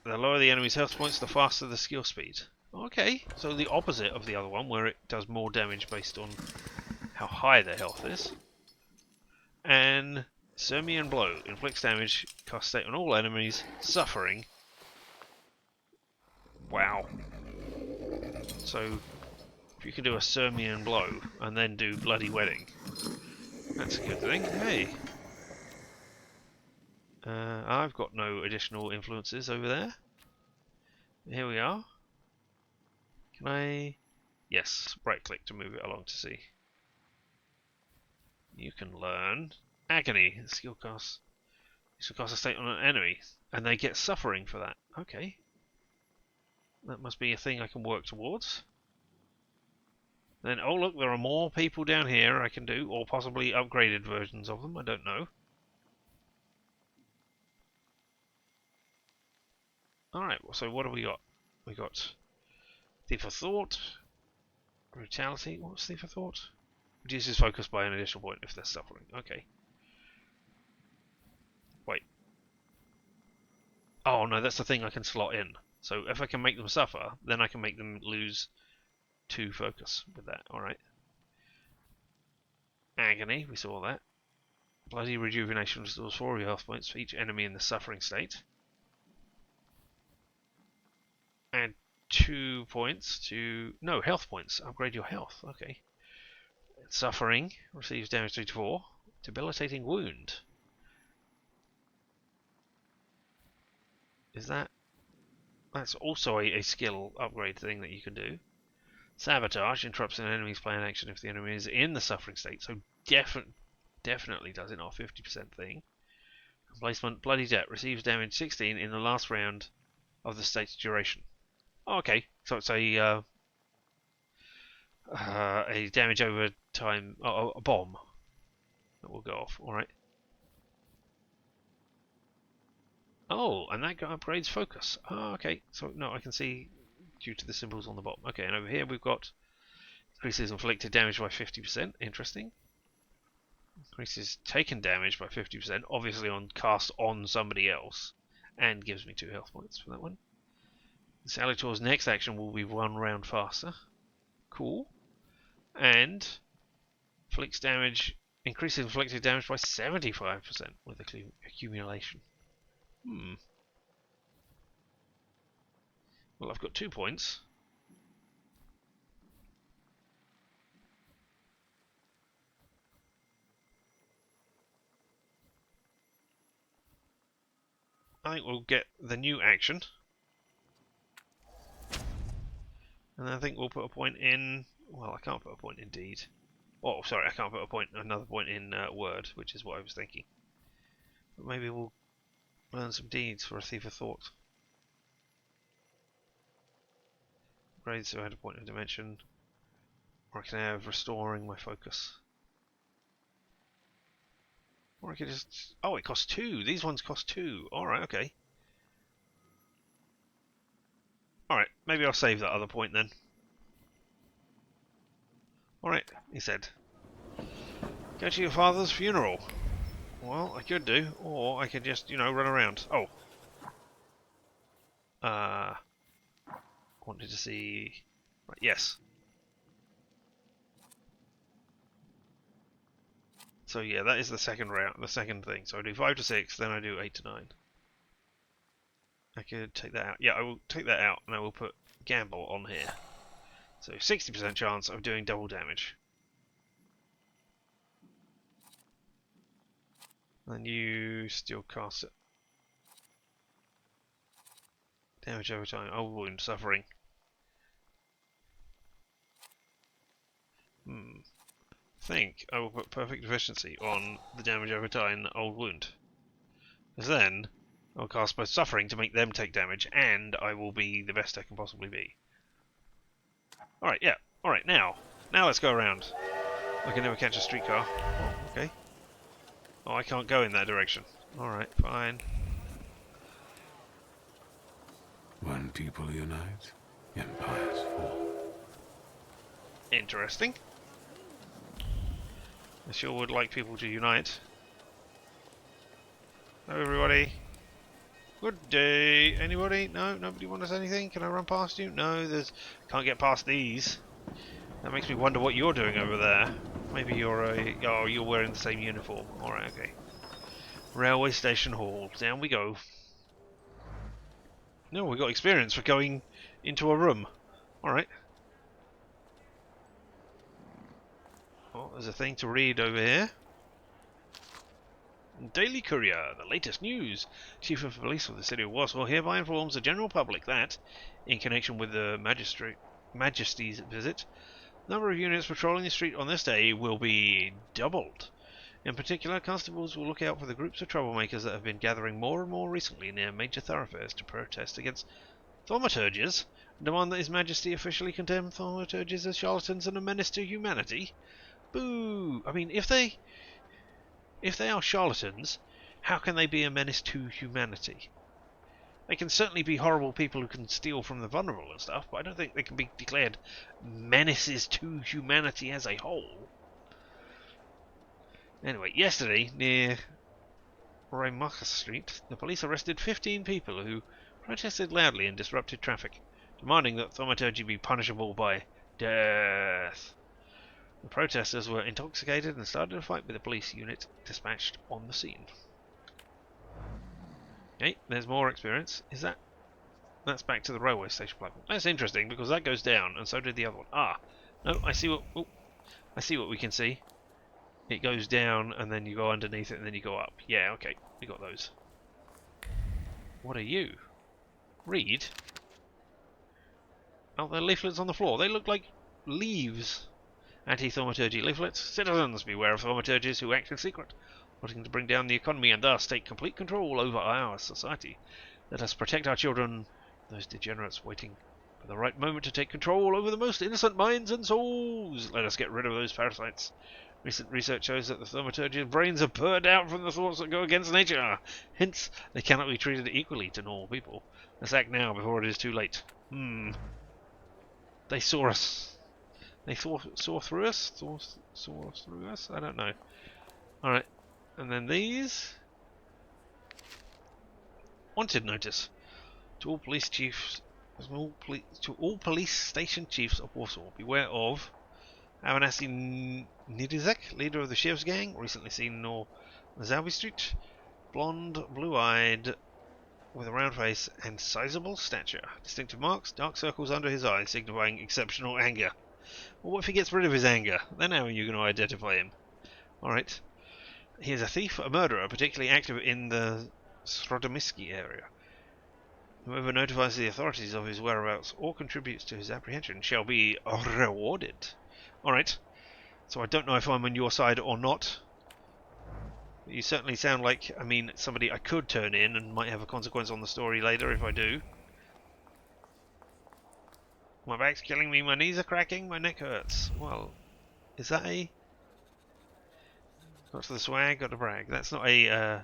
The lower the enemy's health points, the faster the skill speed. Okay, so the opposite of the other one, where it does more damage based on how high their health is. And Sermian Blow. Inflicts damage, cast state on all enemies, suffering. Wow. So, if you can do a Sermian Blow and then do Bloody Wedding, that's a good thing. Hey. I've got no additional influences over there. Here we are. Can I... Yes, right click to move it along to see. You can learn Agony. Skill cast. You should cast a state on an enemy, and they get suffering for that. Okay. That must be a thing I can work towards. Then, oh look, there are more people down here I can do, or possibly upgraded versions of them, I don't know. Alright, so what have we got? We got Thief of Thought, Brutality. What's Thief of Thought? Reduces focus by an additional point if they're suffering. Okay. Wait. Oh no, that's the thing I can slot in. So if I can make them suffer, then I can make them lose 2 focus with that. Alright. Agony, we saw that. Bloody Rejuvenation restores 4 of your health points for each enemy in the suffering state. Add 2 points to... No, health points. Upgrade your health. Okay. Suffering receives damage 3 to 4. Debilitating Wound. Is that... That's also a skill upgrade thing that you can do. Sabotage interrupts an enemy's plan action if the enemy is in the suffering state. So definitely does it, not a 50% thing. Replacement Bloody Debt receives damage 16 in the last round of the state's duration. Oh, okay, so it's a damage over time, a bomb that will go off. All right. Oh, and that upgrades focus. Oh, okay. So no, I can see due to the symbols on the bottom. Okay, and over here we've got increases inflicted damage by 50%. Interesting. Increases taken damage by 50%, obviously on cast on somebody else, and gives me 2 health points for that one. The Salutor's next action will be 1 round faster. Cool. And inflicts damage, increases inflicted damage by 75% with accumulation. Well, I've got 2 points. I think we'll get the new action. And I think we'll put a point in... Well, I can't put a point in deed. Oh, sorry, I can't put another point in word, which is what I was thinking. But maybe we'll learn some deeds for a Thief of Thought. Upgrades, so I had a point of dimension. Or I can have restoring my focus. Or I could just... Oh, it costs 2. These ones cost 2. Alright, okay. Alright, maybe I'll save that other point then. Alright, he said. Go to your father's funeral. Well, I could do, or I could just, run around. Oh. Wanted to see... Right, yes. So yeah, that is the second round, the second thing. So I do 5 to 6, then I do 8 to 9. I could take that out. Yeah, I will take that out, and I will put gamble on here. So 60% chance of doing double damage. And you still cast it. Damage over time. Oh, wound, suffering. Think I will put perfect efficiency on the damage over time, old wound. Because then I'll cast both suffering to make them take damage, and I will be the best I can possibly be. Alright, yeah. Alright, now let's go around. I can never catch a streetcar. Oh, okay. Oh, I can't go in that direction. Alright, fine.
When people unite, empires fall.
Interesting. I sure would like people to unite. Hello, everybody. Good day. Anybody? No? Nobody wants anything? Can I run past you? No, can't get past these. That makes me wonder what you're doing over there. Maybe you're you're wearing the same uniform. Alright, okay. Railway Station Hall. Down we go. No, we got experience for going into a room. Alright. Oh, there's a thing to read over here. Daily Courier, the latest news. Chief of Police of the City of Warsaw hereby informs the general public that, in connection with the Majesty's visit, the number of units patrolling the street on this day will be doubled. In particular, constables will look out for the groups of troublemakers that have been gathering more and more recently near major thoroughfares to protest against thaumaturges, and demand that His Majesty officially condemn thaumaturges as charlatans and a menace to humanity. Boo! I mean, if they are charlatans, how can they be a menace to humanity? They can certainly be horrible people who can steal from the vulnerable and stuff, but I don't think they can be declared menaces to humanity as a whole. Anyway, yesterday, near Raymacher Street, the police arrested 15 people who protested loudly and disrupted traffic, demanding that thaumaturgy be punishable by death. The protesters were intoxicated and started a fight with the police unit dispatched on the scene. Okay, there's more experience. Is that... That's back to the railway station platform. That's interesting because that goes down and so did the other one. Ah, no, I see what... Oh, I see what we can see. It goes down and then you go underneath it and then you go up. Yeah, okay, we got those. What are you? Read? Oh, they're leaflets on the floor. They look like leaves. Anti-thaumaturgy leaflets. Citizens, beware of thaumaturges who act in secret, wanting to bring down the economy and thus take complete control over our society. Let us protect our children, those degenerates waiting for the right moment to take control over the most innocent minds and souls. Let us get rid of those parasites. Recent research shows that the thaumaturge's brains are burned out from the thoughts that go against nature. Hence, they cannot be treated equally to normal people. Let's act now before it is too late. They saw us. They saw through us? Saw through us? I don't know. Alright. And then these. Wanted notice. To all police chiefs... To all police station chiefs of Warsaw, beware of Avanasi Nidizek, leader of the Sheriff's Gang, recently seen on Zalby Street. Blonde, blue-eyed, with a round face and sizable stature. Distinctive marks, dark circles under his eyes, signifying exceptional anger. Well, what if he gets rid of his anger? Then how are you going to identify him? Alright. He is a thief, a murderer, particularly active in the Srodomiski area. Whoever notifies the authorities of his whereabouts or contributes to his apprehension shall be rewarded. Alright. So I don't know if I'm on your side or not. You certainly sound like, I mean, somebody I could turn in and might have a consequence on the story later if I do. My back's killing me, my knees are cracking, my neck hurts. Well, is that a... Got to the swag, got to brag. That's not a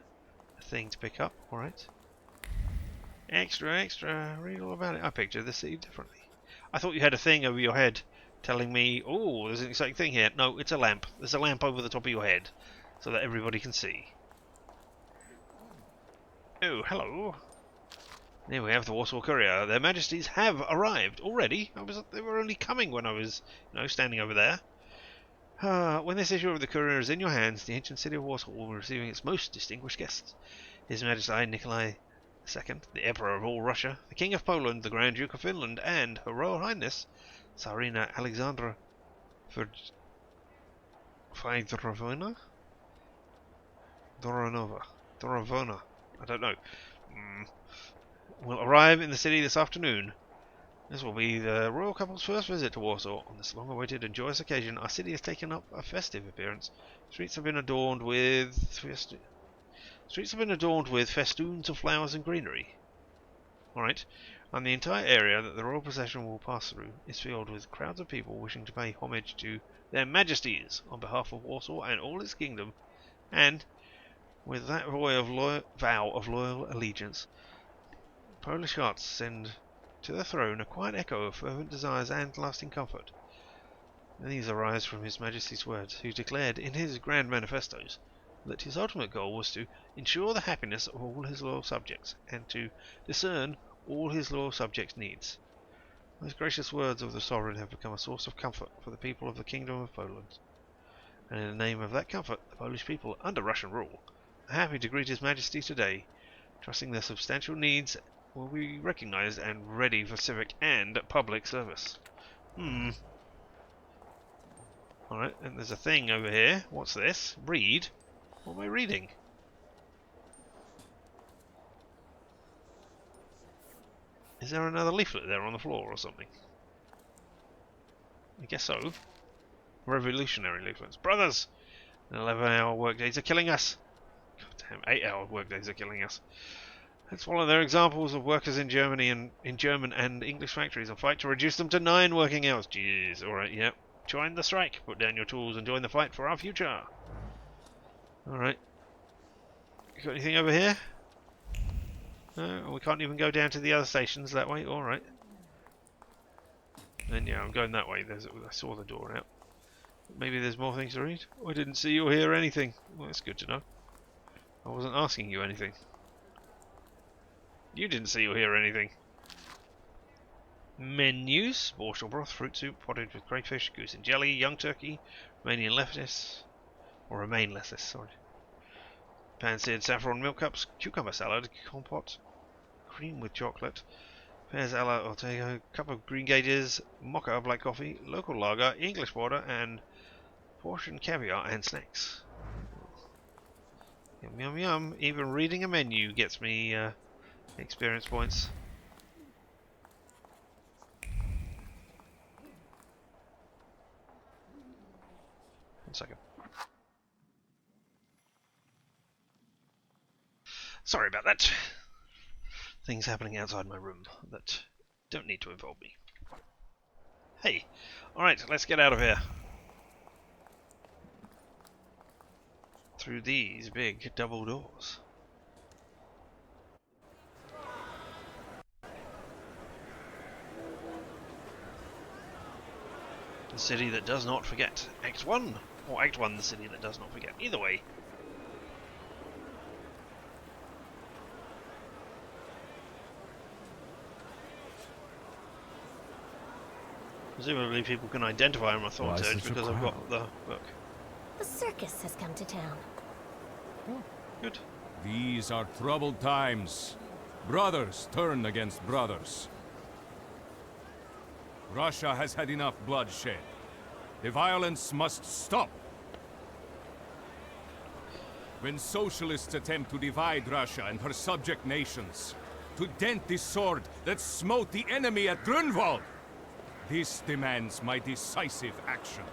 thing to pick up. All right. Extra, extra. Read all about it. I pictured the city differently. I thought you had a thing over your head telling me, oh, there's an exciting thing here. No, it's a lamp. There's a lamp over the top of your head so that everybody can see. Oh, hello. Here we have the Warsaw Courier. Their Majesties have arrived already. They were only coming when I was, standing over there. When this issue of the Courier is in your hands, the ancient city of Warsaw will be receiving its most distinguished guests. His Majesty Nikolai II, the Emperor of all Russia, the King of Poland, the Grand Duke of Finland, and Her Royal Highness, Tsarina Alexandra Fyodorovna? Dorovona. I don't know. Will arrive in the city this afternoon. This will be the royal couple's first visit to Warsaw. On this long-awaited and joyous occasion, our city has taken up a festive appearance. Streets have been adorned with festoons of flowers and greenery. Alright, and the entire area that the royal procession will pass through is filled with crowds of people wishing to pay homage to their majesties on behalf of Warsaw and all its kingdom, and with that vow of loyal allegiance, Polish hearts send to the throne a quiet echo of fervent desires and lasting comfort. And these arise from His Majesty's words, who declared in his grand manifestos that his ultimate goal was to ensure the happiness of all his loyal subjects, and to discern all his loyal subjects' needs. Those gracious words of the sovereign have become a source of comfort for the people of the Kingdom of Poland. And in the name of that comfort, the Polish people, under Russian rule, are happy to greet His Majesty today, trusting their substantial needs will be recognized and ready for civic and public service. Alright, and there's a thing over here. What's this? Read? What am I reading? Is there another leaflet there on the floor or something? I guess so. Revolutionary leaflets. Brothers! 11-hour workdays are killing us. God damn, 8-hour workdays are killing us. Let's follow their examples of workers in Germany and in German and English factories and fight to reduce them to 9 working hours. Jeez, alright, yep. Join the strike, put down your tools and join the fight for our future. Alright. You got anything over here? No, we can't even go down to the other stations that way. Alright. Then yeah, I'm going that way. I saw the door out. Maybe there's more things to read? I didn't see or hear anything. Well, that's good to know. I wasn't asking you anything. You didn't see or hear anything. Menus: borscht broth, fruit soup, potted with crayfish, goose and jelly, young turkey, Romanian lettuce, or romaine lettuce, sorry. Pan-seared saffron milk cups, cucumber salad, compote, cream with chocolate, pears a la Ortega, cup of green gages, mocha black coffee, local lager, English water, and portion caviar and snacks. Yum yum yum. Even reading a menu gets me experience points. One second. Sorry about that. Things happening outside my room that don't need to involve me. Hey, alright, let's get out of here. Through these big double doors. The city that does not forget. Act 1! Or Act 1, the city that does not forget. Either way. Presumably people can identify my Thaumaturge because I've got the book.
The circus has come to town.
Oh, good.
These are troubled times. Brothers turn against brothers. Russia has had enough bloodshed. The violence must stop. When socialists attempt to divide Russia and her subject nations, to dent the sword that smote the enemy at Grunwald, this demands my decisive action.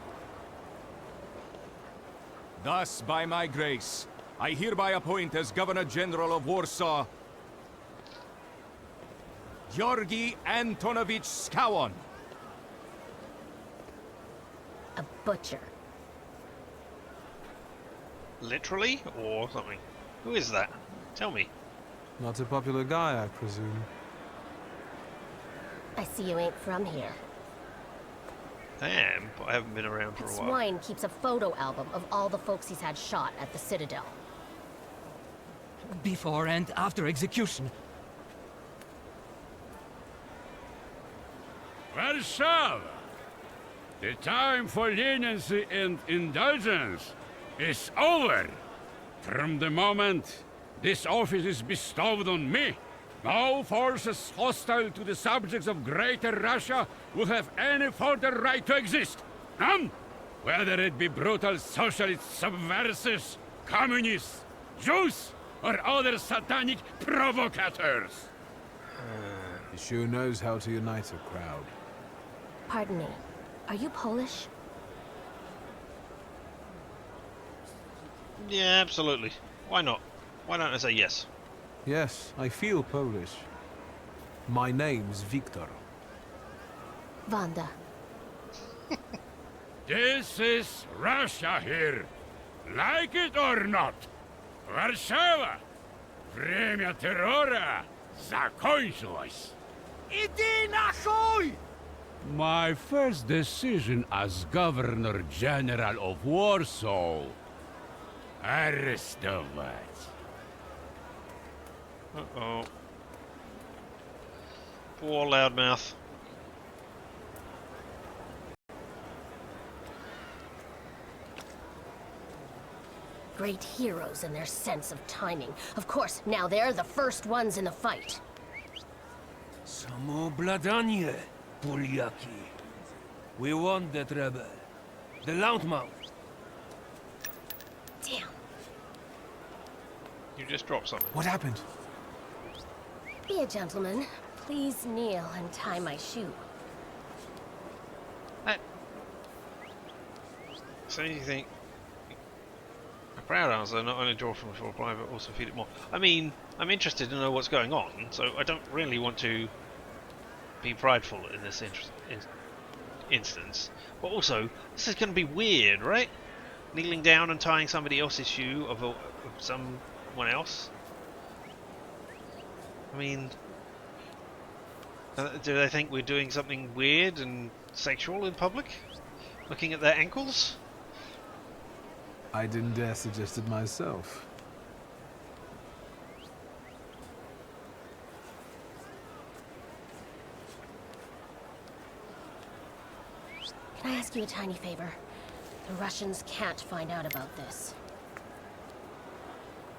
Thus, by my grace, I hereby appoint as Governor-General of Warsaw, Georgi Antonovich Skowon.
A butcher.
Literally, or something? Who is that? Tell me.
Not a popular guy, I presume.
I see you ain't from here.
I am, but I haven't been around for a while.
Swine keeps a photo album of all the folks he's had shot at the Citadel.
Before and after execution.
Warsaw! The time for leniency and indulgence is over. From the moment this office is bestowed on me, no forces hostile to the subjects of Greater Russia will have any further right to exist. None! Whether it be brutal socialist subversives, communists, Jews, or other satanic provocators.
He sure knows how to unite a crowd.
Pardon me, are you Polish?
Yeah, absolutely. Why not? Why don't I say yes?
Yes, I feel Polish. My name's Wictor.
Wanda.
This is Russia here. Like it or not. Warsaw! Время террора закончилось.
Иди нахуй!
My first decision as Governor General of Warsaw. Arrestować.
Uh-oh. Poor loudmouth.
Great heroes in their sense of timing. Of course, now they're the first ones in the fight.
Samobladanie, Poliaki. We want that rebel. The loudmouth.
Damn.
You just dropped something.
What happened?
Be a gentleman. Please kneel and tie my shoe.
So you think a proud answer not only draw from a full reply but also feed it more. I mean, I'm interested to know what's going on, so I don't really want to be prideful in this instance. But also, this is going to be weird, right? Kneeling down and tying somebody else's shoe of someone else. I mean, do they think we're doing something weird and sexual in public? Looking at their ankles?
I didn't dare suggest it myself.
Can I ask you a tiny favor? The Russians can't find out about this.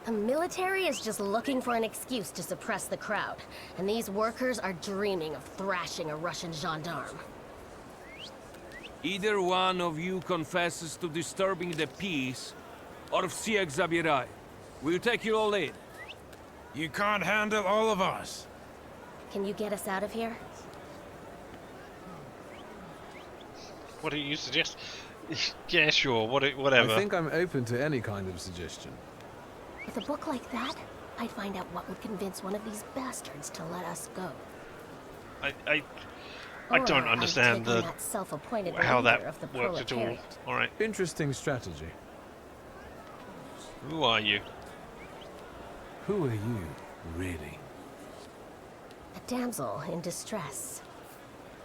The military is just looking for an excuse to suppress the crowd, and these workers are dreaming of thrashing a Russian gendarme.
Either one of you confesses to disturbing the peace, or всех забирай. We'll take you all in.
You can't handle all of us.
Can you get us out of here?
What do you suggest? Yeah, sure. Whatever.
I think I'm open to any kind of suggestion.
With a book like that, I'd find out what would convince one of these bastards to let us go.
I don't understand
that self-appointed
how
leader
that
of the
works at all.
proletariat.
Alright.
Interesting strategy.
Who are you?
Who are you, really?
A damsel in distress.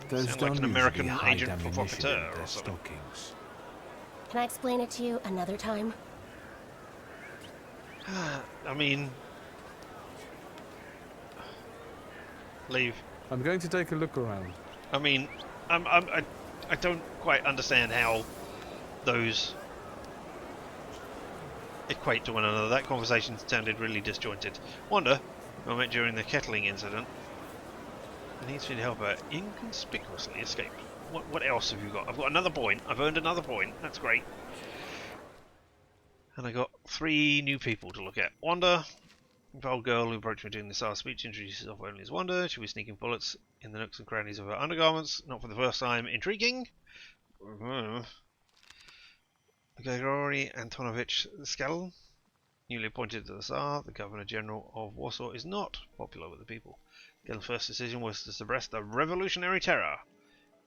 Those
Sound like an
don't
American
usually hide
agent
ammunition
provocateur
in their
or something.
stockings.
Can I explain it to you another time?
I mean, leave.
I'm going to take a look around.
I mean, I don't quite understand how those equate to one another. That conversation sounded really disjointed. Wonder, I met during the kettling incident. I need to help her inconspicuously escape. What else have you got? I've got another point. I've earned another point. That's great. And I got 3 new people to look at. Wanda, the old girl who approached me during the SAR speech, introduced herself only as Wanda. She was sneaking bullets in the nooks and crannies of her undergarments. Not for the first time. Intriguing. Gregory Antonovich Skell, newly appointed to the Tsar, the Governor General of Warsaw, is not popular with the people. Skell's first decision was to suppress the revolutionary terror,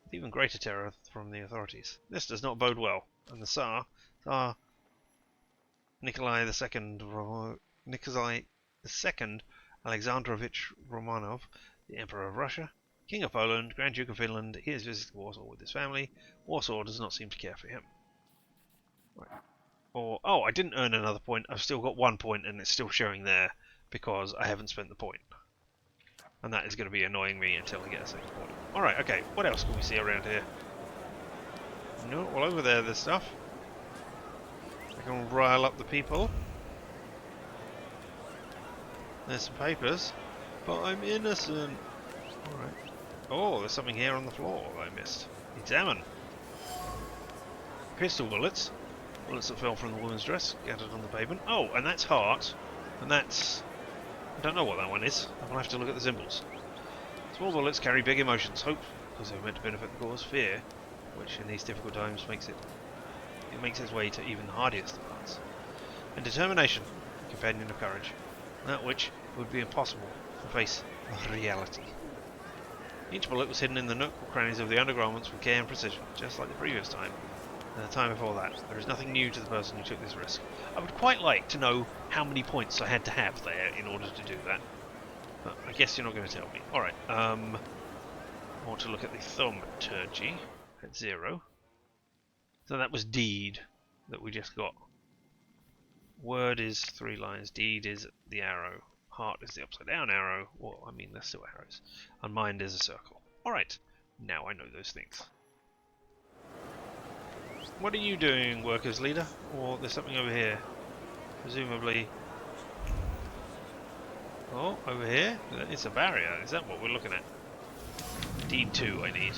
with even greater terror from the authorities. This does not bode well, and the Tsar Nikolai II Alexandrovich Romanov, the Emperor of Russia, King of Poland, Grand Duke of Finland. He has visited Warsaw with his family. Warsaw does not seem to care for him. Right. Or, oh, I didn't earn another point. I've still got 1 point and it's still showing there because I haven't spent the point. And that is going to be annoying me until I get a second point. Alright, okay. What else can we see around here? No, well over there's stuff. I can rile up the people. There's some papers. But I'm innocent. Alright. Oh, there's something here on the floor that I missed. Examine. Pistol bullets. Bullets that fell from the woman's dress, scattered on the pavement. Oh, and that's heart. And that's... I don't know what that one is. I'll have to look at the symbols. Small bullets carry big emotions. Hope, because they're meant to benefit the cause. Fear, which in these difficult times makes its way to even the hardiest of hearts. And determination, companion of courage. That which would be impossible to face reality. Each bullet was hidden in the nook or crannies of the undergarments with care and precision, just like the previous time. And the time before that, there is nothing new to the person who took this risk. I would quite like to know how many points I had to have there in order to do that. But I guess you're not going to tell me. Alright, I want to look at the Thaumaturge at 0. So that was deed that we just got. Word is 3 lines, deed is the arrow, heart is the upside down arrow, well, I mean, they're still arrows, and mind is a circle. Alright, now I know those things. What are you doing, workers leader? Or there's something over here. Presumably... Oh, over here? It's a barrier. Is that what we're looking at? Deed 2 I need.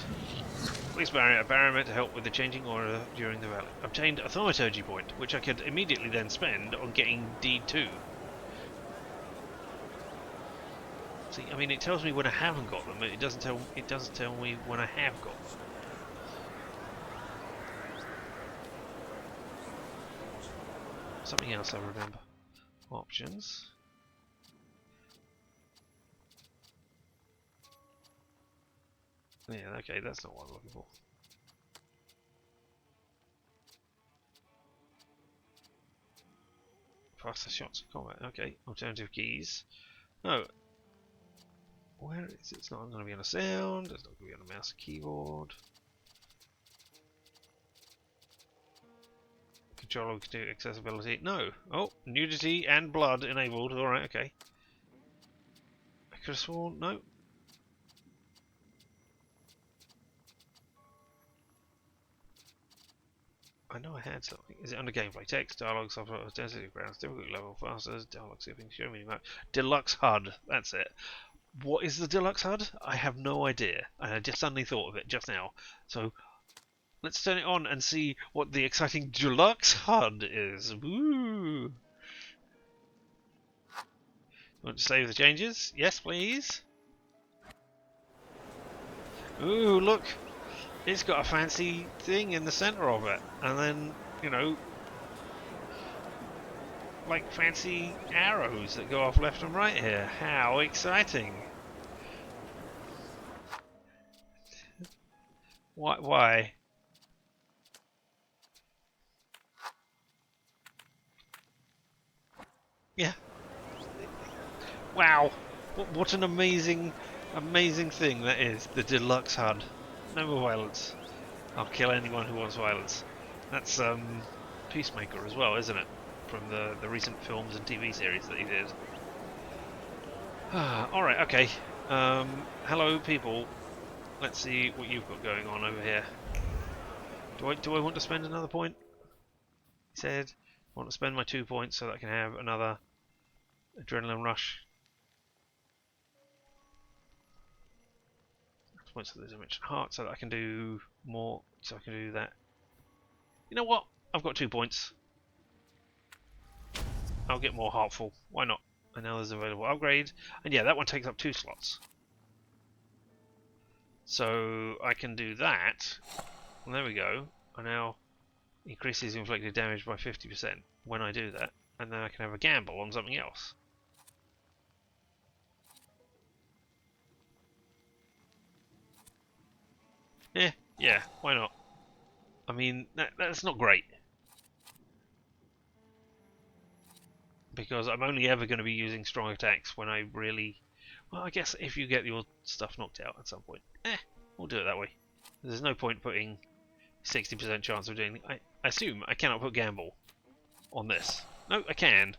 Police barrier, a barrier meant to help with the changing order during the rally. Obtained a thaumaturgy point, which I could immediately then spend on getting deed 2. See, I mean, it tells me when I haven't got them, but it doesn't tell me when I have got them. Something else I remember. Options. Yeah, okay, that's not what I'm looking for. Faster shots of combat. Okay, alternative keys. No. Where is it? It's not going to be on a sound. It's not going to be on a mouse and keyboard. Control we can do accessibility. No. Oh, nudity and blood enabled. Alright, okay. I could have sworn. No. I know I had something. Is it under gameplay? Text, dialogue, subtitles, density, grounds, difficulty level, faster, dialogue skipping, show me map. Deluxe HUD. That's it. What is the deluxe HUD? I have no idea. I just suddenly thought of it just now. So let's turn it on and see what the exciting deluxe HUD is. Woo! Want to save the changes? Yes, please. Ooh, look! It's got a fancy thing in the center of it, and then, you know, like fancy arrows that go off left and right here. How exciting! Why? Yeah. Wow! What an amazing thing that is. The deluxe HUD. No more violence. I'll kill anyone who wants violence. That's Peacemaker as well, isn't it? From the recent films and TV series that he did. Alright, okay. Hello people. Let's see what you've got going on over here. Do I want to spend another point? He said, I want to spend my 2 points so that I can have another adrenaline rush. Points of the dimension heart so that I can do more, so I can do that. You know what? I've got 2 points. I'll get more heartful. Why not? And now there's available upgrade. And yeah, that one takes up 2 slots. So I can do that. And there we go. I now increases inflicted damage by 50% when I do that. And then I can have a gamble on something else. Yeah, why not? I mean, that's not great. because I'm only ever going to be using strong attacks when I really... Well, I guess if you get your stuff knocked out at some point. We'll do it that way. There's no point putting 60% chance of doing... I assume I cannot put gamble on this. No, I can.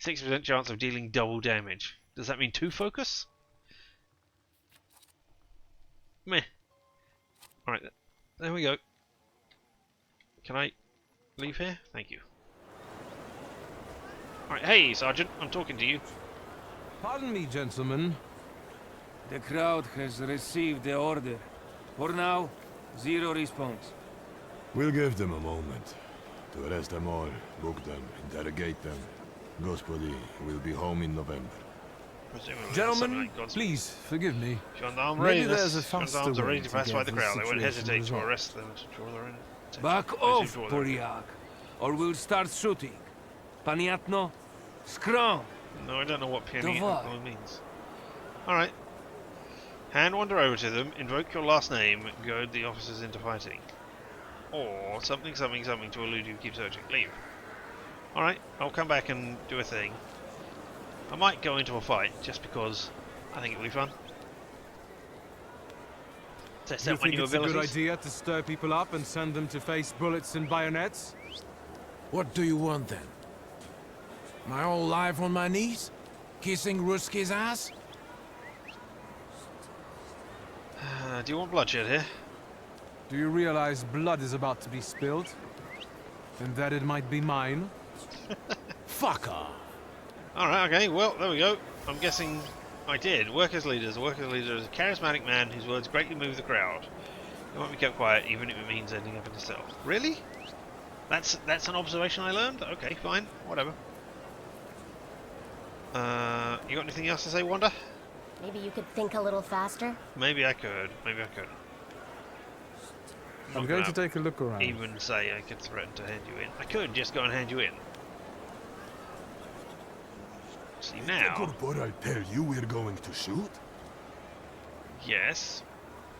60% chance of dealing double damage. Does that mean 2 focus? Meh. Alright, there we go. Can I leave here? Thank you. Alright, hey, Sergeant, I'm talking to you.
Pardon me, gentlemen.
The crowd has received the order. For now, 0 response.
We'll give them a moment to arrest them all, book them, interrogate them. Gospodi will be home in November.
Gentlemen, please forgive me.
Gendarmes
Maybe there's a faster
are
way
ready to
to
pacify
get
the
this
crowd. They won't
situation
hesitate to
resolved.
arrest them to draw their attention.
Back off, Poriak, or we'll start shooting. Paniatno, scrum.
No, I don't know what
Devar.
pianino means. Alright. Hand wander over to them, invoke your last name, goad the officers into fighting. Or something something something to elude you, keep searching. Leave. Alright, I'll come back and do a thing. I might go into a fight, just because I think it'll be fun. Test
Do you
out my
think
new
it's a good
abilities.
idea to stir people up and send them to face bullets and bayonets?
What do you want then? My whole life on my knees? Kissing Ruski's ass?
Do you want bloodshed here?
Do you realize blood is about to be spilled? And that it might be mine?
Fuck off!
Alright, okay, well, there we go. I'm guessing I did. Workers' leaders. A workers' leader is a charismatic man whose words greatly move the crowd. He won't be kept quiet, even if it means ending up in a cell. Really? That's an observation I learned? Okay, fine, whatever. You got anything else to say, Wanda?
Maybe you could think a little faster?
Maybe I could. Maybe I could.
I'm going to take a look around.
Even say I could threaten to hand you in. I could just go and hand you in. See now.
Corporal tell you we're going to shoot?
Yes.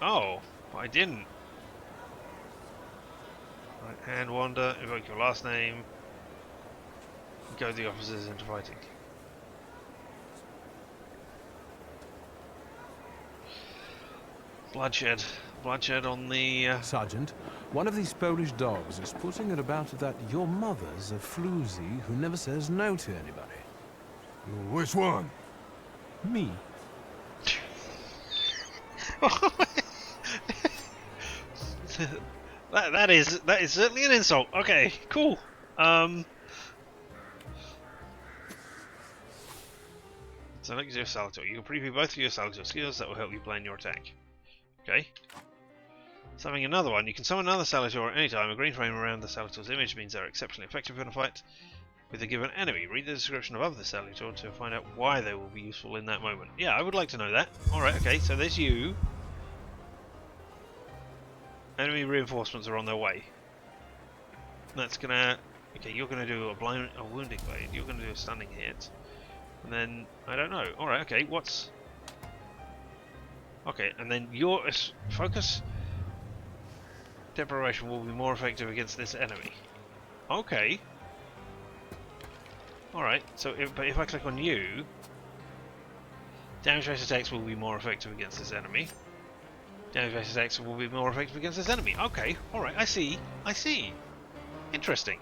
Oh, I didn't. Right, hand wander, evoke your last name. Go the officers into fighting. Bloodshed. Bloodshed on the...
Sergeant, one of these Polish dogs is putting it about that your mother's a floozy who never says no to anybody.
Which one?
Me.
that is certainly an insult. Okay, cool. Select your salutor. You can preview both of your salutor skills that will help you plan your attack. Okay. Summoning another one. You can summon another salutor at any time. A green frame around the salutor's image means they're exceptionally effective in a fight with a given enemy. Read the description above the salutor to find out why they will be useful in that moment. Yeah, I would like to know that. Alright, okay, so there's you. Enemy reinforcements are on their way. That's gonna... Okay, you're gonna do a wounding blade. You're gonna do a stunning hit. And then, I don't know. Alright, okay, what's... Okay, and then your focus deprivation will be more effective against this enemy. Okay. Alright, so if I click on you, damage-based attacks will be more effective against this enemy. Damage-based attacks will be more effective against this enemy. Okay, alright, I see. Interesting.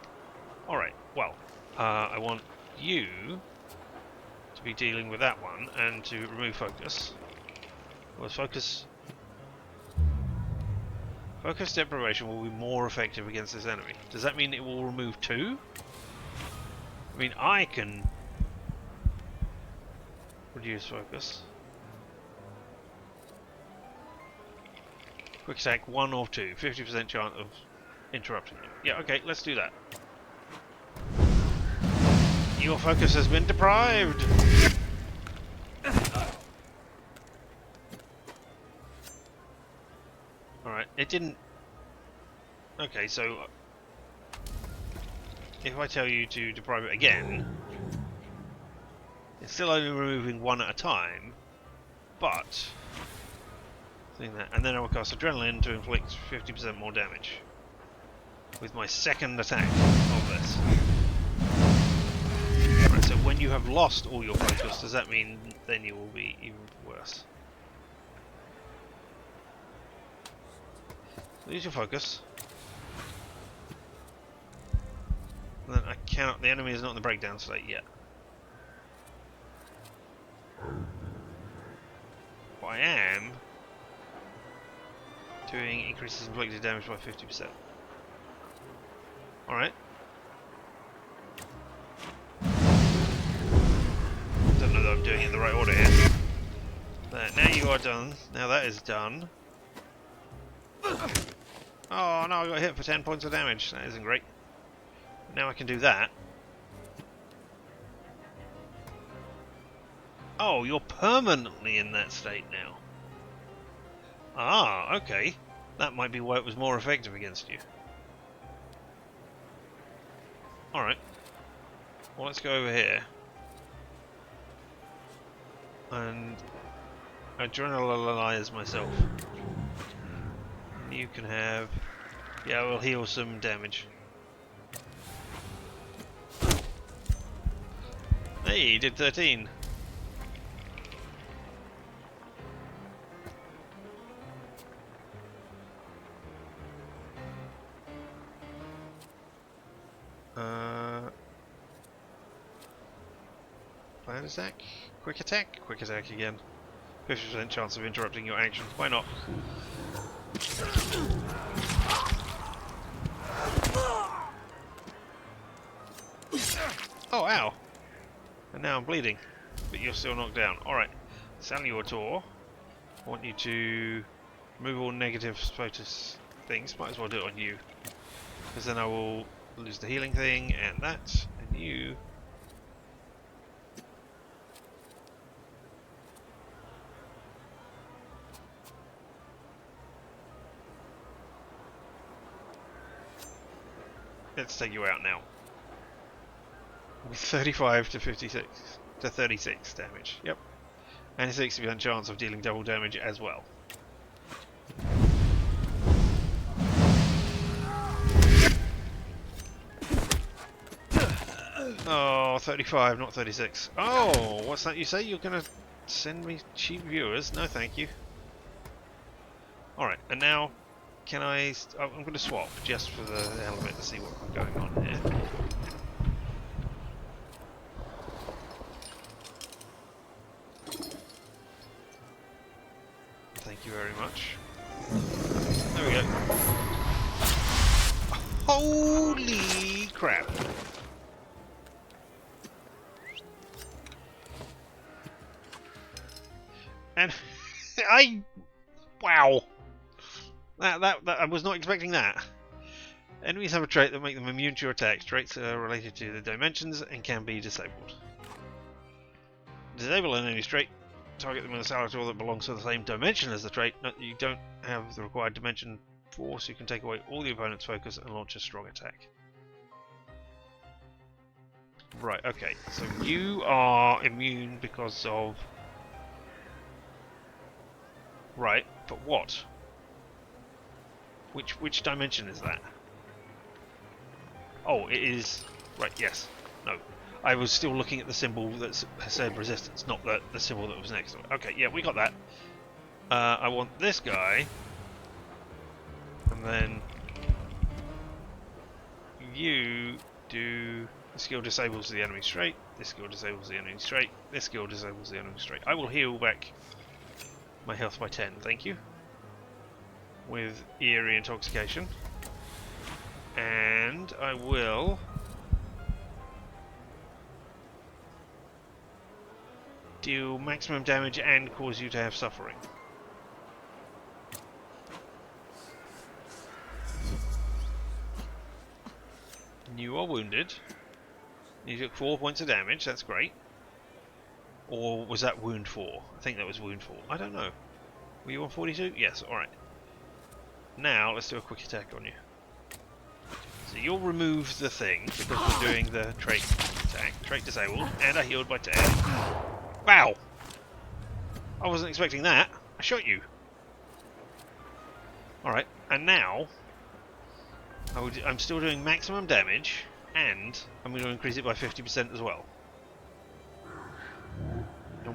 Alright, well, I want you to be dealing with that one and to remove focus. Well, focus deprivation will be more effective against this enemy. Does that mean it will remove 2? I mean, I can reduce focus. Quick attack 1 or 2, 50% chance of interrupting you. Yeah, okay, let's do that. Your focus has been deprived! Alright, it didn't... Okay, so... If I tell you to deprive it again... It's still only removing 1 at a time, but... And then I will cast Adrenaline to inflict 50% more damage. With my second attack of this. Right, when you have lost all your focus, does that mean then you will be even worse? Lose your focus. And then I cannot. The enemy is not in the breakdown state yet. But I am doing increases inflicted damage by 50%. Alright. Don't know that I'm doing it in the right order here. There, now you are done. Now that is done. Oh no, I got hit for 10 points of damage. That isn't great. Now I can do that. Oh, you're permanently in that state now. Ah, okay. That might be why it was more effective against you. Alright. Well, let's go over here. And adrenalize myself. You can have... Yeah, we'll heal some damage. Hey, you did 13. Plan attack? Quick attack? Quick attack again. 50% chance of interrupting your action. Why not? Oh, ow! And now I'm bleeding. But you're still knocked down. Alright. Saluator. I want you to remove all negative focus things. Might as well do it on you. Because then I will lose the healing thing and that. And you... Let's take you out now. With 35 to 56 to 36 damage. Yep. And a 60% chance of dealing double damage as well. Oh, 35, not 36. Oh, what's that you say? You're gonna send me cheap viewers? No, thank you. Alright, and now can I... I'm going to swap just for the hell of it to see what's going on here. Thank you very much. There we go. Holy crap! And wow! That I was not expecting that. Enemies have a trait that make them immune to your attacks. Traits are related to the dimensions and can be disabled. Disable an enemy trait. Target them with a salutor that belongs to the same dimension as the trait. No, you don't have the required dimension for, so you can take away all the opponent's focus and launch a strong attack. Right, okay. So you are immune because of... Right, but what? Which dimension is that? Oh, it is... Right, yes. No. I was still looking at the symbol that said resistance, not the symbol that was next to it. Okay, yeah, we got that. I want this guy. And then... You do... This skill disables the enemy straight. This skill disables the enemy straight. This skill disables the enemy straight. I will heal back my health by 10, thank you. With eerie intoxication, and I will deal maximum damage and cause you to have suffering. You are wounded. You took 4 points of damage, that's great. Or was that wound 4? I think that was wound 4. I don't know. Were you on 42? Yes, alright. Now, let's do a quick attack on you. So you'll remove the thing, because we're doing the trait attack. Trait disabled, and I healed by 10. Wow! I wasn't expecting that. I shot you. Alright, and now, I'm still doing maximum damage, and I'm going to increase it by 50% as well.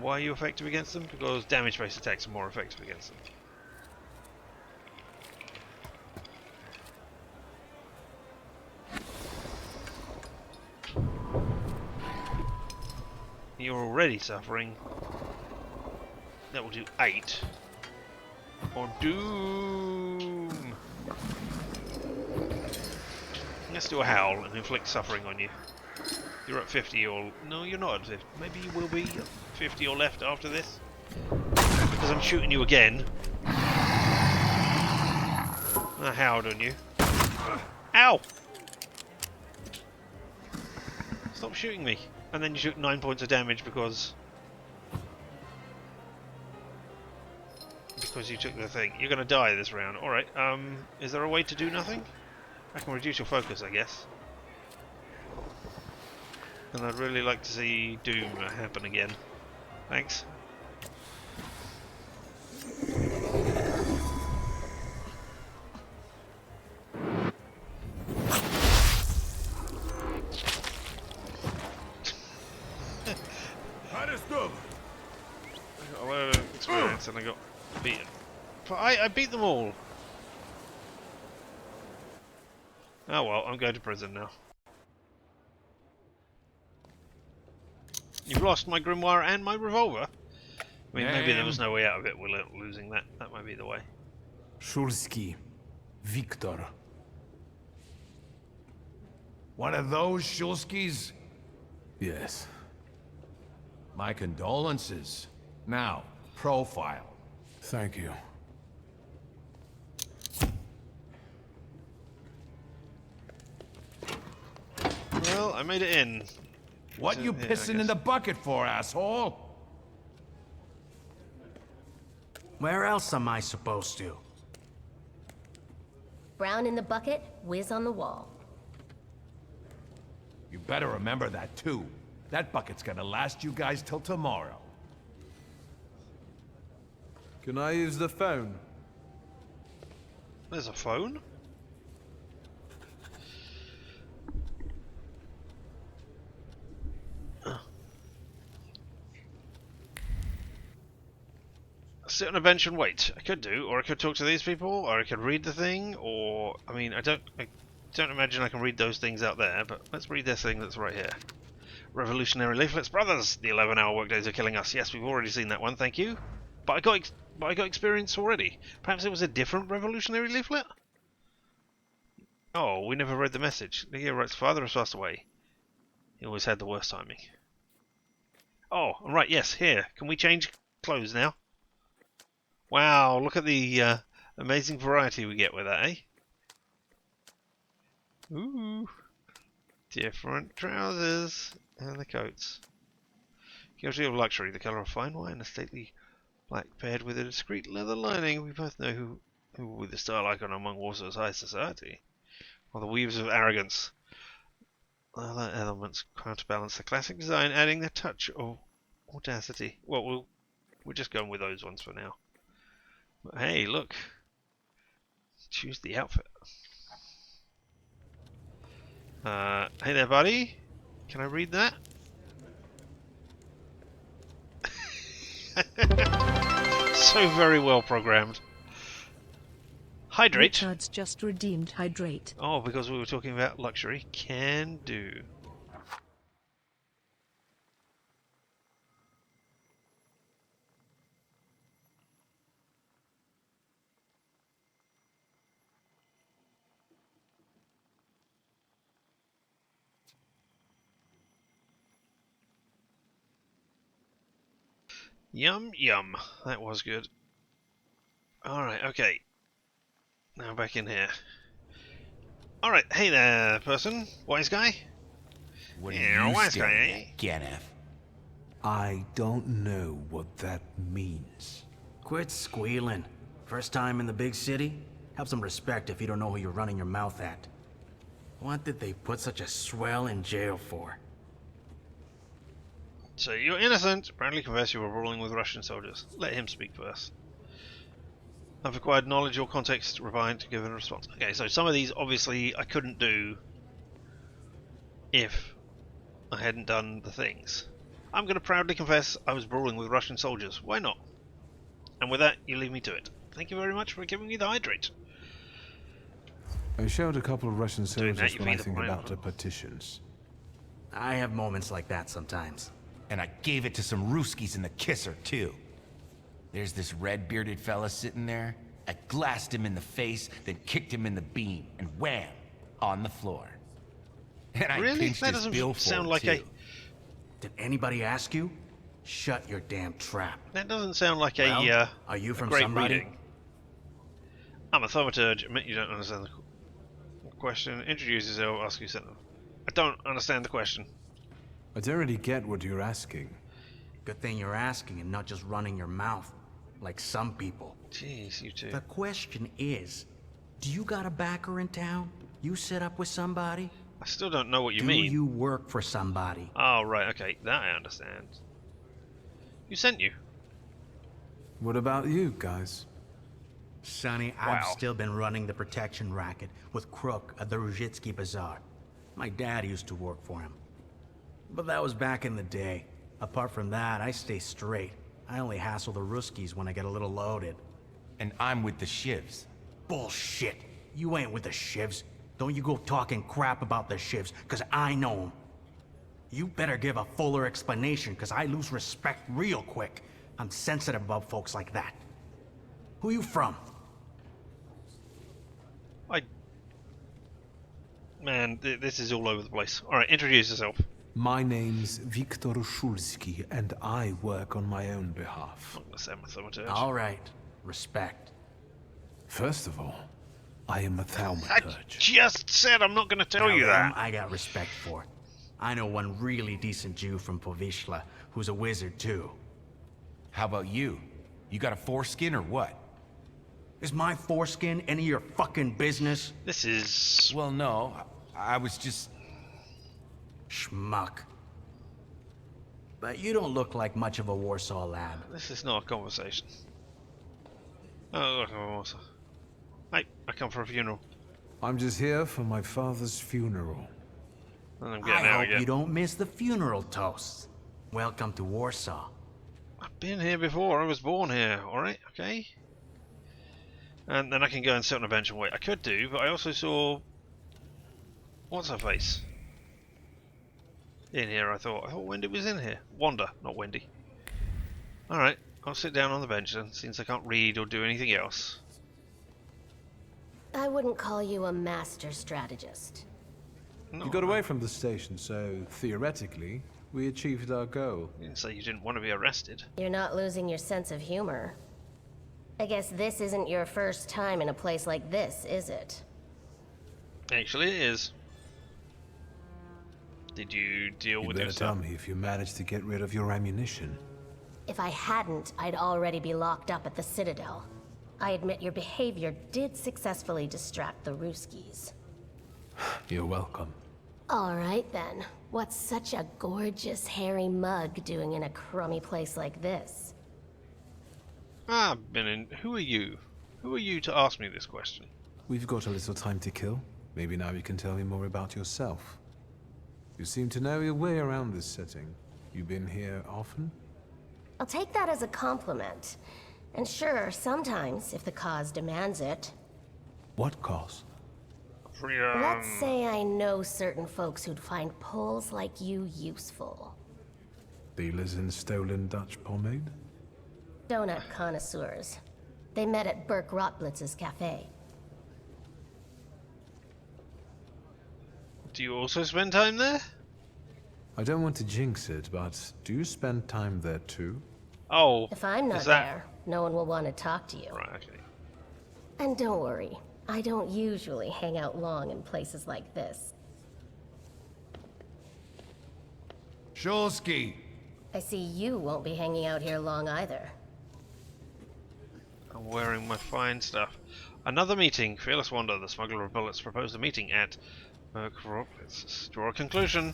And why are you effective against them? Because damage-based attacks are more effective against them. You're already suffering. That will do 8. On Doom! Let's do a howl and inflict suffering on you. You're at 50 or... No, you're not at 50. Maybe you will be at 50 or left after this. Because I'm shooting you again. I howled on you. Ow! Stop shooting me. And then you shoot 9 points of damage because you took the thing. You're gonna die this round. Alright, is there a way to do nothing? I can reduce your focus, I guess. And I'd really like to see Doom happen again. Thanks. I got a lot of experience and I got beaten. But I beat them all! Oh well, I'm going to prison now. You've lost my grimoire and my revolver? I mean, maybe there was no way out of it without losing that. That might be the way.
Shulski. Wictor.
One of those Shulskis?
Yes.
My condolences. Now, profile.
Thank you.
Well, I made it in.
What you pissing in the bucket for, asshole?
Where else am I supposed to?
Brown in the bucket, whiz on the wall.
You better remember that, too. That bucket's gonna last you guys till tomorrow.
Can I use the phone?
There's a phone? Sit on a bench and wait. I could do, or I could talk to these people, or I could read the thing, or... I mean, I don't imagine I can read those things out there, but let's read this thing that's right here. Revolutionary leaflets, brothers! The 11-hour workdays are killing us. Yes, we've already seen that one, thank you. But I got experience already. Perhaps it was a different revolutionary leaflet? Oh, we never read the message. The hero writes, father has passed away. He always had the worst timing. Oh, right, yes, here. Can we change clothes now? Wow, look at the amazing variety we get with that, eh? Ooh. Different trousers and the coats. Guilty of luxury, the colour of fine wine, a stately black paired with a discreet leather lining. We both know who with the style icon among Warsaw's high society. Or the weaves of arrogance. Other elements counterbalance the classic design, adding the touch of audacity. Well, we're just going with those ones for now. But hey, look. Choose the outfit. Hey there, buddy. Can I read that? So very well programmed. Hydrate.
Richard's just redeemed hydrate.
Oh, because we were talking about luxury. Can do. Yum, yum. That was good. Alright, okay. Now back in here. Alright, hey there, person. Wise guy?
What
yeah,
are you
wise guy,
staring
eh?
at, Ganef?
I don't know what that means.
Quit squealing. First time in the big city? Have some respect if you don't know who you're running your mouth at. What did they put such a swell in jail for?
So you're innocent. Apparently confess you were ruling with Russian soldiers. Let him speak first. I've acquired knowledge or context required to give a response. Okay, so some of these obviously I couldn't do if I hadn't done the things. I'm going to proudly confess I was brawling with Russian soldiers. Why not? And with that, you leave me to it. Thank you very much for giving me the hydrate.
I showed a couple of Russian
Doing that,
soldiers
you
when I
feed them
think
right
about
up.
the petitions.
I have moments like that sometimes.
And I gave it to some Ruskies in the kisser, too. There's this red-bearded fella sitting there. I glassed him in the face, then kicked him in the bean, and wham! On the floor. And I
Really?
pinched
That
his
doesn't
billfold,
sound like
too.
Did anybody ask you? Shut your damn trap.
That doesn't sound like
Well, are you
a
from
great
somebody?
reading. I'm a thaumaturge. Admit you don't understand the question. Introduce yourself. Ask you something. I don't understand the question.
I don't really get what you're asking.
Good thing you're asking and not just running your mouth, like some people.
Jeez, you two.
The question is, do you got a backer in town? You set up with somebody?
I still don't know what you
Do
mean.
you work for somebody?
Oh, right, okay. That I understand. Who sent you?
What about you, guys?
Sonny, I've still been running the protection racket with Crook at the Ruzhitsky Bazaar. My dad used to work for him. But that was back in the day. Apart from that, I stay straight. I only hassle the Ruskies when I get a little loaded.
And I'm with the Shivs.
Bullshit. You ain't with the Shivs. Don't you go talking crap about the Shivs, cause I know them. You better give a fuller explanation, cause I lose respect real quick. I'm sensitive about folks like that. Who you from?
Man, this is all over the place. Alright, introduce yourself.
My name's Wictor Szulski, and I work on my own behalf.
I'm gonna say I'm a thaumaturge.
All right. Respect.
First of all, I am a
I
Thaumaturge.
just said I'm not gonna tell you that.
I got respect for. I know one really decent Jew from Povishla who's a wizard too.
How about you? You got a foreskin or what?
Is my foreskin any of your fucking business?
This is...
Well, no. I was just...
Schmuck. But you don't look like much of a Warsaw lad.
This is not a conversation. Oh, look, I'm a Warsaw. Hey, I come for a funeral.
I'm just here for my father's funeral.
And I'm
I
getting out
hope
again.
you don't miss the funeral toast. Welcome to Warsaw.
I've been here before. I was born here. Alright, okay. And then I can go and sit on a bench and wait. I could do, but I also saw... What's her face? In here, I thought. Wendy was in here. Wanda, not Wendy. Alright, I'll sit down on the bench then, since I can't read or do anything else.
I wouldn't call you a master strategist.
You got away from the station, so theoretically, we achieved our goal.
You didn't say you didn't want to be arrested.
You're not losing your sense of humor. I guess this isn't your first time in a place like this, is it?
Actually, it is. Did you deal with
You
it?
better tell me if you managed to get rid of your ammunition.
If I hadn't, I'd already be locked up at the Citadel. I admit your behavior did successfully distract the Ruskies.
You're welcome.
All right then. What's such a gorgeous, hairy mug doing in a crummy place like this?
I've been in. Who are you? Who are you to ask me this question?
We've got a little time to kill. Maybe now you can tell me more about yourself. You seem to know your way around this setting. You been here often?
I'll take that as a compliment. And sure, sometimes, if the cause demands it.
What cause?
Let's say I know certain folks who'd find poles like you useful.
Dealers in stolen Dutch pomade?
Donut connoisseurs. They met at Burke Rotblitz's cafe.
Do you also spend time there?
I don't want to jinx it, but do you spend time there too?
Oh,
If I'm not
is that...
there, no one will want to talk to you.
Right, okay.
And don't worry, I don't usually hang out long in places like this.
Szulski!
I see you won't be hanging out here long either.
I'm wearing my fine stuff. Another meeting. Fearless Wanda, the smuggler of bullets, proposed a meeting at... Let's draw a conclusion.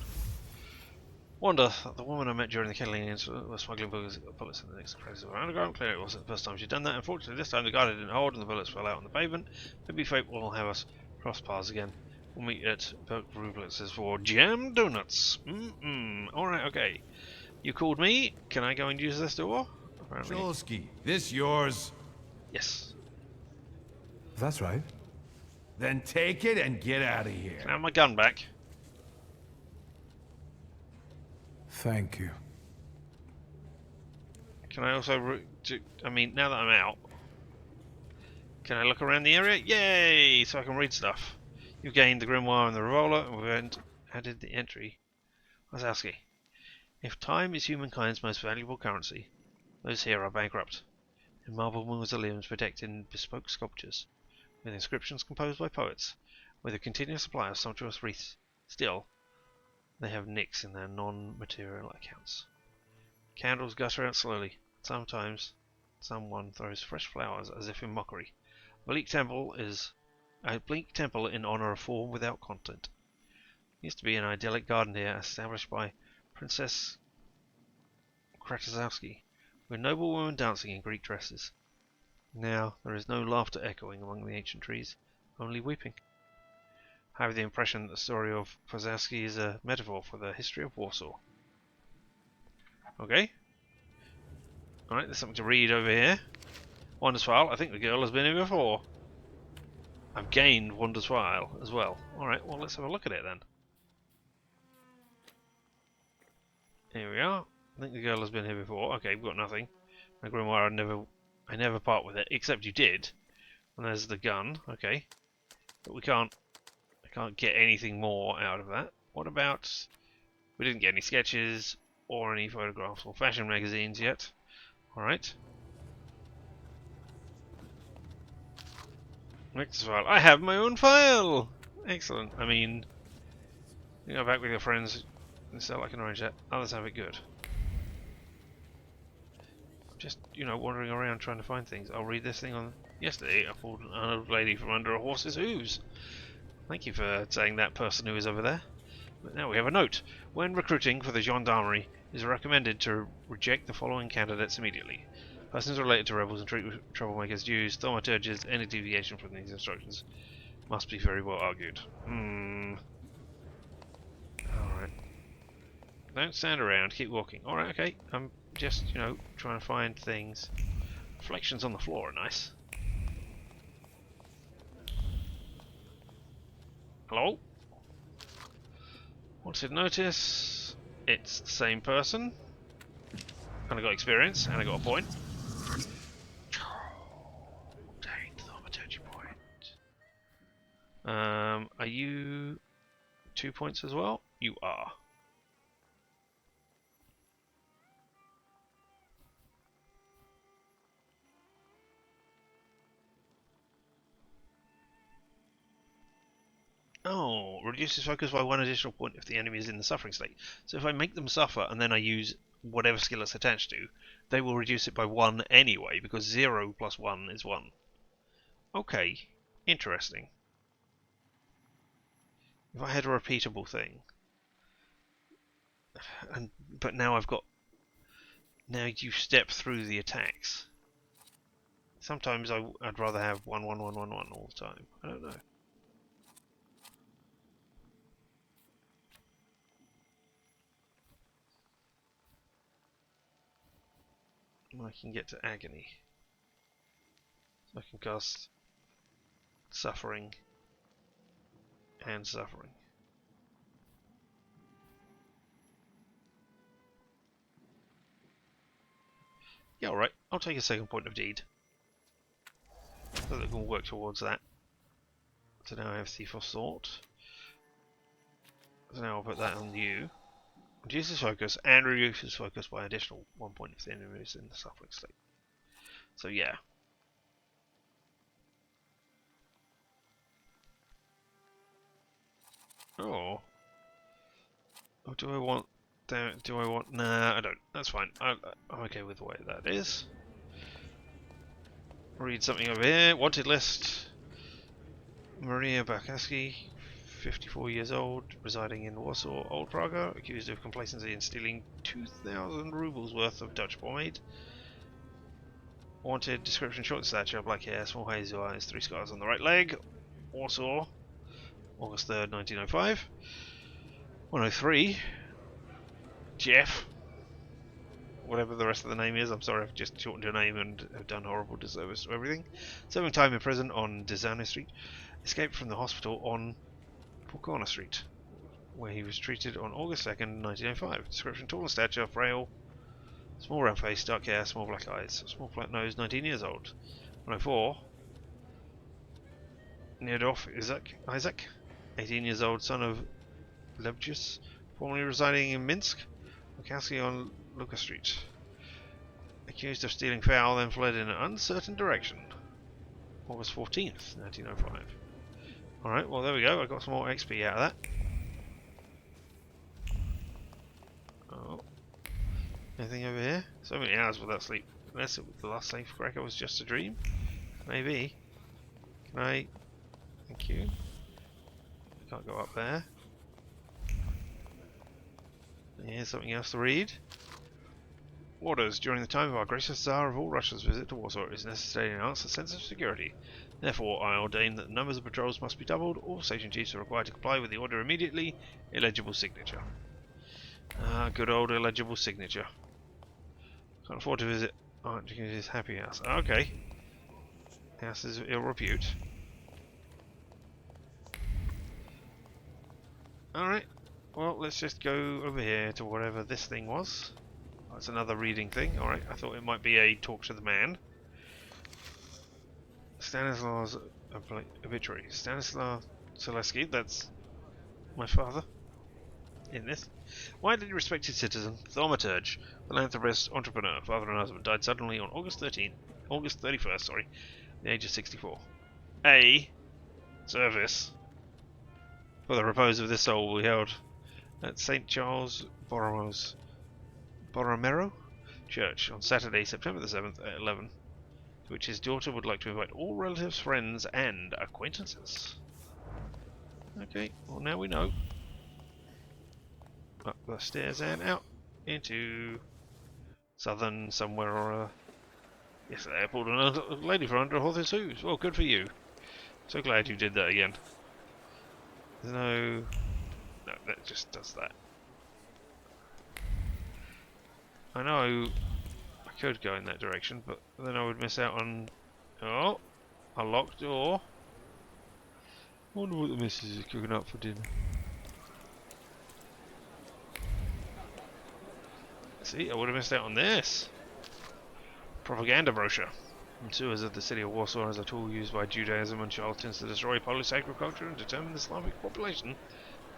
Wanda, the woman I met during the kettling incident was smuggling bullets in the next crazy underground. Clearly it wasn't the first time she'd done that. Unfortunately, this time the guard didn't hold and the bullets fell out on the pavement. Maybe fate will have us cross paths again. We'll meet at Burke Rublitz's for jam donuts. Alright, okay. You called me. Can I go and use this door? Apparently.
Cholsky, this yours?
Yes.
That's right.
Then take it and get out of here.
Can I have my gun back?
Thank you.
Can I also... I mean, now that I'm out, can I look around the area? Yay! So I can read stuff. You've gained the grimoire and the revolver, and we've added the entry. Wazowski. If time is humankind's most valuable currency, those here are bankrupt. In marble mausoleums protected in bespoke sculptures, with inscriptions composed by poets, with a continuous supply of sumptuous wreaths. Still, they have nicks in their non-material accounts. Candles gutter out slowly. Sometimes, someone throws fresh flowers as if in mockery. A bleak temple in honor of form without content. Used to be an idyllic garden here, established by Princess Kratazowski, with noble women dancing in Greek dresses. Now there is no laughter echoing among the ancient trees, only weeping. I have the impression that the story of Kratazowski is a metaphor for the history of Warsaw. Okay. Alright, there's something to read over here. Wonders File. I think the girl has been here before. I've gained Wonders File as well. Alright, well let's have a look at it then. Here we are. I think the girl has been here before. Okay, we've got nothing. My grimoire, I never part with it, except you did. And there's the gun. Okay, but I can't get anything more out of that. What about? We didn't get any sketches or any photographs or fashion magazines yet. All right. Next file. I have my own file. Excellent. I mean, you go back with your friends. So I can arrange that. Others have it good. Just, wandering around trying to find things. I'll read this thing on... Yesterday I pulled an old lady from under a horse's hooves. Thank you for saying that, person who is over there. But now we have a note. When recruiting for the gendarmerie, it is recommended to reject the following candidates immediately. Persons related to rebels and troublemakers, Jews, thaumaturges, any deviation from these instructions must be very well argued. Alright. Don't stand around, keep walking. Alright, okay. I'm just, trying to find things. Reflections on the floor are nice. Hello? Wanted notice. It's the same person. And I got experience, and I got a point. Dang, Thaumaturge Pride. Are you 2 points as well? You are. Oh, reduces focus by 1 additional point if the enemy is in the suffering state. So if I make them suffer and then I use whatever skill it's attached to, they will reduce it by 1 anyway, because 0 plus 1 is 1. Okay, interesting. If I had a repeatable thing, but now I've got... Now you step through the attacks. Sometimes I'd rather have 1, 1, 1, 1, 1 all the time. I don't know. I can get to agony. So I can cast suffering and suffering. Yeah, alright. I'll take a second point of deed. So that we can work towards that. So now I have Thief of Thought. So now I'll put that on you. Reduces focus and reduces focus by additional 1 point if the enemy is in the suffering state. So yeah. Oh. Oh, do I want... Do I want... Nah, I don't. That's fine. I'm okay with the way that is. Read something over here. Wanted list. Maria Barkaski, 54 years old, residing in Warsaw, Old Praga, accused of complacency in stealing 2,000 rubles worth of Dutch pomade. Wanted description: short stature, black hair, small hazy eyes, 3 scars on the right leg. Warsaw, August 3rd, 1905. 103. Jeff. whatever the rest of the name is. I'm sorry, I've just shortened your name and have done horrible disservice to everything. Serving time in prison on Desane Street. Escaped from the hospital on Porcona Street, where he was treated on August 2nd, 1905. Description: tall in stature, frail, small round face, dark hair, small black eyes, small flat nose, 19 years old. 104. Neodorf Isaac, 18 years old, son of Lebjus, formerly residing in Minsk, Lukowski on Lucas Street. Accused of stealing fowl, then fled in an uncertain direction. August 14th, 1905. Alright, well there we go, I got some more XP out of that. Oh. Anything over here? So many hours without sleep. Unless the last safe cracker was just a dream? Maybe. Can I... Thank you. Can't go up there. Here's something else to read. Orders. During the time of our gracious Tsar of all Russia's visit to Warsaw, it is necessary to enhance the sense of security. Therefore, I ordain that the numbers of patrols must be doubled. All station chiefs are required to comply with the order immediately. Illegible signature. Ah, good old illegible signature. Can't afford to visit Aunt Jacuzzi's happy house. Okay. House is of ill repute. Alright. Well, let's just go over here to whatever this thing was. That's another reading thing. Alright, I thought it might be a talk to the man. Stanislaus obituary. Stanislaw Zaleski, that's my father in this. Widely respected citizen, Thaumaturge, philanthropist, entrepreneur, father and husband, died suddenly on August 31st, sorry, the age of 64. A service for the repose of this soul will be held at St. Charles Borromero Church on Saturday, September the 7th at 11, to which his daughter would like to invite all relatives, friends, and acquaintances. Okay, well now we know. Up the stairs and out into southern somewhere or other. Yesterday I pulled a lady from under a horse's hooves. Well, good for you. So glad you did that again. There's no... No, that just does that. I know I could go in that direction, but then I would miss out on... Oh! A locked door. Wonder what the missus is cooking up for dinner. See, I would have missed out on this. Propaganda brochure. The sewers of the city of Warsaw as a tool used by Judaism and charlatans to destroy Polish agriculture and determine the Slavic population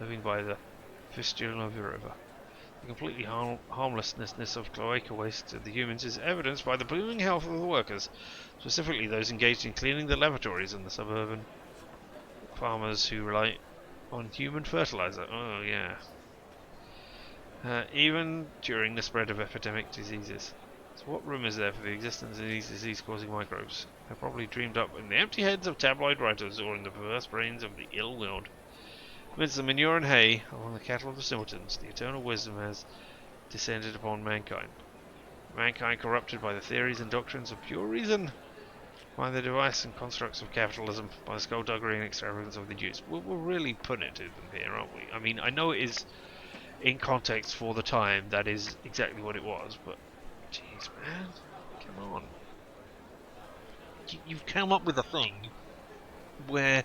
living by the Vistula River. The completely harmlessness of cloaca waste to the humans is evidenced by the booming health of the workers, specifically those engaged in cleaning the lavatories and the suburban farmers who rely on human fertilizer. Oh yeah. Even during the spread of epidemic diseases. So what room is there for the existence of these disease-causing microbes? They're probably dreamed up in the empty heads of tabloid writers or in the perverse brains of the ill-willed. Amidst the manure and hay, among the cattle of the simpletons, the eternal wisdom has descended upon mankind. Mankind corrupted by the theories and doctrines of pure reason, by the device and constructs of capitalism, by the skullduggery and extravagance of the Jews. We're really putting it to them here, aren't we? I mean, I know it is in context for the time, that is exactly what it was, but jeez, man, come on. You've come up with a thing where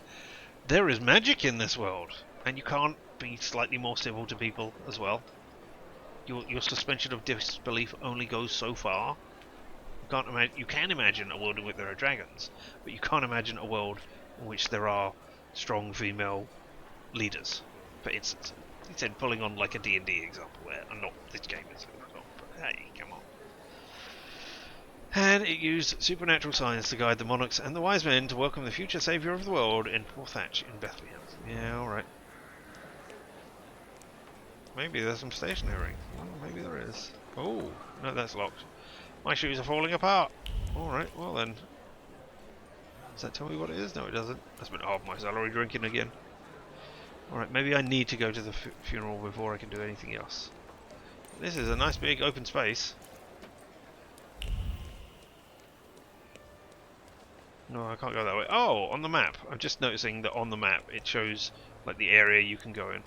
there is magic in this world, and you can't be slightly more civil to people as well. Your suspension of disbelief only goes so far. You can imagine a world in which there are dragons, but you can't imagine a world in which there are strong female leaders, for instance. He said pulling on like a D&D example there, and not this game is, but hey, come on. And it used supernatural signs to guide the monarchs and the wise men to welcome the future saviour of the world in Poor Thatch in Bethlehem. Yeah, alright. Maybe there's some stationery. Maybe there is. Oh, no, that's locked. My shoes are falling apart. Alright, well then. Does that tell me what it is? No, it doesn't. I spent half my salary drinking again. Alright, maybe I need to go to the funeral before I can do anything else. This is a nice big open space. No, I can't go that way. Oh, on the map. I'm just noticing that on the map it shows like the area you can go in.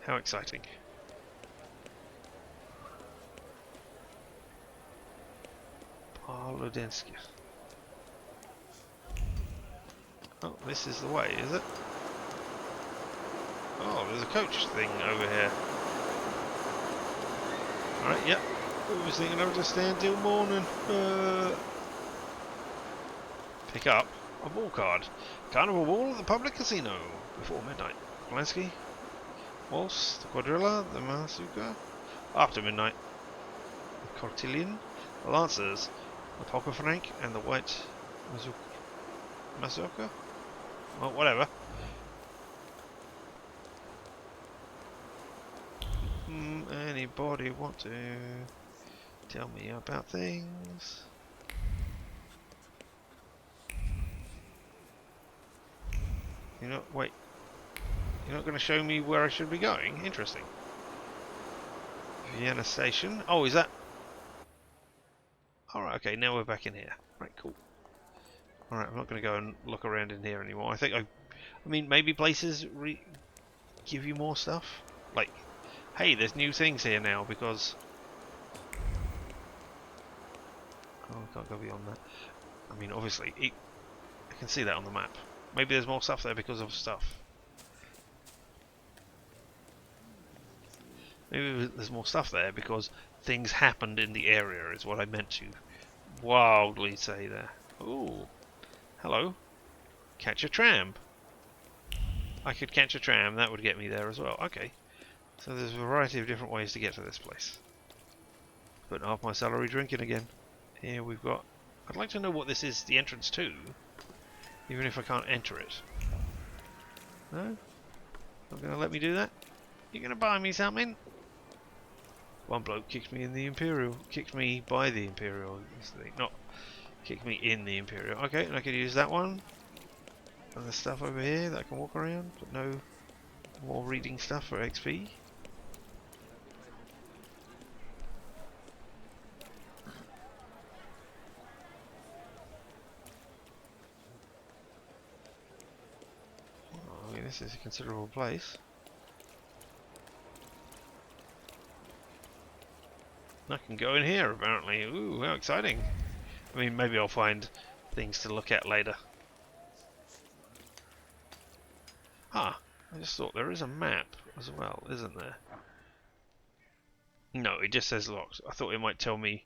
How exciting. Ludensky. Oh, this is the way, is it? Oh, there's a coach thing over here. Alright, yep. I was thinking I would just stand till morning. Pick up a ball card. Carnival ball at the public casino before midnight. Polanski, Waltz, the quadrilla, the Masuka. After midnight. The Cortillion, the Lancers, the Poker Frank, and the White Masuka? Well, whatever. Anybody want to tell me about things? You know, wait. You're not going to show me where I should be going? Interesting. Vienna Station. Oh, is that? Alright, okay, now we're back in here. Right, cool. Alright, I'm not going to go and look around in here anymore. I think I mean, maybe places give you more stuff? Like, hey, there's new things here now because... Oh, I can't go beyond that. I mean, obviously, I can see that on the map. Maybe there's more stuff there because of stuff. Maybe there's more stuff there because things happened in the area, is what I meant to wildly say there. Ooh. Hello. Catch a tram. I could catch a tram, that would get me there as well. Okay. So there's a variety of different ways to get to this place. Putting half my salary drinking again. Here we've got... I'd like to know what this is the entrance to, even if I can't enter it. No? Not going to let me do that? You going to buy me something? One bloke kicked me in the Imperial. Kicked me by the Imperial. Not kicked me in the Imperial. Okay, and I could use that one. And there's stuff over here that I can walk around, but no more reading stuff for XP. Oh, I mean, this is a considerable place. I can go in here, apparently. Ooh, how exciting. I mean, maybe I'll find things to look at later. Ah, I just thought there is a map as well, isn't there? No, it just says locked. I thought it might tell me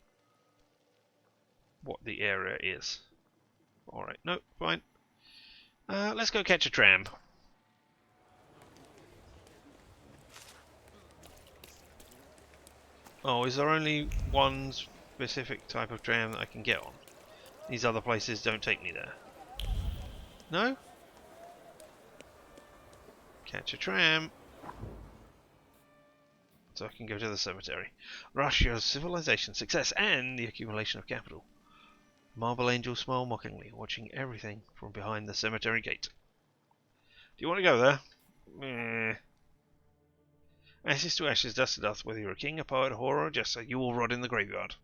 what the area is. Alright, no, fine. Let's go catch a tram. Oh, is there only one specific type of tram that I can get on? These other places don't take me there. No? Catch a tram. So I can go to the cemetery. Russia's civilization, success, and the accumulation of capital. Marble Angel smile mockingly, watching everything from behind the cemetery gate. Do you want to go there? Meh. Ashes to ashes, dust to dust, whether you're a king, a poet, a whore, or a jester, you will rot in the graveyard.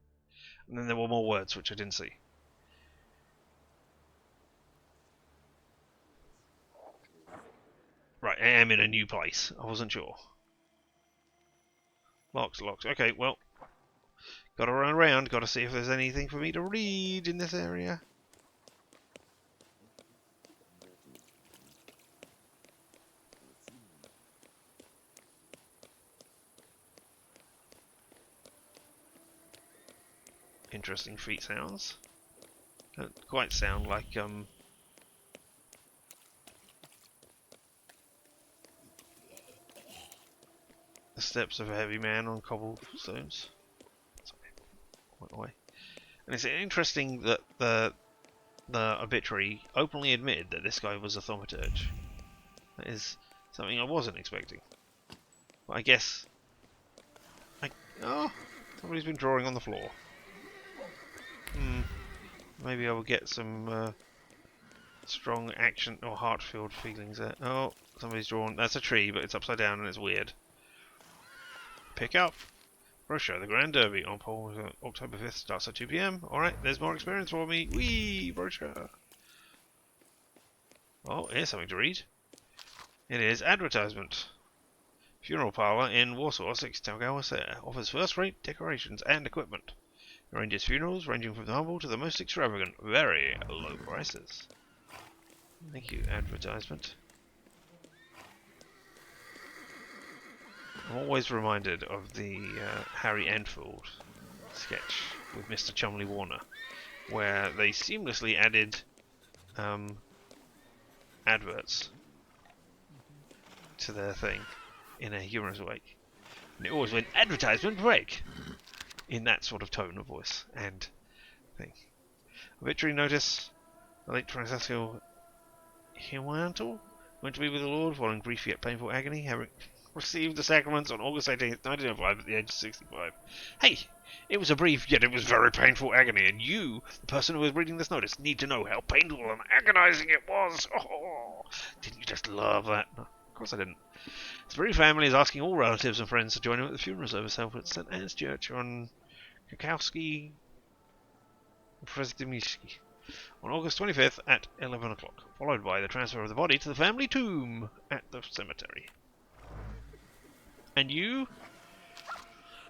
And then there were more words, which I didn't see. Right, I am in a new place. I wasn't sure. Locks, locks. Okay, well. Gotta run around, gotta see if there's anything for me to read in this area. Interesting feet sounds. Don't quite sound like the steps of a heavy man on cobblestones. Sorry, went away. And it's interesting that the obituary openly admitted that this guy was a thaumaturge. That is something I wasn't expecting. But I guess... oh, somebody's been drawing on the floor. Maybe I will get some strong action or heart-filled feelings there. Oh, somebody's drawn... That's a tree, but it's upside down and it's weird. Pick up. Russia, the Grand Derby on October 5th starts at 2 PM. Alright, there's more experience for me. Whee! Russia! Oh, here's something to read. It is advertisement. Funeral parlor in Warsaw, 6 Taugawa offers first-rate decorations and equipment. Arranges funerals ranging from the humble to the most extravagant. Very low prices. Thank you, advertisement. I'm always reminded of the Harry Enfield sketch with Mr. Chumley Warner, where they seamlessly added adverts to their thing in a humorous way. And it always went, advertisement break! In that sort of tone of voice and thing. Obituary notice. The late Francisco Hiwanto went to be with the Lord following brief yet painful agony, having received the sacraments on August 18th, 1905 at the age of 65. Hey! It was a brief, yet it was very painful agony, and you, the person who was reading this notice, need to know how painful and agonizing it was. Oh, didn't you just love that? No, of course I didn't. His bereaved family is asking all relatives and friends to join him at the funeral service held at St. Anne's Church on Kakowski Prezdemishki on August 25th at 11 o'clock, followed by the transfer of the body to the family tomb at the cemetery. And you?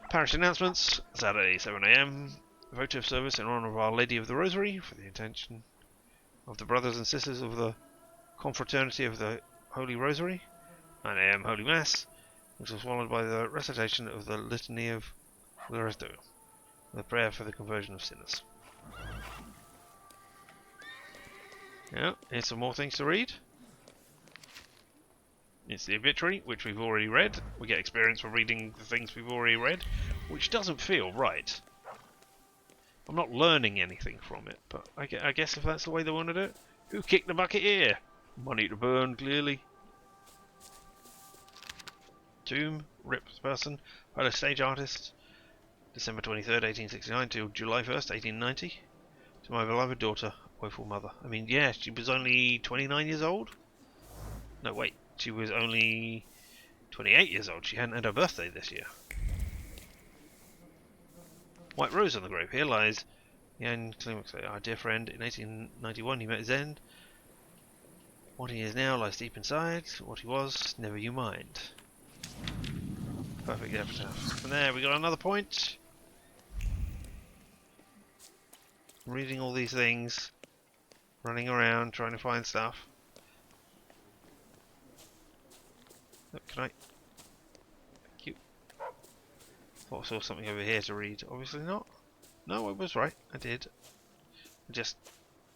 Parish announcements, Saturday 7 AM, votive service in honour of Our Lady of the Rosary for the intention of the brothers and sisters of the Confraternity of the Holy Rosary. 9 AM Holy Mass, which was followed by the recitation of the Litany of Loreto, the prayer for the conversion of sinners. Yeah, here's some more things to read. It's the obituary, which we've already read. We get experience for reading the things we've already read, which doesn't feel right. I'm not learning anything from it, but I guess if that's the way they want to do it. Who kicked the bucket here? Money to burn, clearly. Tomb, ripped person, fellow stage artist, December 23rd, 1869 till July 1st, 1890. To my beloved daughter, woeful mother. I mean, yeah, she was only 29 years old? No, wait. She was only 28 years old. She hadn't had her birthday this year. White rose on the grave. Here lies Jan Klimax, our dear friend. In 1891 he met his end. What he is now lies deep inside. What he was, never you mind. Perfect epitaph. And there we got another point. Reading all these things. Running around trying to find stuff. Look, can I? Thank you. Thought I saw something over here to read. Obviously not. No, I was right. I did. I just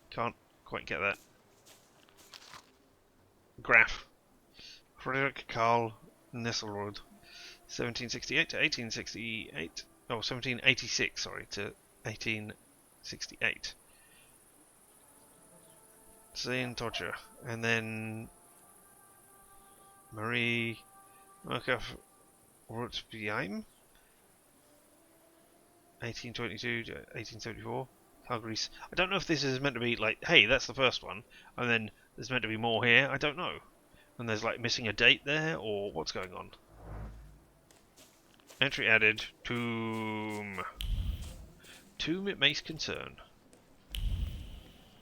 can't quite get that. Graph. Frederick Karl Nesselrode. 1768 to 1868. Oh, 1786, sorry, to 1868. Thaumaturge. And then Marie Murkoff Rutbeheim, 1822 to 1874. Calgary's. I don't know if this is meant to be like, hey, that's the first one, and then there's meant to be more here. I don't know. And there's like missing a date there, or what's going on? Entry added. Tomb. Tomb it may concern.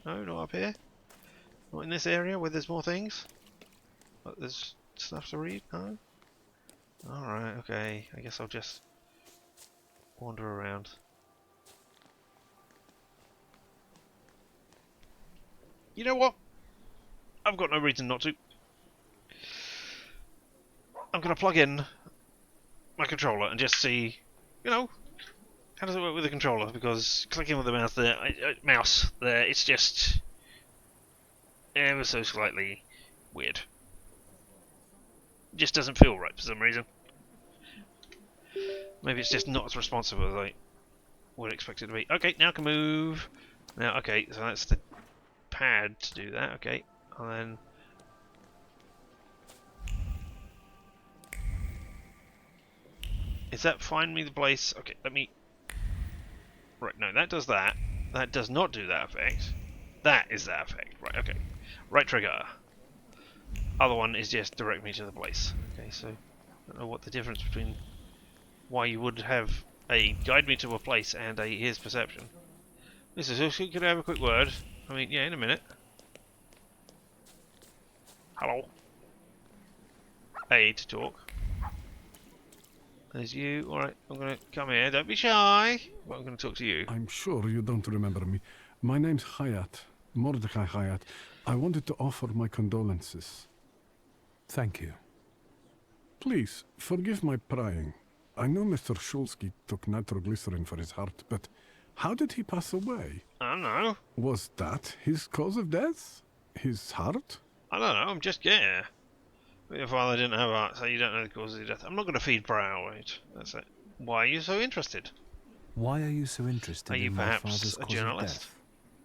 No, not up here. Not in this area where there's more things. But there's stuff to read? No? Alright, okay. I guess I'll just wander around. You know what? I've got no reason not to. I'm going to plug in my controller and just see, you know, how does it work with the controller? Because clicking with the mouse there, it's just ever so slightly weird. Just doesn't feel right for some reason. Maybe it's just not as responsive as I would expect it to be. Okay, now I can move. Now, okay, so that's the pad to do that. Okay, and then is that find me the place? Okay, let me. Right, no, that does that. That does not do that effect. That is that effect. Right, okay. Right trigger. Other one is just direct me to the place. Okay, so I don't know what the difference between why you would have a guide me to a place and a here's perception. This is also, could I have a quick word? I mean, yeah, in a minute. Hello. A to talk. There's you. Alright, I'm going to come here. Don't be shy. Well, I'm going to talk to you.
I'm sure you don't remember me. My name's Hayat. Mordecai Hayat. I wanted to offer my condolences.
Thank you.
Please, forgive my prying. I know Mr. Shulsky took nitroglycerin for his heart, but how did he pass away?
I don't know.
Was that his cause of death? His heart?
I don't know, I'm just getting. Your father didn't have heart, so you don't know the cause of his death. I'm not going to feed Brow, wait. That's it. Why are you so interested?
Why are you so interested
in my father's cause of death? Are you perhaps a journalist?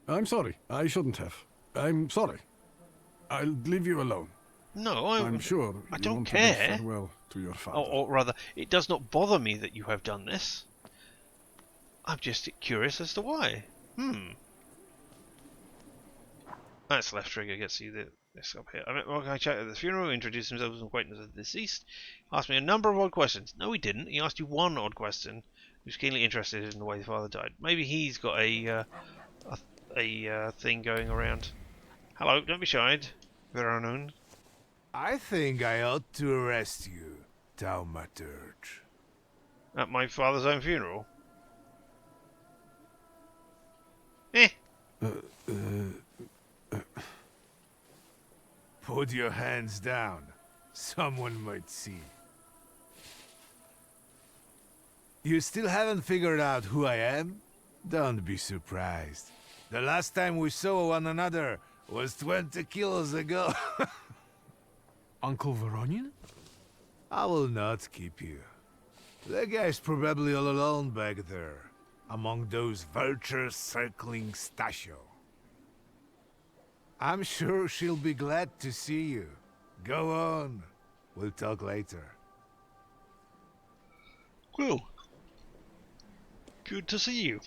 I'm sorry. I shouldn't have. I'm sorry. I'll leave you alone.
No,
I'm sure
I
you
don't
want
care.
To bid farewell to your father.
Or rather, it does not bother me that you have done this. I'm just curious as to why. That's left trigger gets you this up here. I met one guy chatted at the funeral, introduced himself as an acquaintance of the deceased, asked me a number of odd questions. No, he didn't. He asked you one odd question. He was keenly interested in the way the father died. Maybe he's got a thing going around. Hello, don't be shy. Very unknown.
I think I ought to arrest you, Thaumaturge.
At my father's own funeral?
Put your hands down. Someone might see. You still haven't figured out who I am? Don't be surprised. The last time we saw one another was 20 kilos ago.
Uncle Voronian?
I will not keep you. The guy's probably all alone back there, among those vultures circling Stasio. I'm sure she'll be glad to see you. Go on. We'll talk later.
Cool. Good to see you.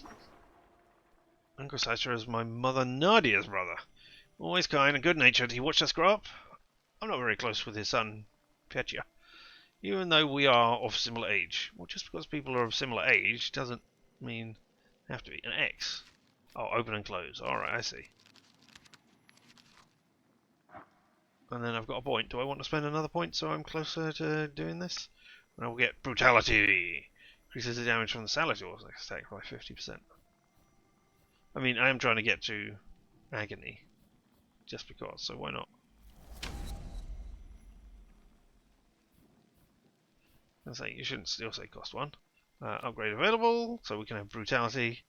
Uncle Sasha is my mother Nadia's brother. Always kind and good-natured. He watched us grow up. I'm not very close with his son, Petya. Even though we are of similar age. Well, just because people are of similar age doesn't mean they have to be. An X. Oh, open and close. Alright, I see. And then I've got a point. Do I want to spend another point so I'm closer to doing this? And I will get brutality. Increases the damage from the Salutors next attack by 50%. I mean, I am trying to get to agony. Just because, so why not? I say you shouldn't still say cost 1. Upgrade available, so we can have brutality.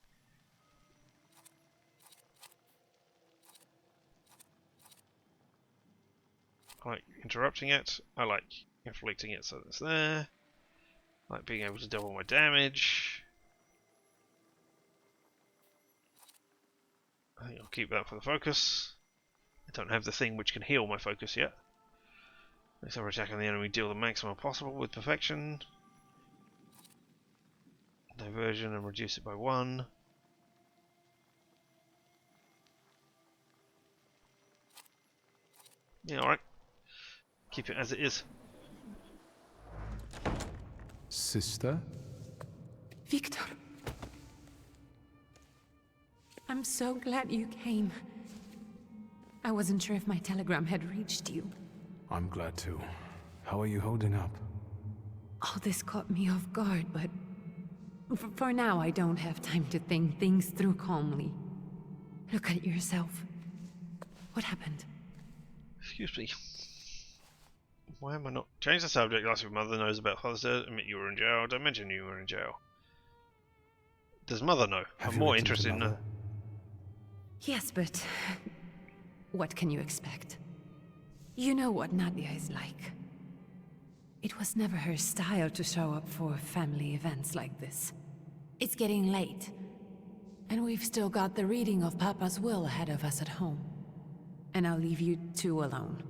I like interrupting it. I like inflicting it, so that's there. I like being able to double my damage. I think I'll keep that for the focus. I don't have the thing which can heal my focus yet. Next time we're attacking the enemy, deal the maximum possible with perfection. Diversion and reduce it by 1. Yeah, alright. Keep it as it is.
Sister?
Wictor. I'm so glad you came. I wasn't sure if my telegram had reached you.
I'm glad too. How are you holding up?
All this caught me off guard, but for now I don't have time to think things through calmly. Look at yourself. What happened?
Excuse me. Why am I not? Change the subject. Ask if Mother knows about Father's death. Admit you were in jail. Don't mention you were in jail. Does Mother know? I'm more interested in her.
Yes, but what can you expect? You know what Nadia is like. It was never her style to show up for family events like this. It's getting late, and we've still got the reading of Papa's will ahead of us at home. And I'll leave you two alone.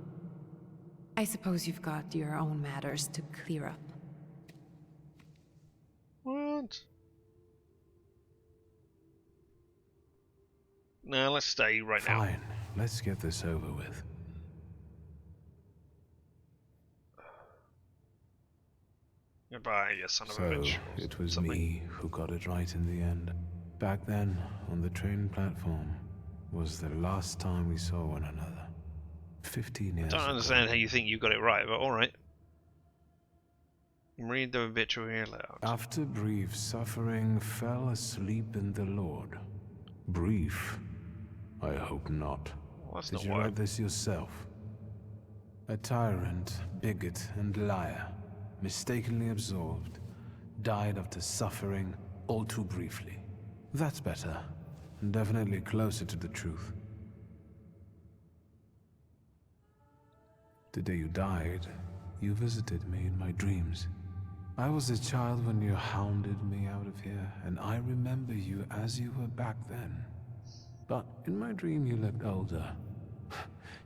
I suppose you've got your own matters to clear up.
What? No, let's stay right now.
Fine, let's get this over with.
Goodbye, you son of a bitch.
So, it was me who got it right in the end. Back then, on the train platform, was the last time we saw one another. 15 years ago.
I don't understand how you think you got it right, but alright. Read the obituary aloud.
After brief suffering, fell asleep in the Lord. Brief? I hope not.
Well, that's
Did
not
you
why.
write this yourself? A tyrant, bigot, and liar, mistakenly absolved, died after suffering all too briefly. That's better, and definitely closer to the truth. The day you died, you visited me in my dreams. I was a child when you hounded me out of here, and I remember you as you were back then. But in my dream you looked older.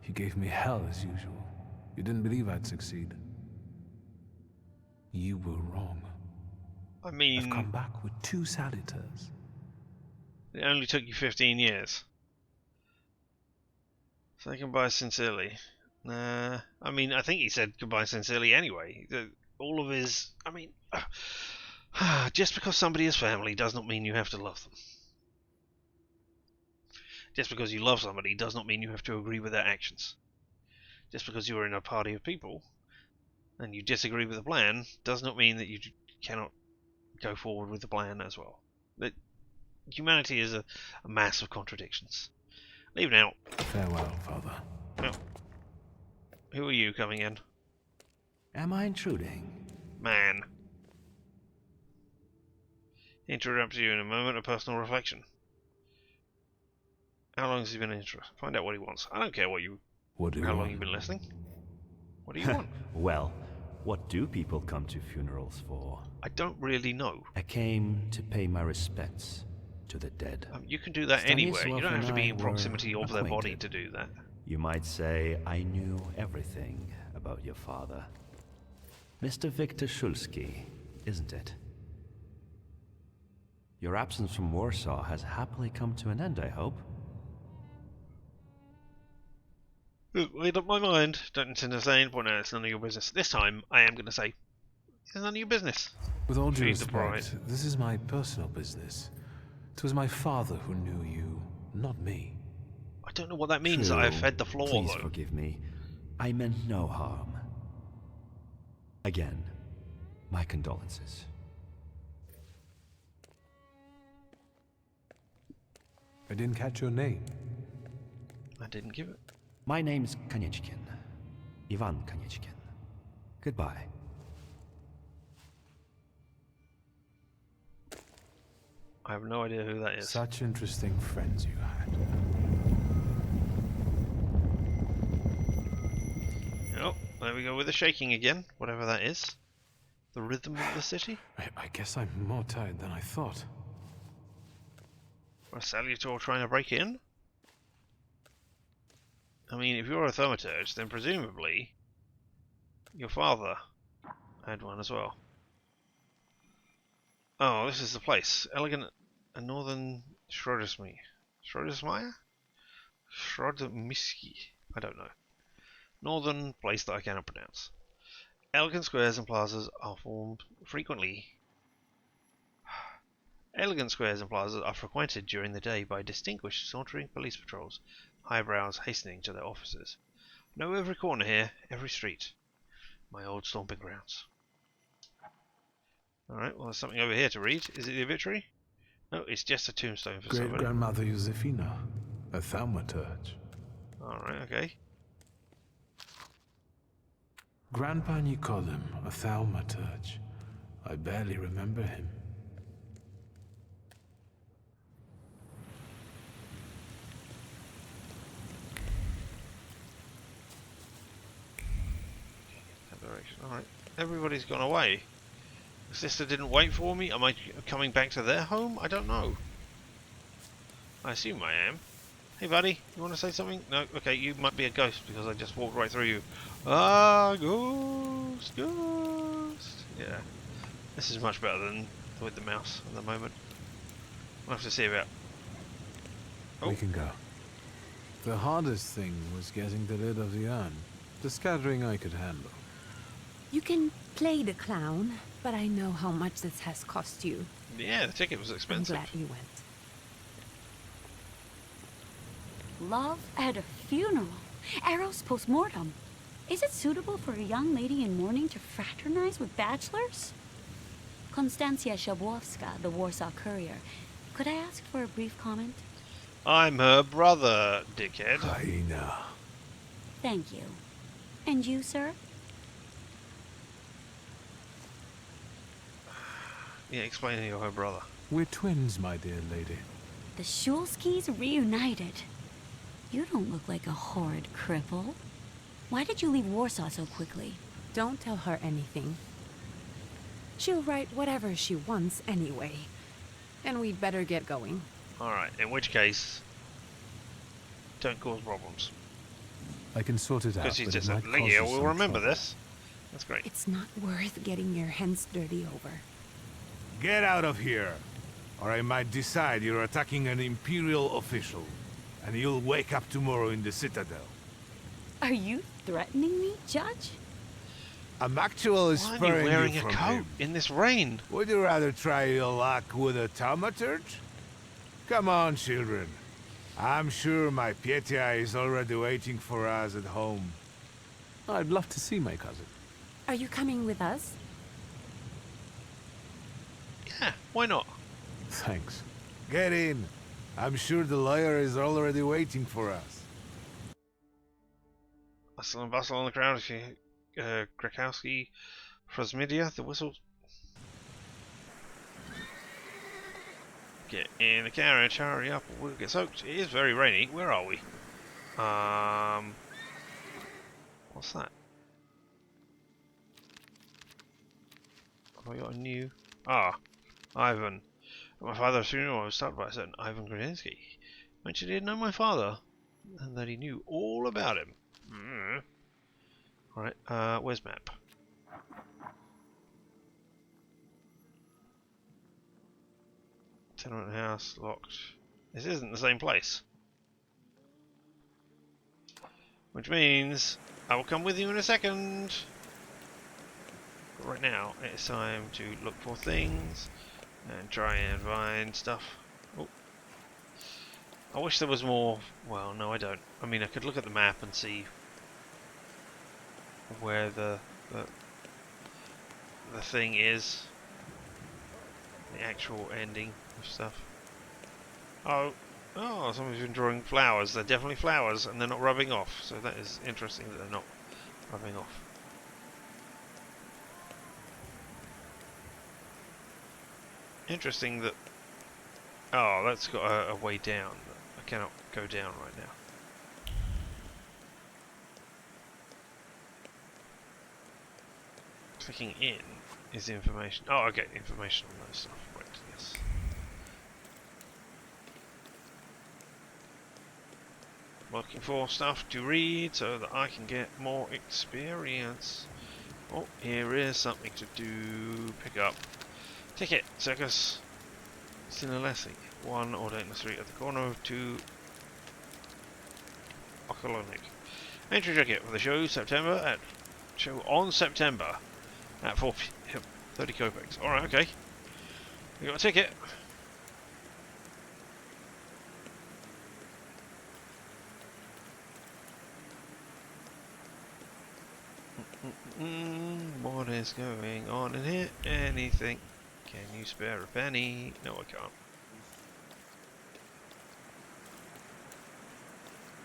You gave me hell as usual. You didn't believe I'd succeed. You were wrong.
I mean...
I've come back with 2 salutors.
It only took you 15 years. Say goodbye sincerely. Nah, I mean, I think he said goodbye sincerely anyway. All of his... I mean... just because somebody is family does not mean you have to love them. Just because you love somebody does not mean you have to agree with their actions. Just because you are in a party of people and you disagree with the plan does not mean that you cannot go forward with the plan as well. That humanity is a mass of contradictions. Leave now.
Farewell, Father.
Well, who are you coming in?
Am I intruding?
Man. Interrupt you in a moment of personal reflection. How long has he been interested? Find out what he wants. I don't care what you...
What do you
How long
want?
you've been listening? What do you want?
Well, what do people come to funerals for?
I don't really know.
I came to pay my respects to the dead.
You can do that anywhere. You don't have to be in
and I
proximity
were
of their body
acquainted.
to do that.
You might say I knew everything about your father. Mr. Wictor Szulski, isn't it? Your absence from Warsaw has happily come to an end, I hope.
Made up my mind. Don't intend to say any point now. It's none of your business. This time, I am going to say, it's none of your business.
With all due
Feed the bride.
respect, this is my personal business. It was my father who knew you, not me.
I don't know what that means.
True.
I have fed the floor,
Please
though.
forgive me. I meant no harm. Again, my condolences.
I didn't catch your name.
I didn't give it.
My name's Konieczkin. Ivan Konieczkin. Goodbye.
I have no idea who that is.
Such interesting friends you had.
Oh, there we go with the shaking again, whatever that is. The rhythm of the city?
I guess I'm more tired than I thought.
A salutor trying to break in? I mean, if you're a thaumaturge, then presumably your father had one as well. Oh, this is the place. Elegant and northern Schroedersmeer. Schroedersmeer? Schroedermiski. I don't know. Northern place that I cannot pronounce. Elegant squares and plazas are formed frequently. Elegant squares and plazas are frequented during the day by distinguished sauntering police patrols, highbrows hastening to their offices. Know every corner here, every street. My old stomping grounds. Alright, well there's something over here to read. Is it the obituary? No, it's just a tombstone for somebody.
Great-grandmother Josefina, a thaumaturge.
Alright, okay.
Grandpa Nikodem, a thaumaturge. I barely remember him.
Alright, everybody's gone away. The sister didn't wait for me. Am I coming back to their home? I don't know. I assume I am. Hey buddy, you want to say something? No? Okay, you might be a ghost because I just walked right through you. Ah, ghost, ghost. Yeah, this is much better than with the mouse at the moment. We'll have to see about...
We can go. The hardest thing was getting the lid of the urn. The scattering I could handle.
You can play the clown, but I know how much this has cost you.
Yeah, the ticket was expensive.
I'm glad you went.
Love at a funeral. Arrow's post-mortem.
Is it suitable for a young lady in mourning to fraternize with bachelors? Konstancja Szabłowska, the Warsaw courier. Could I ask for a brief comment?
I'm her brother, dickhead.
Hyena.
Thank you. And you, sir?
Yeah, explain you're her brother.
We're twins, my dear lady.
The Shulskis reunited. You don't look like a horrid cripple. Why did you leave Warsaw so quickly?
Don't tell her anything. She'll write whatever she wants anyway. And we'd better get going.
Alright, in which case, don't cause problems.
I can sort it out.
Because she's
but
just
it
like,
might cause
Lydia
you
will
some
remember
trouble.
this. That's great.
It's not worth getting your hands dirty over.
Get out of here, or I might decide you're attacking an Imperial official, and you'll wake up tomorrow in the Citadel.
Are you threatening me, Judge?
I'm actually
Why are you
sparing
wearing
you
a
from
coat
him.
in this rain?
Would you rather try your luck with a Thaumaturge? Come on, children. I'm sure my Pietia is already waiting for us at home.
I'd love to see my cousin.
Are you coming with us?
Yeah, why not?
Thanks.
Get in. I'm sure the lawyer is already waiting for us.
Hustle and bustle on the crowd if you Krakowski, Frosmidia, the whistle. Get in the carriage, hurry up, or we'll get soaked. It is very rainy. Where are we? What's that? Have I got a new? Ah, Ivan. At my father's funeral, I was stopped by a certain Ivan Gradinsky. Mentioned he didn't know my father, and that he knew all about him. Alright, where's map? Tenement house, locked. This isn't the same place. Which means I will come with you in a second. But right now, it's time to look for things and try and find stuff. Oh. I wish there was more. Well, no, I don't. I mean, I could look at the map and see where the thing is, the actual ending of stuff. Oh, somebody's been drawing flowers. They're definitely flowers, and they're not rubbing off. So that is interesting that they're not rubbing off. Interesting that. Oh, that's got a way down. I cannot go down right now. Clicking in is information. Oh, okay, information on those stuff. Right, yes. Looking for stuff to read so that I can get more experience. Oh, here is something to do. Pick up. Ticket, circus. Sinalesi. 1 Ordina Street at the corner of 2 Okolonic. Entry ticket for the show on September at 4 p.m. 30 kopecks. Alright, okay. We got a ticket. What is going on in here? Anything? Can you spare a penny? No, I can't.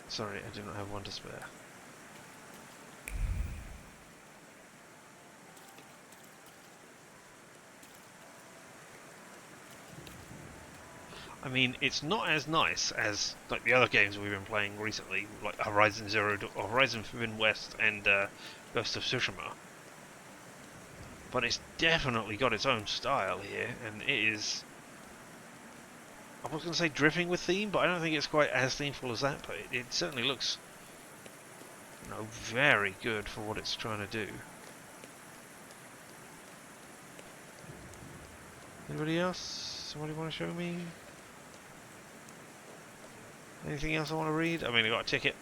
Sorry, I do not have one to spare. I mean, it's not as nice as like the other games we've been playing recently, like Horizon Forbidden West and Ghost of Tsushima. But it's definitely got its own style here, and it is. I was going to say drifting with theme, but I don't think it's quite as themeful as that. But it certainly looks, you know, very good for what it's trying to do. Anybody else? Somebody want to show me? Anything else I want to read? I mean, I got a ticket.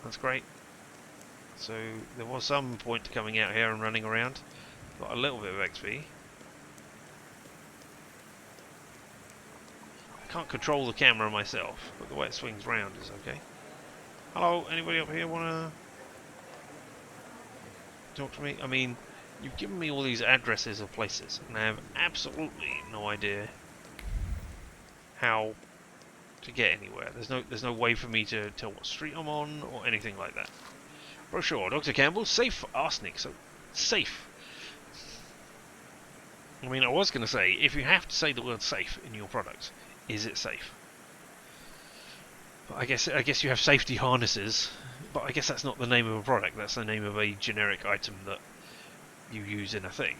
That's great. So there was some point to coming out here and running around. Got a little bit of XP. I can't control the camera myself, but the way it swings round is okay. Hello, anybody up here wanna talk to me? I mean, you've given me all these addresses of places, and I have absolutely no idea how to get anywhere. There's no way for me to tell what street I'm on or anything like that. Brochure, Dr. Campbell, safe for arsenic, so safe. I mean, I was going to say, if you have to say the word safe in your product, is it safe? But I guess you have safety harnesses, but I guess that's not the name of a product, that's the name of a generic item that you use in a thing.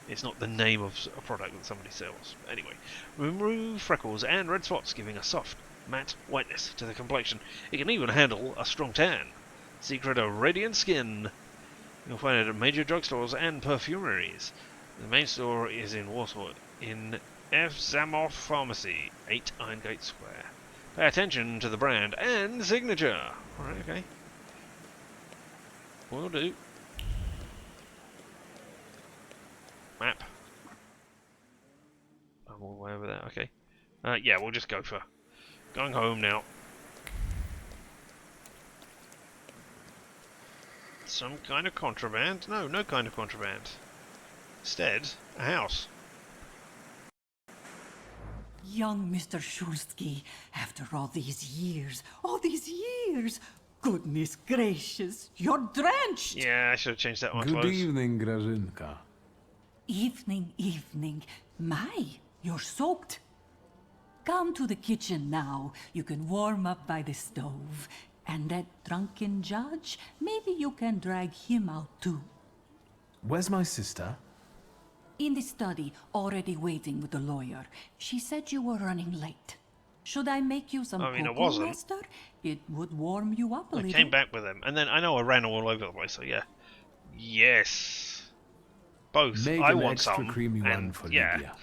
It's not the name of a product that somebody sells. Anyway, remove freckles and red spots, giving a soft, matte whiteness to the complexion. It can even handle a strong tan. Secret of radiant skin. You'll find it at major drugstores and perfumeries. The main store is in Warsaw, in F. Zamoff Pharmacy, 8 Irongate Square. Pay attention to the brand and signature. Alright, okay. Will do. Map. I'm all the way over there, okay. Yeah, we'll just go for going home now. Some kind of contraband? No, no kind of contraband. Instead, a house.
Young Mr. Shulsky, after all these years, goodness gracious, you're drenched!
Yeah, I should have changed that one.
Good evening, Grażynka.
Evening. My, you're soaked. Come to the kitchen now. You can warm up by the stove. And that drunken judge, maybe you can drag him out too.
Where's my sister?
In the study, already waiting with the lawyer. She said you were running late. Should I make you some
I
cocoa, Master? It would warm you up a little.
I came back with them, and then I know I ran all over the place, so yeah. Yes. Both.
Make
I
an
want
extra
some,
creamy
and
one for
yeah.
Lydia.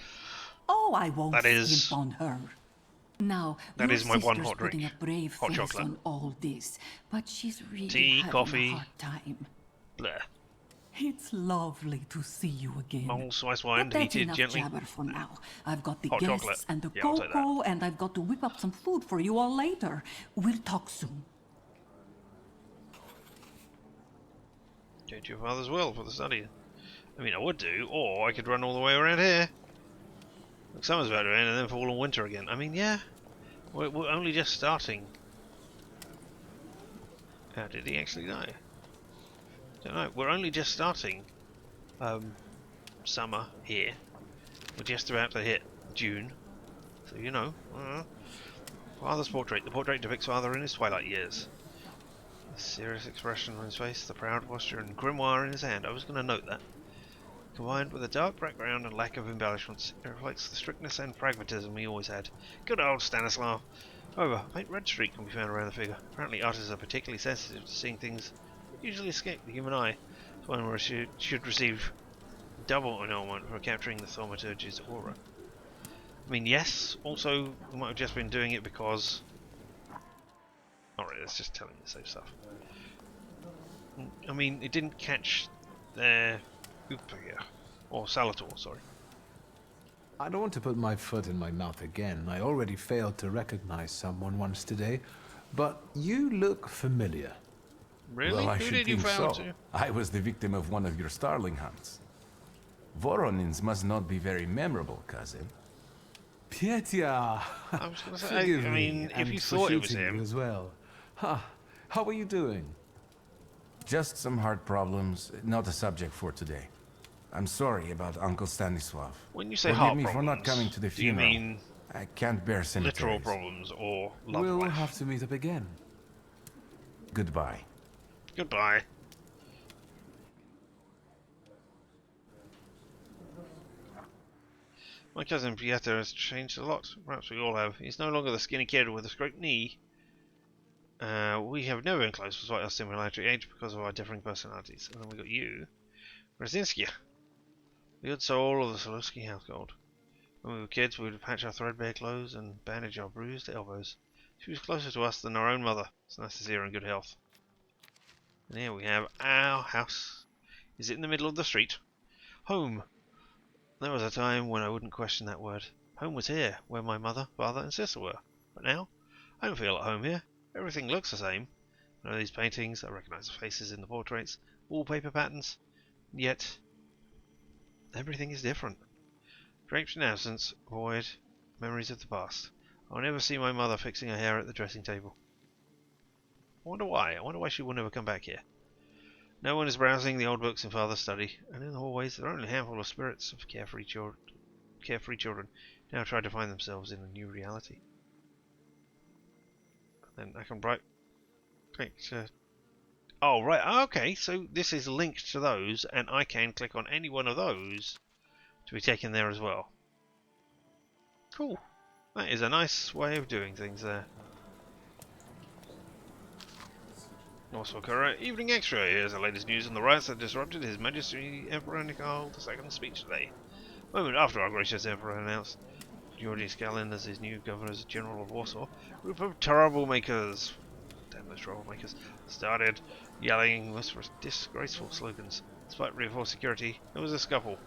Oh, I won't
That is-
skimp on her. Now,
That
your
is my one
sister's
hot
putting
drink.
a brave
Hot
face
chocolate.
on all this, but she's really
Tea,
having
coffee.
a hard time.
Bleh.
It's lovely to see you again.
Mole slice wine,
But that's
heated
enough
gently.
jabber for now. I've got the
Hot
guests
chocolate.
and the
Yeah, I'll take that.
cocoa, and I've got to whip up some food for you all later. We'll talk soon.
Go to your father's will for the study. I mean, I would do, or I could run all the way around here. Look, summer's about to end, and then fall and winter again. I mean, yeah. We're only just starting. How did he actually die? Don't know. We're only just starting summer here. We're just about to hit June. So, you know. Father's portrait. The portrait depicts father in his twilight years. The serious expression on his face, the proud posture, and grimoire in his hand. I was going to note that. Combined with a dark background and lack of embellishments, it reflects the strictness and pragmatism he always had. Good old Stanislav. However, a faint red streak can be found around the figure. Apparently artists are particularly sensitive to seeing things that usually escape the human eye. It's one where it should receive double annulment for capturing the Thaumaturge's aura. I mean, yes, also, we might have just been doing it because... Alright, it's just telling me the same stuff. I mean, it didn't catch their... or saluator, sorry.
I don't want to put my foot in my mouth again. I already failed to recognize someone once today, but you look familiar.
Really?
Well, I
Who
should
did you
think
fail
so.
to?
I was the victim of one of your starling hunts. Voronins must not be very memorable, cousin.
Petya!
I was going to say,
Forgive
I
me,
mean, if
and
you
for
thought it was
shooting you
him...
as well. How are you doing?
Just some heart problems, not a subject for today. I'm sorry about Uncle Stanislav.
When you say
Forgive
heart
me
problems,
for not coming to the
do you
funeral.
mean
I can't bear
literal
cemeteries.
problems or love
We'll
life?
have to meet up again.
Goodbye.
Goodbye. My cousin Pietro has changed a lot. Perhaps we all have. He's no longer the skinny kid with a scraped knee. We have never been close despite our similar age because of our differing personalities. And then we got you, Brzezinski, the good soul of the Salutors household. When we were kids, we would patch our threadbare clothes and bandage our bruised elbows. She was closer to us than our own mother. It's nice to see her in good health. And here we have our house. Is it in the middle of the street? Home. There was a time when I wouldn't question that word. Home was here, where my mother, father and sister were. But now, I don't feel at home here. Everything looks the same. I know these paintings, I recognise the faces in the portraits, wallpaper patterns. Yet, everything is different. Draped in absence, void, memories of the past. I'll never see my mother fixing her hair at the dressing table. I wonder why. I wonder why she will never come back here. No one is browsing the old books in Father's study, and in the hallways there are only a handful of spirits of carefree children now try to find themselves in a new reality. And then I can click to... Oh, right, okay, so this is linked to those, and I can click on any one of those to be taken there as well. Cool. That is a nice way of doing things there. Warsaw Courier, Evening Extra. Here's the latest news on the riots that disrupted His Majesty Emperor Nikhil II's speech today. A moment after our gracious Emperor announced Georgi Skalin as his new Governor-General of Warsaw, a group of troublemakers, damn those troublemakers, started yelling disgraceful slogans. Despite reinforced security, there was a scuffle.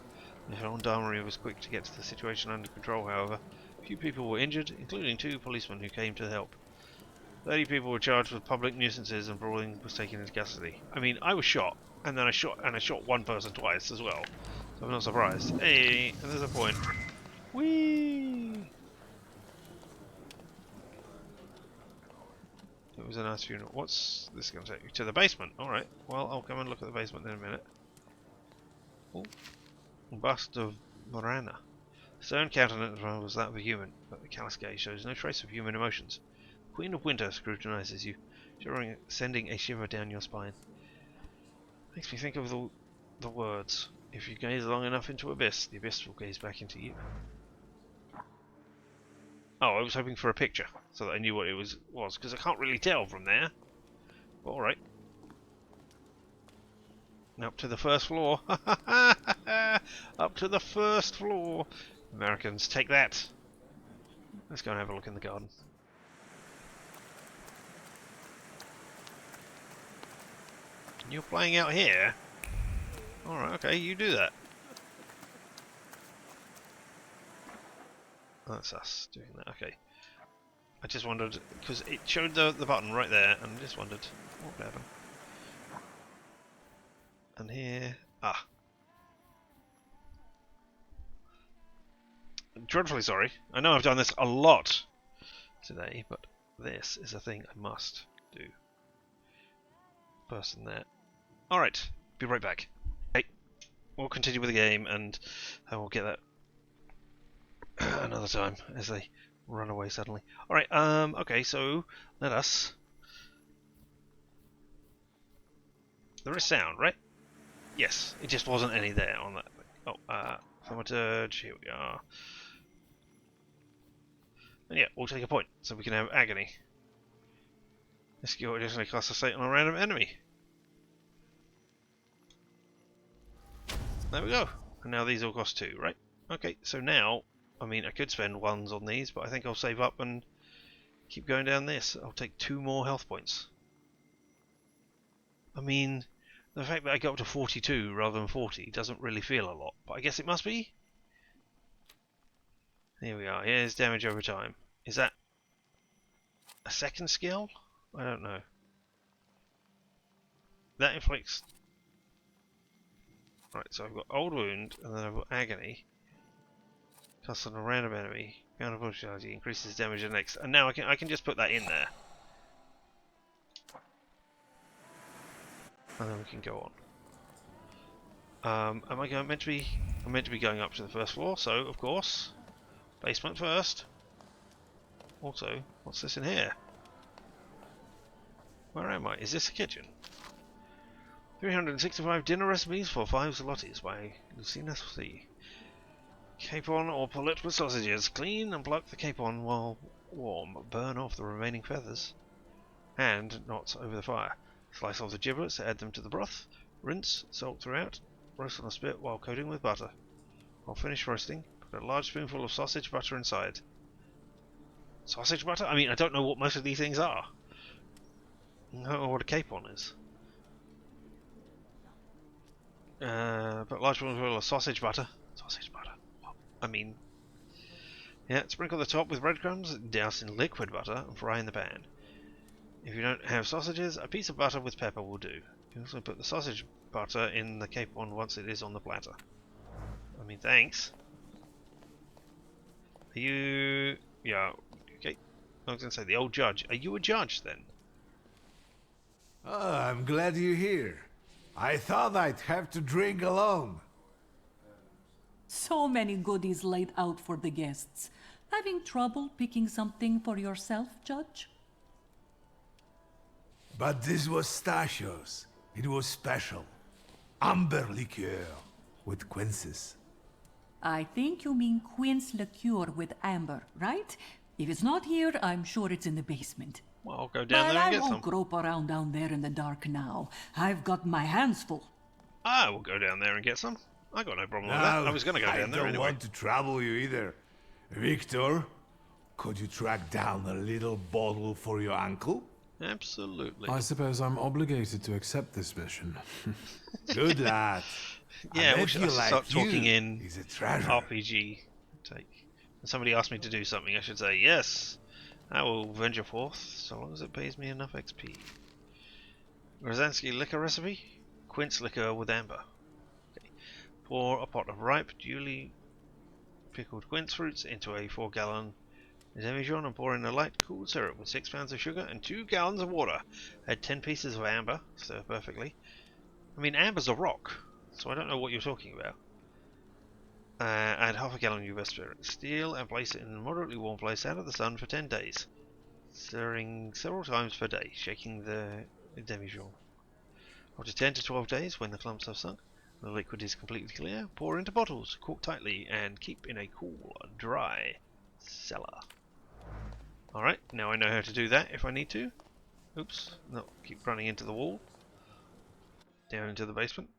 The gendarmerie was quick to get the situation under control, however. A few people were injured, including 2 policemen who came to help. 30 people were charged with public nuisances and brawling was taken into custody. I mean, I was shot, and then I shot one person twice as well. So I'm not surprised. Hey, and there's a point. Whee! It was a nice funeral. What's this going to take you? To the basement. Alright, well, I'll come and look at the basement in a minute. Oh, bust of Morana. Stern countenance was that of a human, but the callous gaze shows no trace of human emotions. Queen of Winter scrutinizes you, sending a shiver down your spine. Makes me think of the words. If you gaze long enough into abyss, the abyss will gaze back into you. Oh, I was hoping for a picture, so that I knew what it was, because I can't really tell from there. Alright. Up to the first floor. Up to the first floor. Americans, take that. Let's go and have a look in the garden. You're playing out here? Alright, okay, you do that. That's us doing that, okay. I just wondered, because it showed the button right there, and I just wondered what would happen. And here... Ah. Dreadfully sorry. I know I've done this a lot today, but this is a thing I must do. Person there. Alright, be right back. Okay, we'll continue with the game and I will get that another time as they run away suddenly. Alright, okay, so let us... There is sound, right? Yes, it just wasn't any there on that. Oh, Thaumaturge, here we are. And yeah, we'll take a point, so we can have agony. This skill additionally casts a state on a random enemy. There we go. And now these all cost 2, right? Okay, so now, I mean, I could spend 1s on these, but I think I'll save up and keep going down this. I'll take 2 more health points. I mean, the fact that I got up to 42 rather than 40 doesn't really feel a lot, but I guess it must be. Here we are. Here's damage over time. Is that a second skill? I don't know. That inflicts... Right, so I've got Old Wound, and then I've got Agony. Cast on a random enemy. Bound of Brutality increases damage the next. And now I can just put that in there. And then we can go on. Am I meant to be... I'm meant to be going up to the first floor, so of course... Basement first. Also, what's this in here? Where am I? Is this a kitchen? 365 dinner recipes for 5 saluators by Lucina C. Capon or pullet with sausages. Clean and pluck the capon while warm. Burn off the remaining feathers and knots over the fire. Slice off the giblets, add them to the broth. Rinse, salt throughout. Roast on a spit while coating with butter. While finished roasting, put a large spoonful of sausage butter inside. Sausage butter? I mean, I don't know what most of these things are. I don't know what a capon is. Put a large spoonful of sausage butter. Sausage butter. What? I mean... Yeah, sprinkle the top with breadcrumbs, douse in liquid butter, and fry in the pan. If you don't have sausages, a piece of butter with pepper will do. You can also put the sausage butter in the capon once it is on the platter. I mean, thanks. Are you... Yeah, okay. I was going to say, the old judge. Are you a judge, then?
Oh, I'm glad you're here. I thought I'd have to drink alone.
So many goodies laid out for the guests. Having trouble picking something for yourself, Judge?
But this was Stashio's. It was special. Amber liqueur with quinces.
I think you mean quince liqueur with amber, right? If it's not here, I'm sure it's in the basement.
Well, I'll go down there and get some.
I won't grope around down there in the dark now. I've got my hands full.
I will go down there and get some. I got no problem with that. I was going to go down there anyway.
I don't want to trouble you either. Wictor, could you track down a little bottle for your uncle?
Absolutely.
I suppose I'm obligated to accept this mission.
Good lad.
Yeah, we should start talking in
He's a treasure.
RPG. When somebody asks me to do something, I should say, yes, I will venture forth, so long as it pays me enough XP. Grzansky liquor recipe? Quince liquor with amber. Okay. Pour a pot of ripe, duly pickled quince fruits into a 4-gallon demijohn and pour in a light cooled syrup with 6 pounds of sugar and 2 gallons of water. Add 10 pieces of amber, stir perfectly. I mean, amber's a rock, so I don't know what you're talking about. Add half a gallon of US spirit. Steal and place it in a moderately warm place out of the sun for 10 days. Stirring several times per day, shaking the demijohn. After 10 to 12 days, when the clumps have sunk, and the liquid is completely clear, pour into bottles, cork tightly, and keep in a cool, dry cellar. Alright, now I know how to do that if I need to. Oops, no, keep running into the wall. Down into the basement.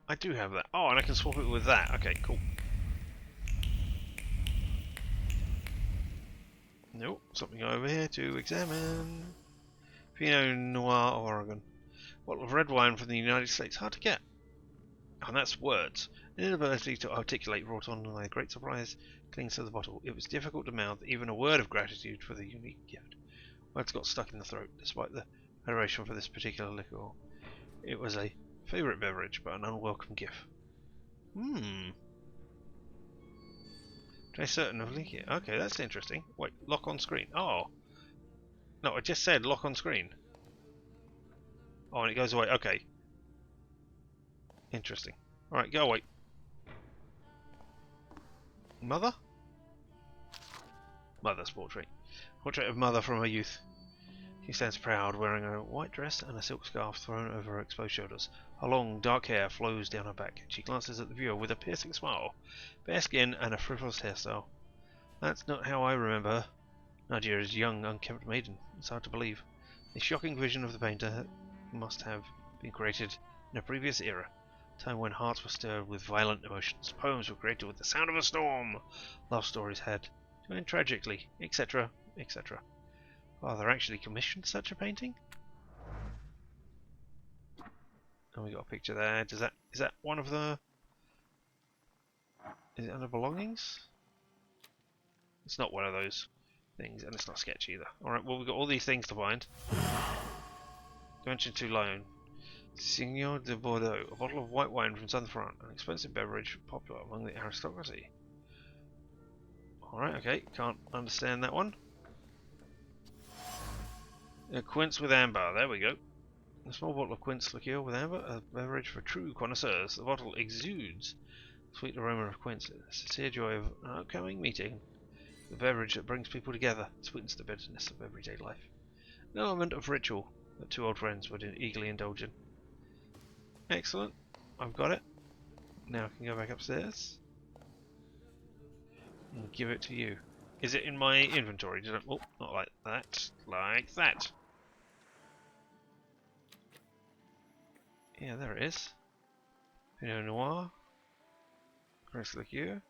I do have that. Oh, and I can swap it with that. Okay, cool. Nope, something over here to examine. Pinot Noir of Oregon. Bottle of red wine from the United States. Hard to get. And that's words. An inability to articulate brought on by great surprise clings to the bottle. It was difficult to mouth even a word of gratitude for the unique gift. Words got stuck in the throat, despite the adoration for this particular liquor. It was a favourite beverage, but an unwelcome gift. Try certain of liquor. Okay, that's interesting. Wait, lock on screen. Oh. No, I just said lock on screen. Oh, and it goes away. Okay. Interesting. Alright, go away. Mother? Mother's portrait. Portrait of Mother from her youth. She stands proud, wearing a white dress and a silk scarf thrown over her exposed shoulders. Her long, dark hair flows down her back. She glances at the viewer with a piercing smile, bare skin, and a frivolous hairstyle. That's not how I remember her. Nadia is a young, unkempt maiden. It's hard to believe. The shocking vision of the painter must have been created in a previous era, a time when hearts were stirred with violent emotions. Poems were created with the sound of a storm. Love stories had to end tragically, etc., etc. Father actually commissioned such a painting? And we got a picture there. Is that one of the... Is it under belongings? It's not one of those things, and it's not sketch either. Alright, well, we've got all these things to find. Dimension 2 Lion. Signor de Bordeaux, a bottle of white wine from Southern France, an expensive beverage popular among the aristocracy. Alright, okay, can't understand that one. A quince with amber, there we go. A small bottle of quince liqueur with amber, a beverage for true connoisseurs. The bottle exudes sweet aroma of quince, a sincere joy of an upcoming meeting. The beverage that brings people together, sweetens the bitterness of everyday life. An element of ritual that two old friends would eagerly indulge in. Excellent, I've got it. Now I can go back upstairs and give it to you. Is it in my inventory? Oh, not like that. Like that. Yeah, there it is. Pinot Noir. Grace liqueur.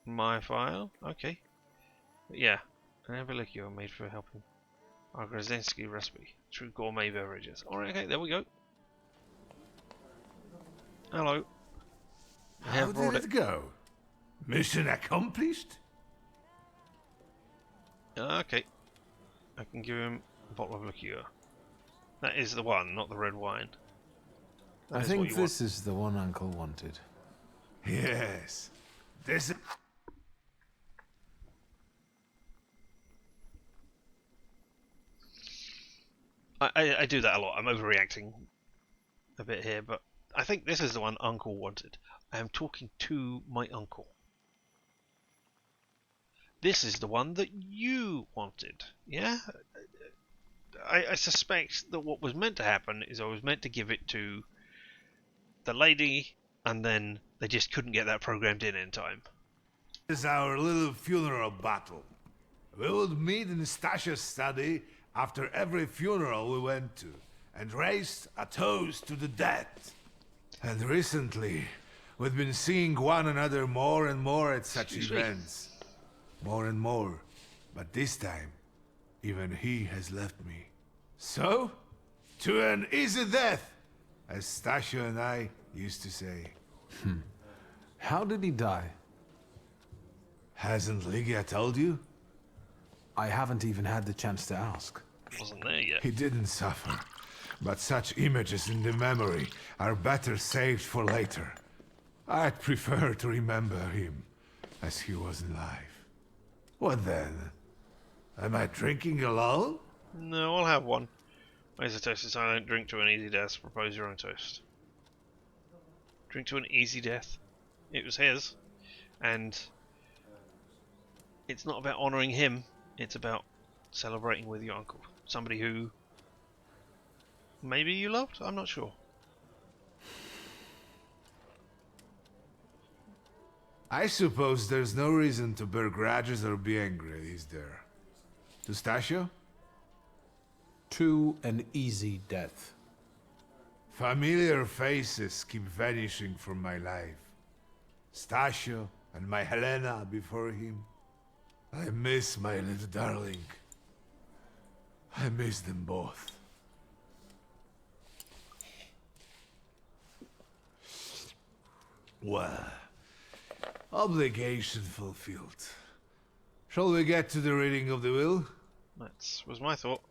My file. Okay. But yeah, an amber liqueur made for helping our Grzansky recipe. True gourmet beverages. Alright, okay, there we go. Hello.
How did it go? Mission accomplished?
Okay. I can give him a bottle of liqueur. That is the one, not the red wine.
I think this is the one Uncle wanted.
Yes. This is...
I do that a lot. I'm overreacting a bit here, but I think this is the one Uncle wanted. I am talking to my uncle. This is the one that you wanted, yeah? I suspect that what was meant to happen is I was meant to give it to the lady, and then they just couldn't get that programmed in time.
This is our little funeral battle. We would meet in Stasha's study after every funeral we went to, and raised a toast to the dead. And recently, we've been seeing one another more and more at such events. More and more. But this time, even he has left me. So, to an easy death, as Stasha and I used to say.
How did he die?
Hasn't Lygia told you?
I haven't even had the chance to ask.
Wasn't there yet.
He didn't suffer, but such images in the memory are better saved for later. I'd prefer to remember him as he was alive. What then? Am I drinking alone?
No, I'll have one. Where's the toast? It's I don't drink to an easy death. Propose your own toast. Drink to an easy death. It was his, and it's not about honouring him. It's about celebrating with your uncle. Somebody who maybe you loved? I'm not sure.
I suppose there's no reason to bear grudges or be angry, is there? To Stasio?
To an easy death.
Familiar faces keep vanishing from my life. Stasio and my Helena before him. I miss my little darling. I miss them both. Well, obligation fulfilled. Shall we get to the reading of the will?
That was my thought.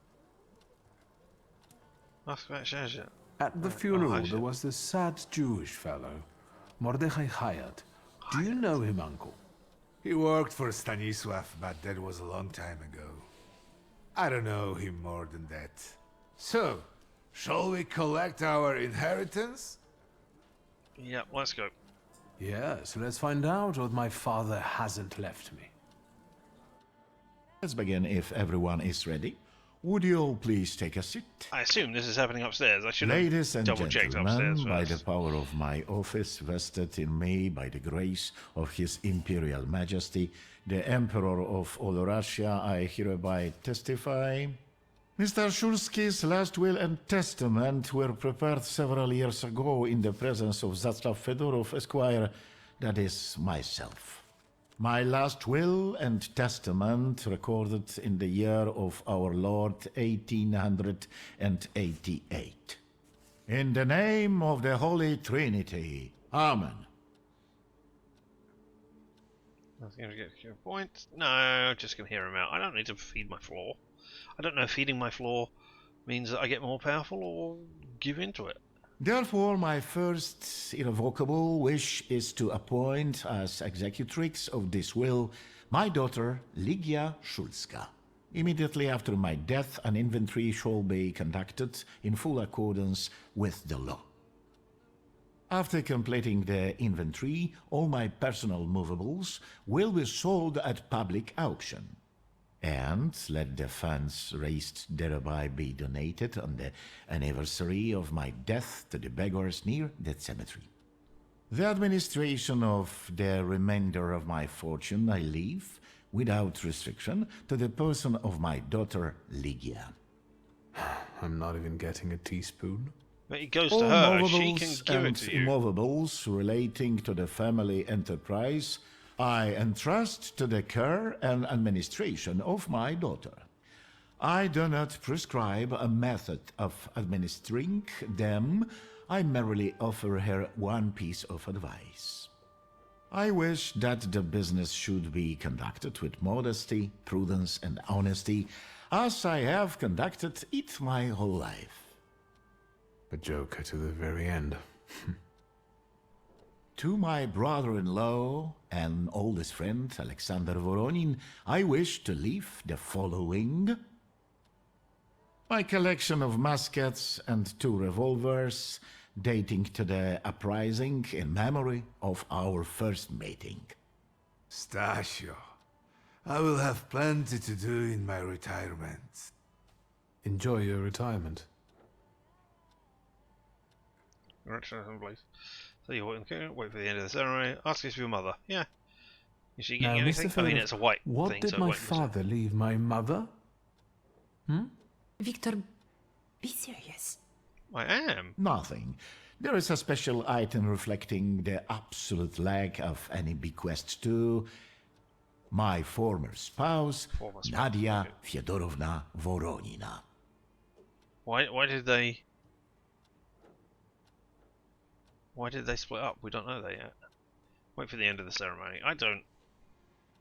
Ask about Shazia.
At the funeral, there was this sad Jewish fellow, Mordechai Hayat. Do you know him, Uncle?
He worked for Stanisław, but that was a long time ago. I don't know him more than that. So, shall we collect our inheritance?
Yeah, let's go.
Yes, let's find out what my father hasn't left me.
Let's begin if everyone is ready. Would you all please take a seat?
I assume this is happening upstairs. I should
Ladies
have
and
double-checked
gentlemen,
upstairs
by
first.
the power of my office vested in me by the grace of His Imperial Majesty, the Emperor of all Russia, I hereby testify. Mr. Shulski's last will and testament were prepared several years ago in the presence of Zaslav Fedorov, Esquire, that is, myself. My last will and testament recorded in the year of our Lord 1888. In the name of the Holy Trinity. Amen.
I was going to get to a point. No, I'm just going to hear him out. I don't need to feed my floor. I don't know if feeding my floor means that I get more powerful or give into it.
Therefore, my first irrevocable wish is to appoint as executrix of this will my daughter, Lygia Szulska. Immediately after my death, an inventory shall be conducted in full accordance with the law. After completing the inventory, all my personal movables will be sold at public auction. And let the funds raised thereby be donated on the anniversary of my death to the beggars near that cemetery. The administration of the remainder of my fortune I leave, without restriction, to the person of my daughter Lygia.
I'm not even getting a teaspoon.
But it goes
All
to her. She
movables
can give it
and
to you.
immovables relating to the family enterprise I entrust to the care and administration of my daughter. I do not prescribe a method of administering them. I merely offer her one piece of advice. I wish that the business should be conducted with modesty, prudence, and honesty, as I have conducted it my whole life.
A joker to the very end.
To my brother-in-law and oldest friend, Alexander Voronin, I wish to leave the following. My collection of muskets and 2 revolvers, dating to the uprising in memory of our first meeting.
Stasio, I will have plenty to do in my retirement.
Enjoy your retirement.
Congratulations, please. So you wait for the end of the ceremony. Ask us for your mother. Yeah. Is she
Now,
getting anything?
Mr.
I mean,
Feather,
it's a white
what
thing,
did
so
my
white
father leave my mother?
Victor, be serious.
I am.
Nothing. There is a special item reflecting the absolute lack of any bequest to my former spouse, Nadia Fyodorovna Voronina.
Why did they split up? We don't know that yet. Wait for the end of the ceremony.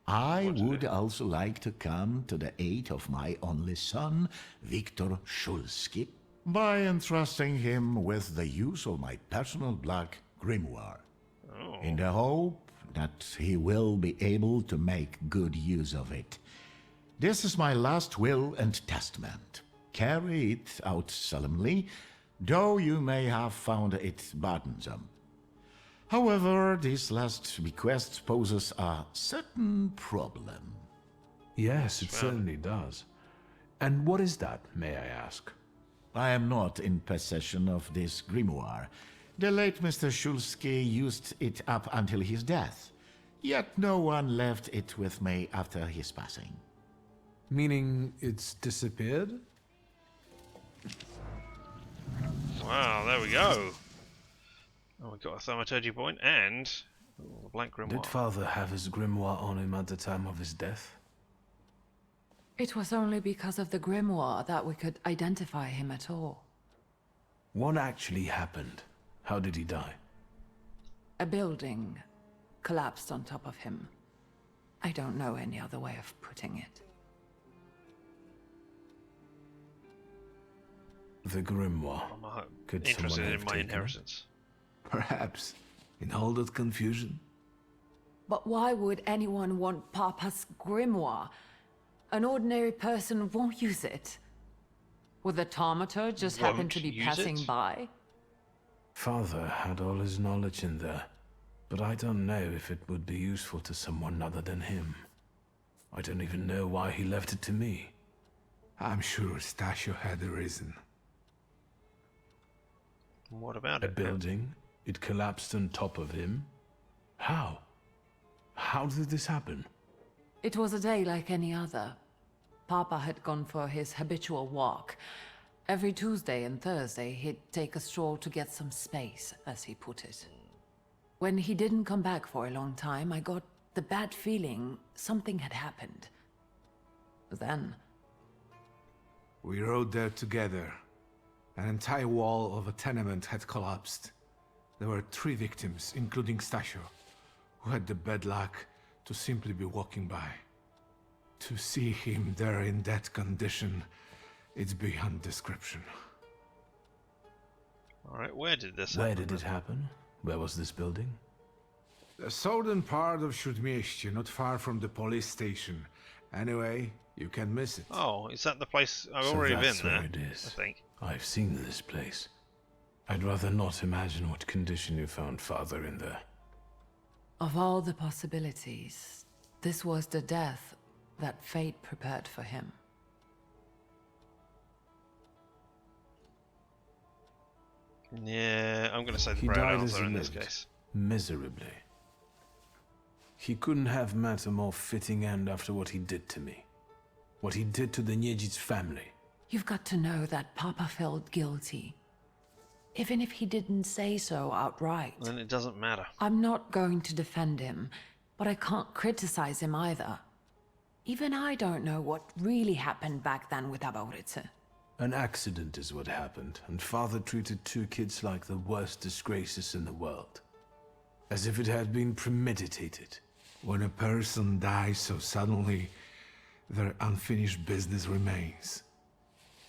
I would also like to come to the aid of my only son, Wictor Szulski, by entrusting him with the use of my personal black grimoire, in the hope that he will be able to make good use of it. This is my last will and testament. Carry it out solemnly, though you may have found it burdensome. However, this last bequest poses a certain problem.
Yes, it certainly does. And what is that, may I ask?
I am not in possession of this grimoire. The late Mr. Szulski used it up until his death, yet no one left it with me after his passing.
Meaning it's disappeared?
Wow, there we go. Oh, we got a thaumaturgy point and a blank grimoire.
Did father have his grimoire on him at the time of his death?
It was only because of the grimoire that we could identify him at all.
What actually happened? How did he die?
A building collapsed on top of him. I don't know any other way of putting it.
The grimoire. Could
interested
someone
in
have
my
taken
inheritance.
Perhaps. In all that confusion?
But why would anyone want Papa's grimoire? An ordinary person won't use it. Would the Thaumaturge just happen to be passing by?
Father had all his knowledge in there, but I don't know if it would be useful to someone other than him. I don't even know why he left it to me.
I'm sure Stasio had a reason.
What about
it? A building? It collapsed on top of him? How? How did this happen?
It was a day like any other. Papa had gone for his habitual walk. Every Tuesday and Thursday, he'd take a stroll to get some space, as he put it. When he didn't come back for a long time, I got the bad feeling something had happened. Then...
we rode there together. An entire wall of a tenement had collapsed. There were 3 victims, including Stasio, who had the bad luck to simply be walking by. To see him there in that condition, it's beyond description.
Alright, where did this
happen? Where did it happen? Where was this building?
The southern part of Śródmieście, not far from the police station. Anyway, you can miss it.
Oh, is that the place? I've
So
already
that's
been there,
where it is.
I think.
I've seen this place. I'd rather not imagine what condition you found father in there.
Of all the possibilities, this was the death that fate prepared for him.
Yeah, I'm going to say the
He
proud
died as
answer
he
in this
lived,
case.
miserably. He couldn't have met a more fitting end after what he did to me. What he did to the Niedzic's family.
You've got to know that Papa felt guilty. Even if he didn't say so outright.
Then it doesn't matter.
I'm not going to defend him, but I can't criticize him either. Even I don't know what really happened back then with Abauritze.
An accident is what happened, and father treated 2 kids like the worst disgraces in the world. As if it had been premeditated.
When a person dies so suddenly,
their unfinished business remains.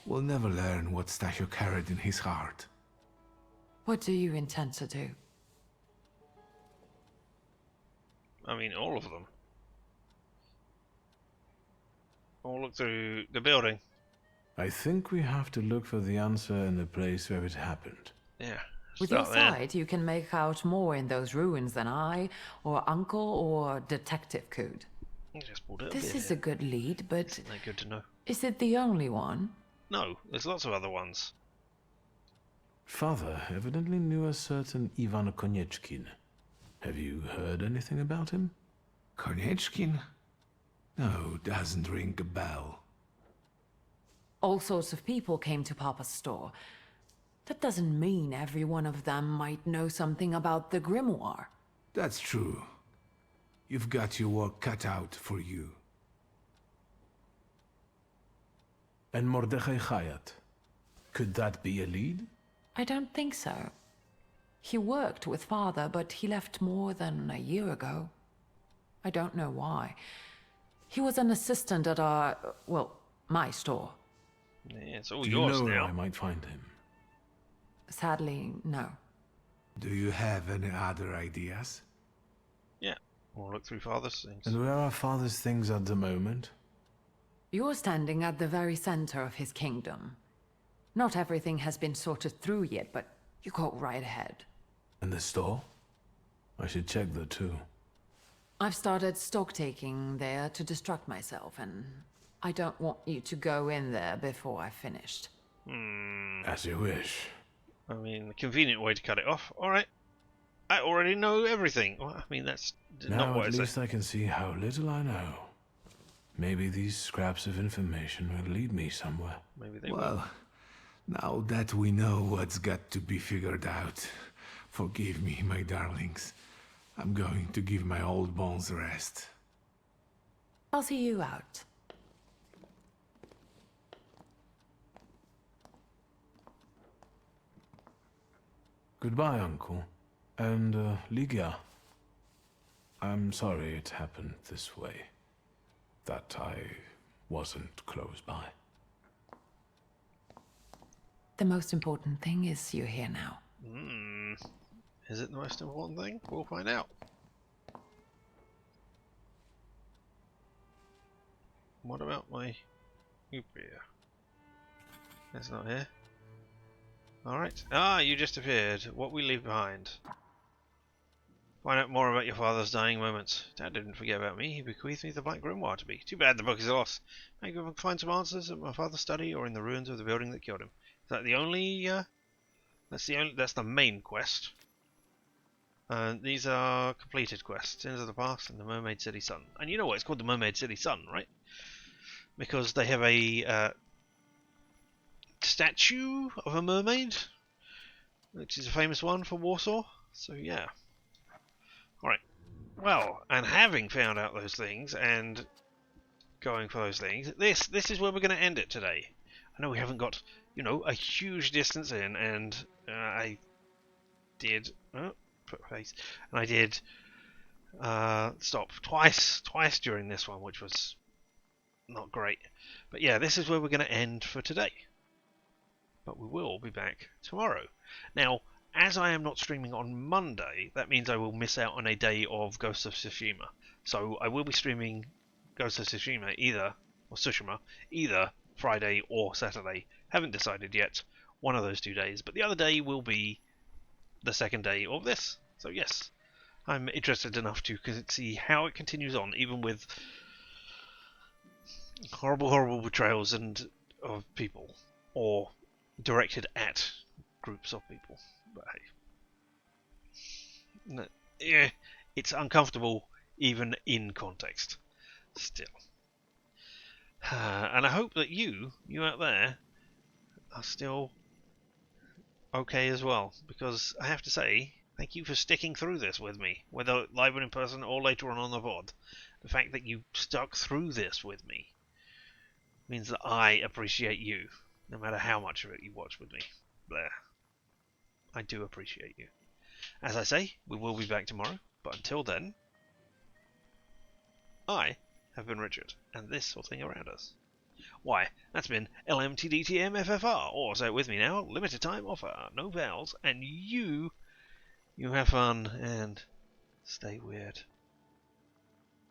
We'll never learn what Stasio carried in his heart.
What do you intend to do?
I mean, all of them. All look through the building.
I think we have to look for the answer in the place where it happened.
Yeah.
With your sight, you can make out more in those ruins than I, or Uncle, or Detective could. This is a good lead, but
isn't that good to know?
Is it the only one?
No, there's lots of other ones.
Father evidently knew a certain Ivan Konieczkin. Have you heard anything about him? Konieczkin? No, doesn't ring a bell.
All sorts of people came to Papa's store. That doesn't mean every one of them might know something about the grimoire.
That's true. You've got your work cut out for you. And Mordechai Chayat. Could that be a lead?
I don't think so. He worked with Father, but he left more than a year ago. I don't know why. He was an assistant at my store.
Yeah, it's all
Do
yours
you know
now.
where I might find him?
Sadly, no.
Do you have any other ideas?
Yeah, we'll look through Father's things.
And where are Father's things at the moment?
You're standing at the very center of his kingdom. Not everything has been sorted through yet, but you go right ahead.
And the store? I should check that too.
I've started stock-taking there to distract myself, and I don't want you to go in there before I've finished.
As you wish.
I mean, a convenient way to cut it off. Alright. I already know everything. Well, I mean, that's not
Now
what
at
I
least
say.
I can see how little I know. Maybe these scraps of information will lead me somewhere.
Maybe they
Well, now that we know what's got to be figured out, forgive me, my darlings. I'm going to give my old bones a rest.
I'll see you out.
Goodbye, Uncle. And, Ligia. I'm sorry it happened this way. That I wasn't close by.
The most important thing is you're here now.
Is it the most important thing? We'll find out. What about my beer? That's not here. Alright. Ah, you just appeared. What we leave behind. Find out more about your father's dying moments. Dad didn't forget about me. He bequeathed me the Black Grimoire to be. Too bad the book is lost. Maybe I can find some answers at my father's study or in the ruins of the building that killed him. Is that the only, that's the main quest. These are completed quests. Sins of the Past and the Mermaid City Sun. And you know what? It's called the Mermaid City Sun, right? Because they have a statue of a mermaid, which is a famous one for Warsaw. So yeah. Alright. Well, and having found out those things and going for those things, this is where we're going to end it today. I know we haven't got, a huge distance in, and I did stop twice during this one, which was not great. But yeah, this is where we're going to end for today. But we will be back tomorrow. Now, as I am not streaming on Monday, that means I will miss out on a day of Ghost of Tsushima. So I will be streaming Ghost of Tsushima either Friday or Saturday. Haven't decided yet. One of those 2 days. But the other day will be the second day of this. So yes, I'm interested enough to see how it continues on, even with horrible betrayals of people, or directed at groups of people. But hey, it's uncomfortable even in context. Still, and I hope that you out there are still okay as well, because I have to say, thank you for sticking through this with me, whether live and in person or later on the VOD. The fact that you stuck through this with me means that I appreciate you, no matter how much of it you watch with me. There. I do appreciate you. As I say, we will be back tomorrow, but until then, I have been Richard, and this sort of thing around us. Why, that's been LMTDTMFFR, or say it with me now, limited time offer, no vowels, and you have fun, and stay weird.